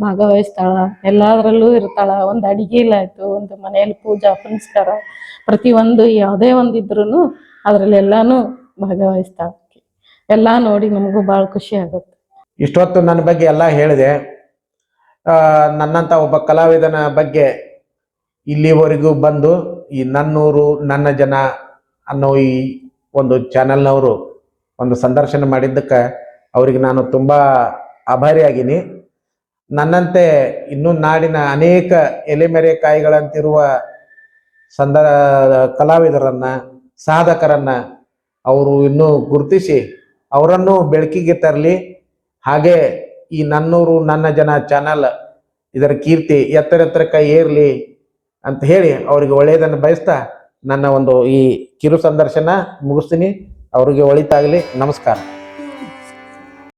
ಭಾಗವಹಿಸ್ತಾಳ, ಎಲ್ಲಾದ್ರಲ್ಲೂ ಇರ್ತಾಳ. ಒಂದು ಅಡಿಗೆಲಾಯ್ತು, ಒಂದು ಮನೆಯಲ್ಲಿ ಪೂಜಾ ಪುನಸ್ಕಾರ, ಪ್ರತಿಯೊಂದು ಯಾವುದೇ ಒಂದಿದ್ರು ಅದ್ರಲ್ಲಿ ಎಲ್ಲಾನು ಭಾಗವಹಿಸ್ತಾಳ. ಎಲ್ಲಾ ನೋಡಿ ನಮಗೂ ಬಹಳ ಖುಷಿ ಆಗುತ್ತೆ. ಇಷ್ಟೊತ್ತು ನನ್ನ ಬಗ್ಗೆ ಎಲ್ಲ ಹೇಳಿದೆ. ನನ್ನಂತ ಒಬ್ಬ ಕಲಾವಿದನ ಬಗ್ಗೆ ಇಲ್ಲಿವರೆಗೂ ಬಂದು ಈ ನನ್ನೂರು ನನ್ನ ಜನ ಅನ್ನೋ ಈ ಒಂದು ಚಾನೆಲ್ನವರು ಒಂದು ಸಂದರ್ಶನ ಮಾಡಿದ್ದಕ್ಕೆ ಅವರಿಗೆ ನಾನು ತುಂಬಾ ಆಭಾರಿಯಾಗಿನಿ. ನನ್ನಂತೆ ಇನ್ನೂ ನಾಡಿನ ಅನೇಕ ಎಲೆಮೆರೆ ಕಾಯಿಗಳಂತಿರುವ ಕಲಾವಿದರನ್ನ, ಸಾಧಕರನ್ನ ಅವರು ಇನ್ನೂ ಗುರುತಿಸಿ ಅವರನ್ನು ಬೆಳಕಿಗೆ ತರಲಿ. ಹಾಗೆ ಈ ನನ್ನೂರು ನನ್ನ ಜನ ಚಾನಲ್ ಇದರ ಕೀರ್ತಿ ಎತ್ತರಕ್ಕೆ ಏರ್ಲಿ ಅಂತ ಹೇಳಿ ಅವರಿಗೆ ಒಳ್ಳೆಯದನ್ನು ಬಯಸ್ತಾ ನನ್ನ ಒಂದು ಈ ಕಿರು ಸಂದರ್ಶನ ಮುಗಿಸ್ತೀನಿ. ಅವರಿಗೆ ಒಳಿತಾಗಲಿ. ನಮಸ್ಕಾರ.